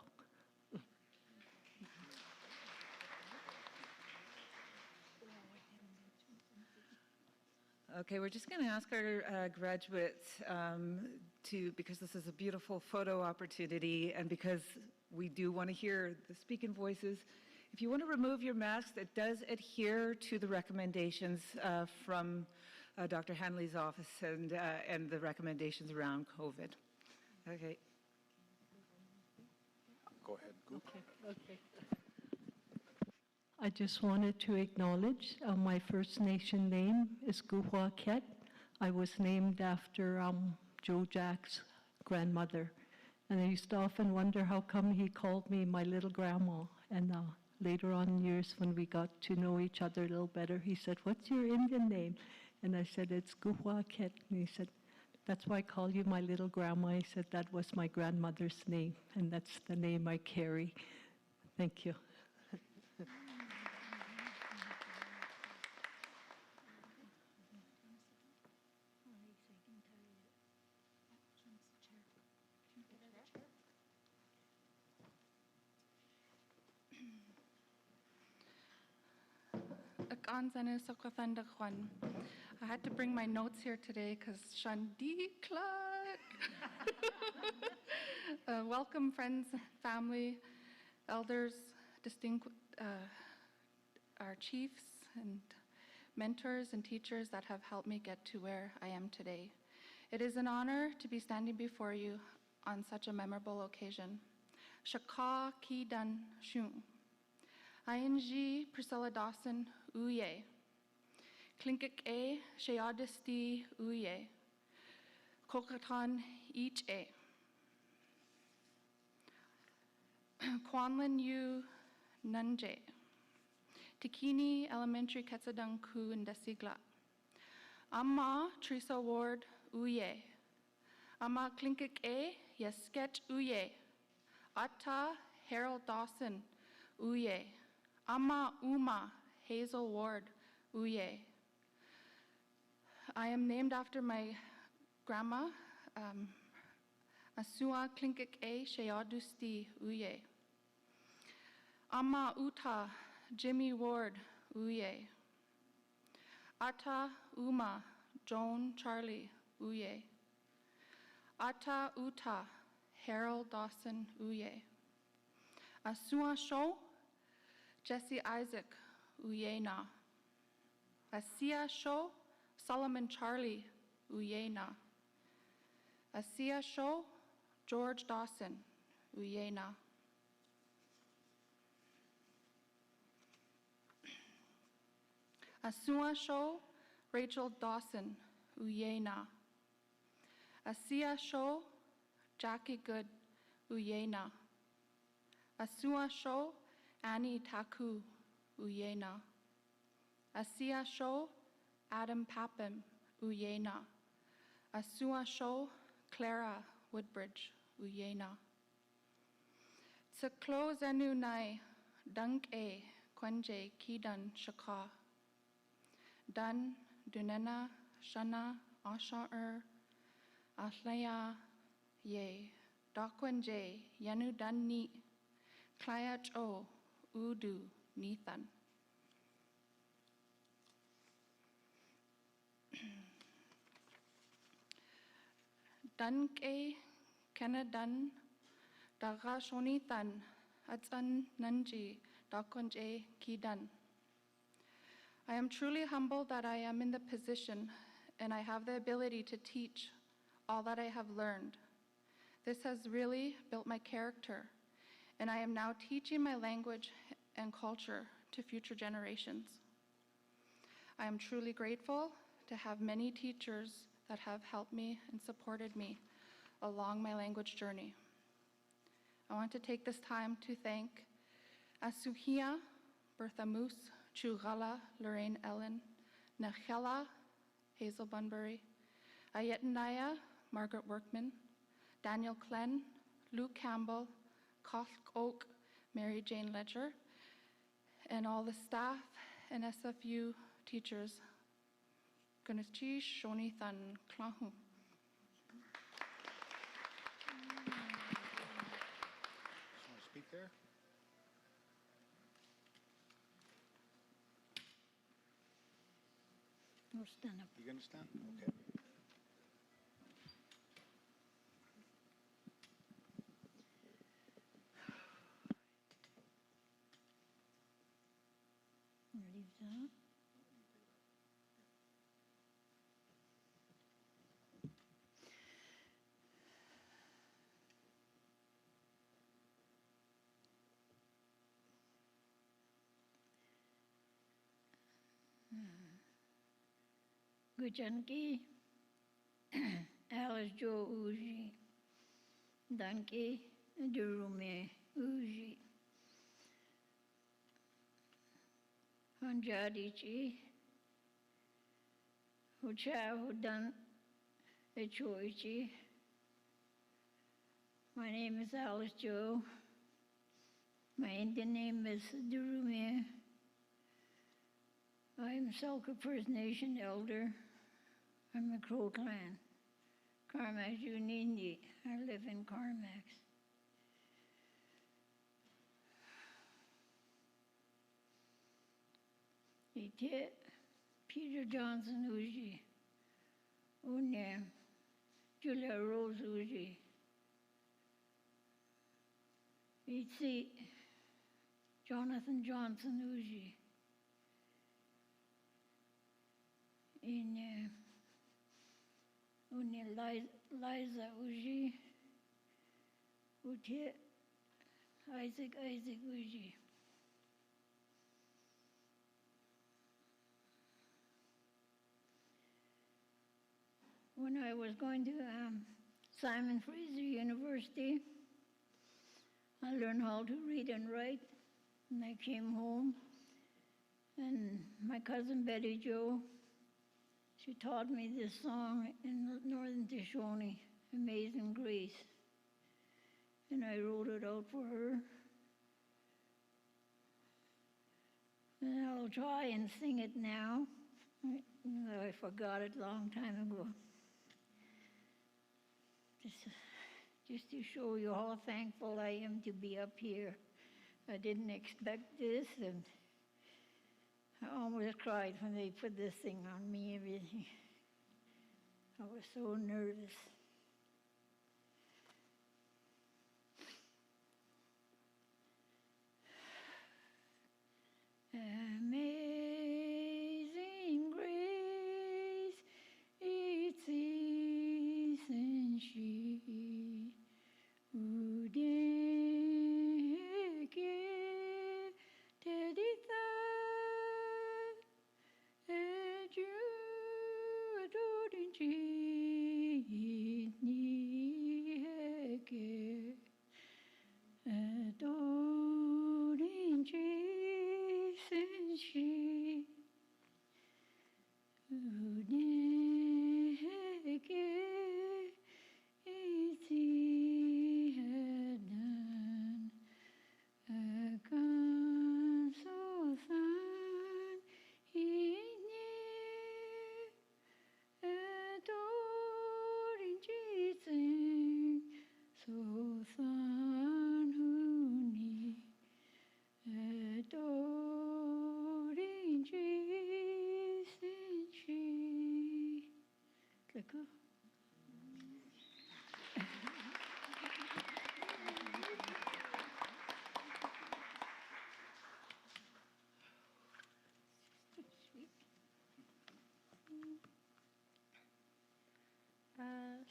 Okay, we're just going to ask our graduates because this is a beautiful photo opportunity and because we do want to hear the speaking voices, if you want to remove your masks, it does adhere to the recommendations from Dr. Hanley's office and the recommendations around COVID. Okay. Go ahead, Goop. Okay. I just wanted to acknowledge my First Nation name is Guhwa Ket. I was named after Joe Jack's grandmother. And I used to often wonder how come he called me my little grandma. And later on in years when we got to know each other a little better, he said, "What's your Indian name?" And I said, "It's Guhwa Ket." And he said, "That's why I call you my little grandma." He said, "That was my grandmother's name, and that's the name I carry." Thank you. I had to bring my notes here today because Shandi Clark. Welcome, friends, family, elders, our chiefs and mentors and teachers that have helped me get to where I am today. It is an honor to be standing before you on such a memorable occasion. Shaka Ki Dan Shung. ING Priscilla Dawson Uye. Klinkik A Shayadisti Uye. Kokatan Each A. Kwanlin Yu Nunje. Tikini Elementary Ketsadang Ku Ndesigla. Amma Teresa Ward Uye. Amma Klinkik A Yesket Uye. Atta Harold Dawson Uye. Amma Uma Hazel Ward Uye. I am named after my grandma, Asua Klinkik A Shayadusti Uye. Amma Uta Jimmy Ward Uye. Ata Uma Joan Charlie Uye. Ata Uta Harold Dawson Uye. Asua Sho Jesse Isaac Uyena. Asia Sho Solomon Charlie Uyena. Asia Sho George Dawson Uyena. Asua Sho Rachel Dawson Uyena. Asia Sho Jackie Good Uyena. Asua Sho Annie Taku Uyena. Asia Sho Adam Papim Uyena. Asua Sho Clara Woodbridge Uyena. Tsaklo Zenu Nai Dunk A Kwenje Kidan Shaka. Dun Dunena, Shana, Asha'er, Ahlaya, Ye, Dakwanje, Yanu Danni, Klayach O, Udu, Nithan. Danke, Kenadan, Dagashonitan, Atsan Nanji, Dakonje Kidan. I am truly humbled that I am in the position and I have the ability to teach all that I have learned. This has really built my character, and I am now teaching my language and culture to future generations. I am truly grateful to have many teachers that have helped me and supported me along my language journey. I want to take this time to thank Asuhia, Bertha Moose, Chugala, Lorraine Ellen, Nachela, Hazel Bunbury, Ayetanaya, Margaret Workman, Daniel Klen, Luke Campbell, Koth Oak, Mary Jane Ledger, and all the staff and SFU teachers. Gunachi Shoni Than Klahu. Speak there. No, stand up. You gonna stand? Okay. Leave that. Gujanki, Alice Jo Uji, Danke, Durume Uji, Hanjadichi, Hucha Hudan Echoichi. My name is Alice Jo. My Indian name is Durume. I'm Selkirk First Nation elder. I'm a Crow clan. Carmax Unindi. I live in Carmax. Ite Peter Johnson Uji. Une Julia Rose Uji. Ite Jonathan Johnson Uji. In Liza Uji, Uti Isaac Uji. When I was going to Simon Fraser University, I learned how to read and write, and I came home, and my cousin Betty Jo, she taught me this song in Northern Toshoni, Amazing Grace. And I wrote it out for her. And I'll try and sing it now. I forgot it a long time ago. Just to show you how thankful I am to be up here. I didn't expect this, and I almost cried when they put this thing on me, everything. I was so nervous. Amazing grace, it's essential. Gushika.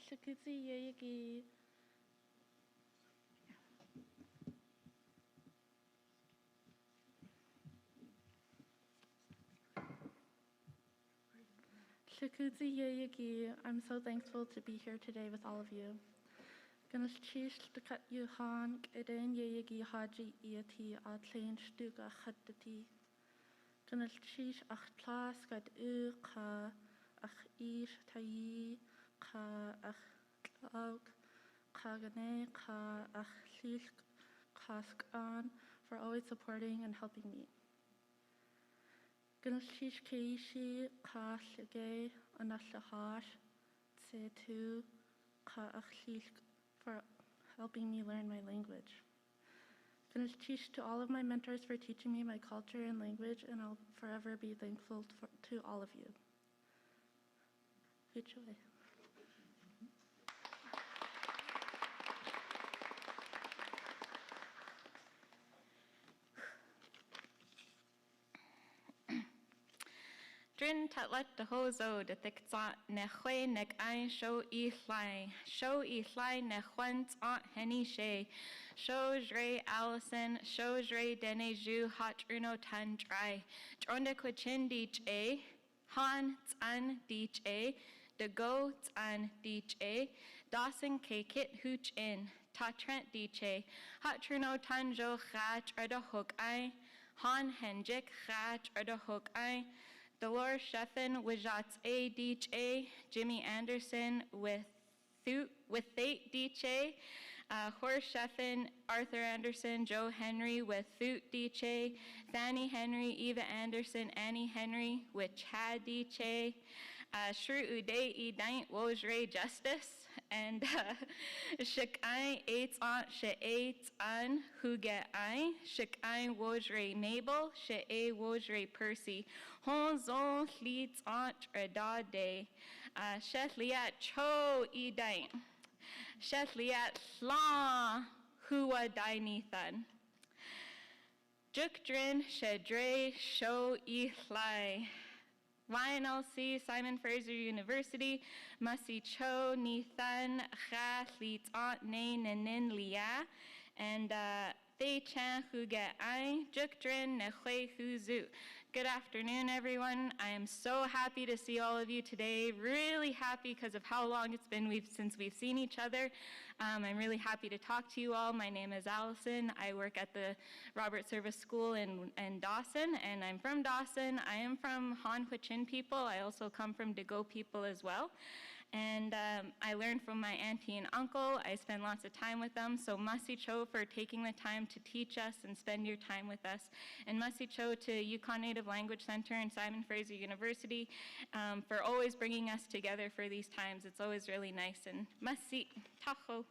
Shikuzi Yayagi. Shikuzi Yayagi. I'm so thankful to be here today with all of you. Ganashish Takat Yuhan, Eden Yayagi Haji Iati, Atlain Stuga Hattati. Ganashish Achtlas Gad Ka Ach Ish Tayi. Ka ach laug, ka gane, ka ach lish, ka skan, for always supporting and helping me. Ganashish keishi, ka shige, anashahash, tse tu, ka ach lish, for helping me learn my language. Ganashish to all of my mentors for teaching me my culture and language, and I'll forever be thankful to all of you. Huchoy. Drin tatlet de hozo de thickzot ne hwe nek ein show e hlai ne huent aunt henny she shows ray Allison shows ray dene ju hot uno tan dry dronde quichin dich a han an dich a de go an dich a Dawson ke kit hooch in ta trent dich a hot uno tan jo chat or de hook I han henjik chat or de hook I Dolores Sheffin, Wijats A. Deech A. Jimmy Anderson with Thate Deech A. Horace Sheffin, Arthur Anderson, Joe Henry with Thoot Deech A. Fanny Henry, Eva Anderson, Annie Henry with Chad Deech A. Shru Uday E. Daint Wojre Justice. And Shik-I Eitz Aunt She-Eitz An Huge-I Shik-I Wojre Mabel She-A Wojre Percy Honzon Leeds Aunt Redade Shetliat Cho E Daint Shetliat Sla Hua Dainithan Jukdrin Shedre Sho E Hlai YNLC, Simon Fraser University, Masi Cho, Nithan, Cha, Leets Aunt, Nain, Nin, Lia, and Thay Chan, Huge I, Jukdrin, Nehui, Huzu. Good afternoon, everyone. I am so happy to see all of you today. Really happy because of how long it's been since we've seen each other. I'm really happy to talk to you all. My name is Allison. I work at the Robert Service School in Dawson, and I'm from Dawson. I am from Han Huichin people. I also come from Dago people as well. And I learned from my auntie and uncle. I spend lots of time with them. So Masi Cho for taking the time to teach us and spend your time with us. And Masi Cho to Yukon Native Language Center and Simon Fraser University for always bringing us together for these times. It's always really nice. And Masi, taho,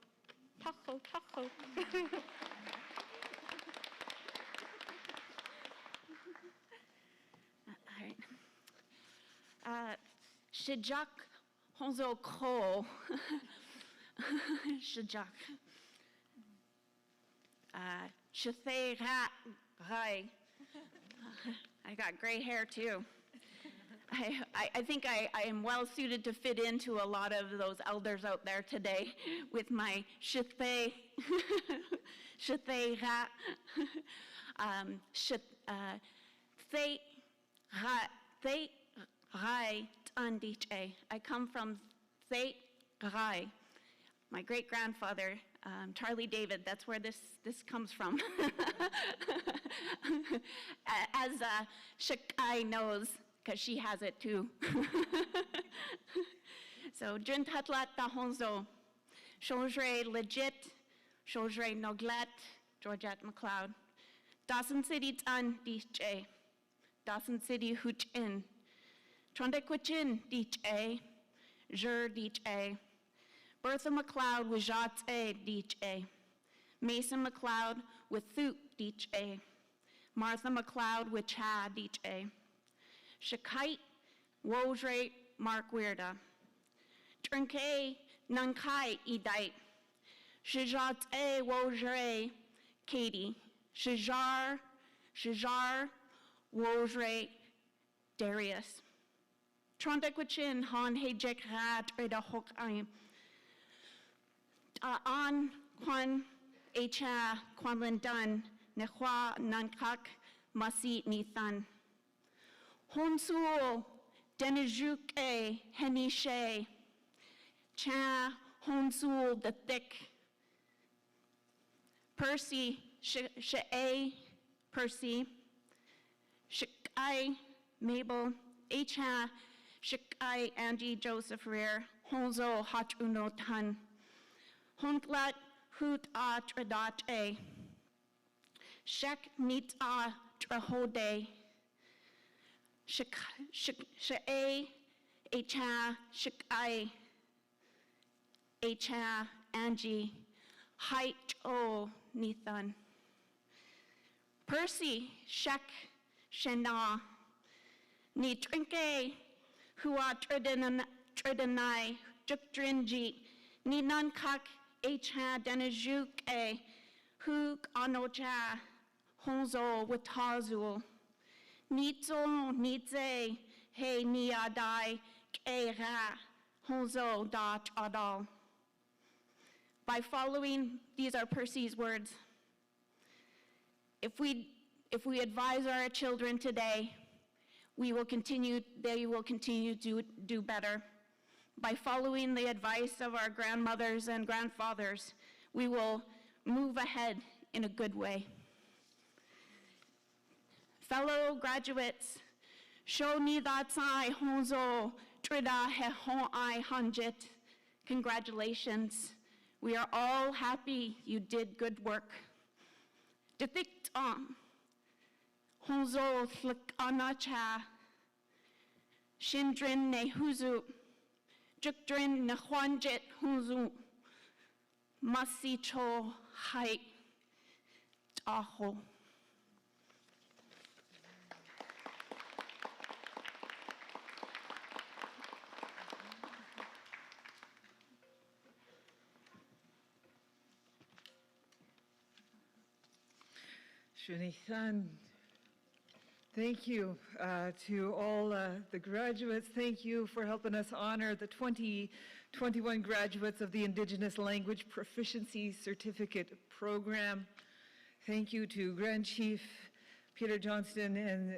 taho, taho. All right. Shijak. Honzo Ko, Shajak, Shathe Rai. I got gray hair too. I think I am well suited to fit into a lot of those elders out there today with my Shathe, Shathe Ra, Thay Rai. I come from Thate Rai. My great-grandfather, Charlie David, that's where this comes from. As Shikai knows, because she has it too. So, Juntatlat Tahonzo, Chongre Legit, Chongre Noglet, Georgette McLeod, Dawson City Tan DJ, Dawson City Huchin, Trondequichin DJ, Jur DJ, Bertha McLeod with Jats A DJ, Mason McLeod with Thoot DJ, Martha McLeod with Cha DJ, Shakite Wojre Mark Weirda, Trinke Nankai Idite. Shijat E Wojre Katie. Shijar Wojre Darius. Trondequichin Han Hejek Rat Reda Hokaim. An Kwan Echa Kwanlin Dun Nehua Nankak Masi Nithan. Honsul Denijuk E Henishe. Cha Honsul the Thick. Percy She'e Percy. Shikai Mabel. Echa Shikai Andy Joseph Rear. Honzo Hat Uno Tan. Honklat Hut A Tradat E. Shek Nit A Trahode. She'e Echa Shikai Echa Angie Height O Nithan. Percy Shek Shena Ni Trinke Hua Tredanai Jukdrinji Ni Nankak Echa Denajuk E Huk Anoja Honzo Watazul Nitzo Nitze He Niadai Kera Honzo Dat Adal. By following, these are Percy's words. If we advise our children today, they will continue to do better. By following the advice of our grandmothers and grandfathers, we will move ahead in a good way. Fellow graduates, Shoni Datsai Honzo Trida Hehon I Hanjit. Congratulations. We are all happy you did good work. Depict Honzo Flik Anacha Shindrin Nehuzu Jukdrin Nehwanjit Huzu Masicho Hai Taho. Shunithan, thank you to all the graduates. Thank you for helping us honor the 2021 graduates of the Indigenous Language Proficiency Certificate Program. Thank you to Grand Chief Peter Johnston and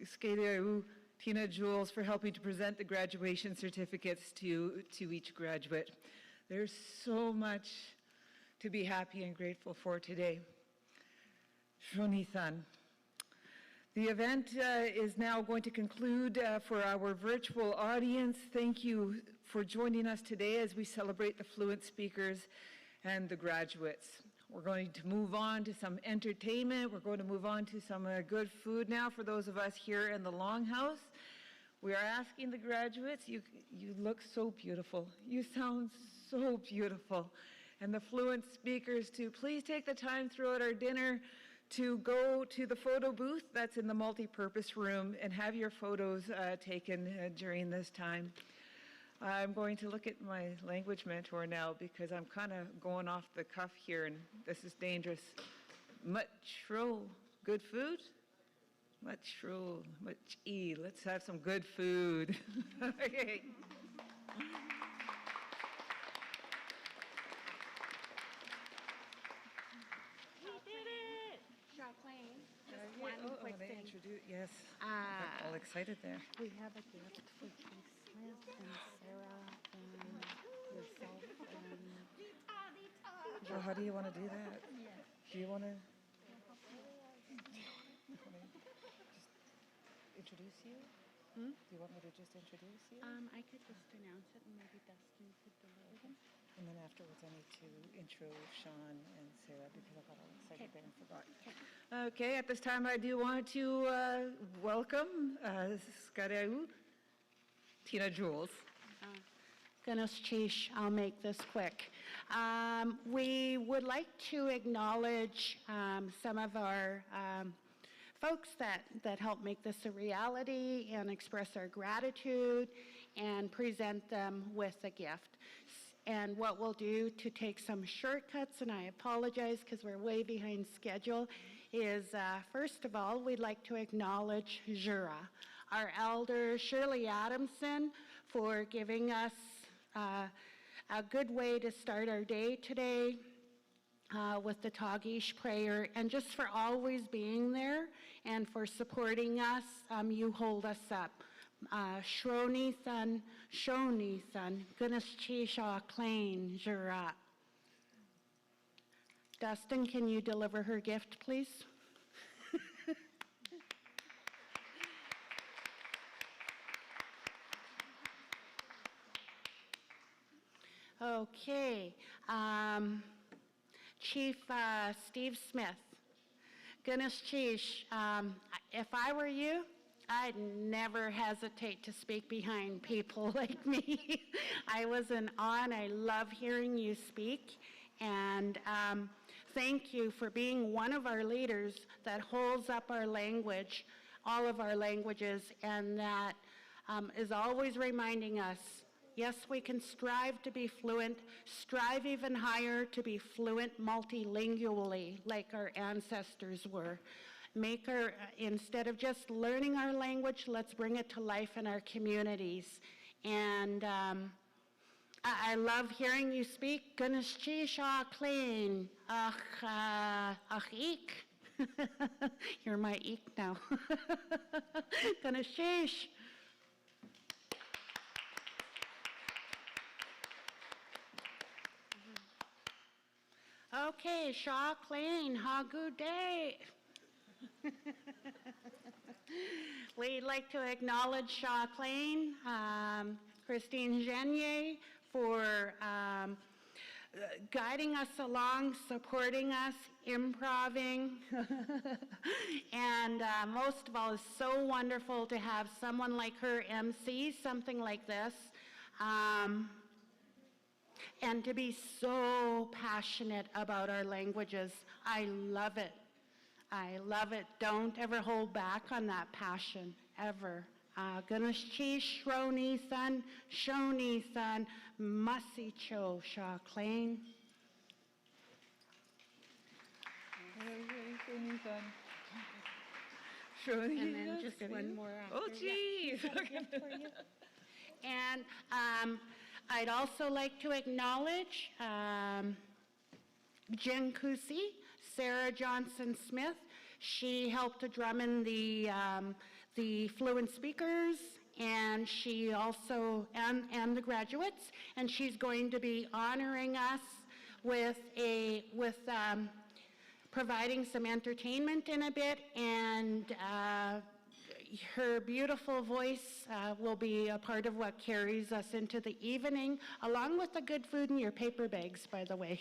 Skadeu Tina Jules for helping to present the graduation certificates to each graduate. There's so much to be happy and grateful for today. Shonithan. The event is now going to conclude for our virtual audience. Thank you for joining us today as we celebrate the Fluent speakers and the graduates. We're going to move on to some entertainment. We're going to move on to some good food now for those of us here in the Longhouse. We are asking the graduates, you look so beautiful. You sound so beautiful. And the Fluent speakers to please take the time throughout our dinner to go to the photo booth that's in the multi-purpose room and have your photos taken during this time. I'm going to look at my language mentor now because I'm kind of going off the cuff here and this is dangerous. Much good food? Much let's have some good food. Okay. Yes. I'm all excited there. We have a gift for Keith Smith and Sarah and yourself and... Well, how do you want to do that? Do you want to just introduce you? Do you want me to just introduce you? I could just announce it and maybe Dustin could deliver them. And then afterwards I need to intro Sean and Sarah because I got all excited there and forgot. Okay, at this time I do want to welcome Skadeu Tina Jules. Goodness, Chish, I'll make this quick. We would like to acknowledge some of our folks that help make this a reality and express our gratitude. and present them with a gift. And what we'll do to take some shortcuts, and I apologize because we're way behind schedule, is first of all, we'd like to acknowledge Jura, our elder Shirley Adamson, for giving us a good way to start our day today with the Toshoni Prayer, and just for always being there and for supporting us. You hold us up. Shroni Thun, Gunas Chisha Klain, Jura. Dustin, can you deliver her gift, please? Okay. Chief Steve Smith. Gunas Chish, if I were you, I'd never hesitate to speak behind people like me. I was in awe, and I love hearing you speak. And thank you for being one of our leaders that holds up our language, all of our languages, and that is always reminding us, yes, we can strive to be fluent, strive even higher to be fluent multilingually like our ancestors were. Instead of just learning our language, let's bring it to life in our communities. And I love hearing you speak. Gunas Chisha Klain, ach ik. You're my eek now. Gunas Chish. Okay, Shaw Klain, ha good day. We'd like to acknowledge Shaw Klain, Christine Genier for guiding us along, supporting us, improving, and most of all, it's so wonderful to have someone like her MC something like this. And to be so passionate about our languages. I love it. I love it. Don't ever hold back on that passion, ever. Gunas Chi Shroni San, Masi Cho Sha Klain. And then just one more after. Oh, geez. And I'd also like to acknowledge Jen Kusi, Sarah Johnson Smith. She helped to drum in the fluent speakers, and she also, and the graduates, and she's going to be honoring us with providing some entertainment in a bit, and her beautiful voice will be a part of what carries us into the evening, along with the good food in your paper bags, by the way.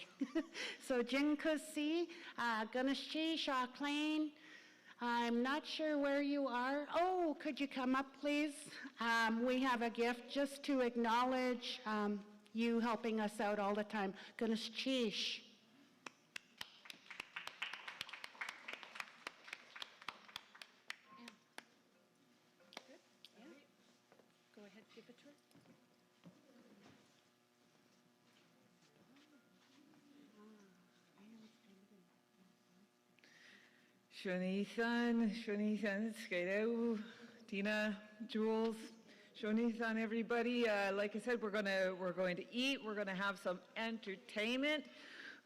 So Jin Kusi, Ganashchi, Shaw Klain, I'm not sure where you are. Oh, could you come up, please? We have a gift just to acknowledge you helping us out all the time. Ganashchi. Shonithan, Skidoo, Tina, Jules, Shonithan, everybody. Like I said, we're going to eat. We're going to have some entertainment.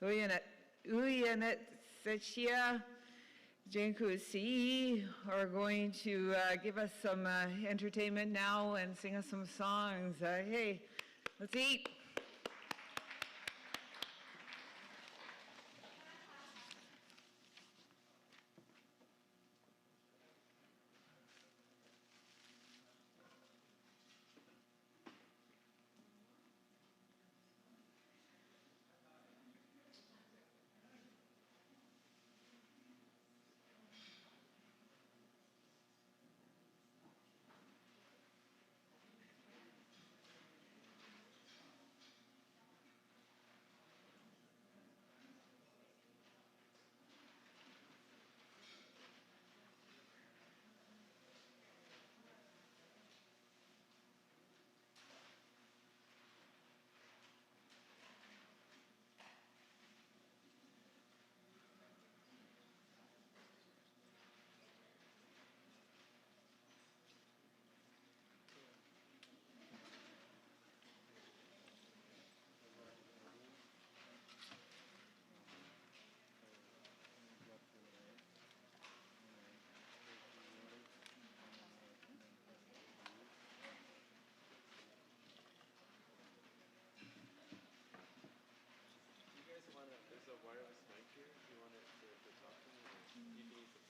Uyanet Sechia, Jenku Si are going to give us some entertainment now and sing us some songs. Hey, let's eat. It is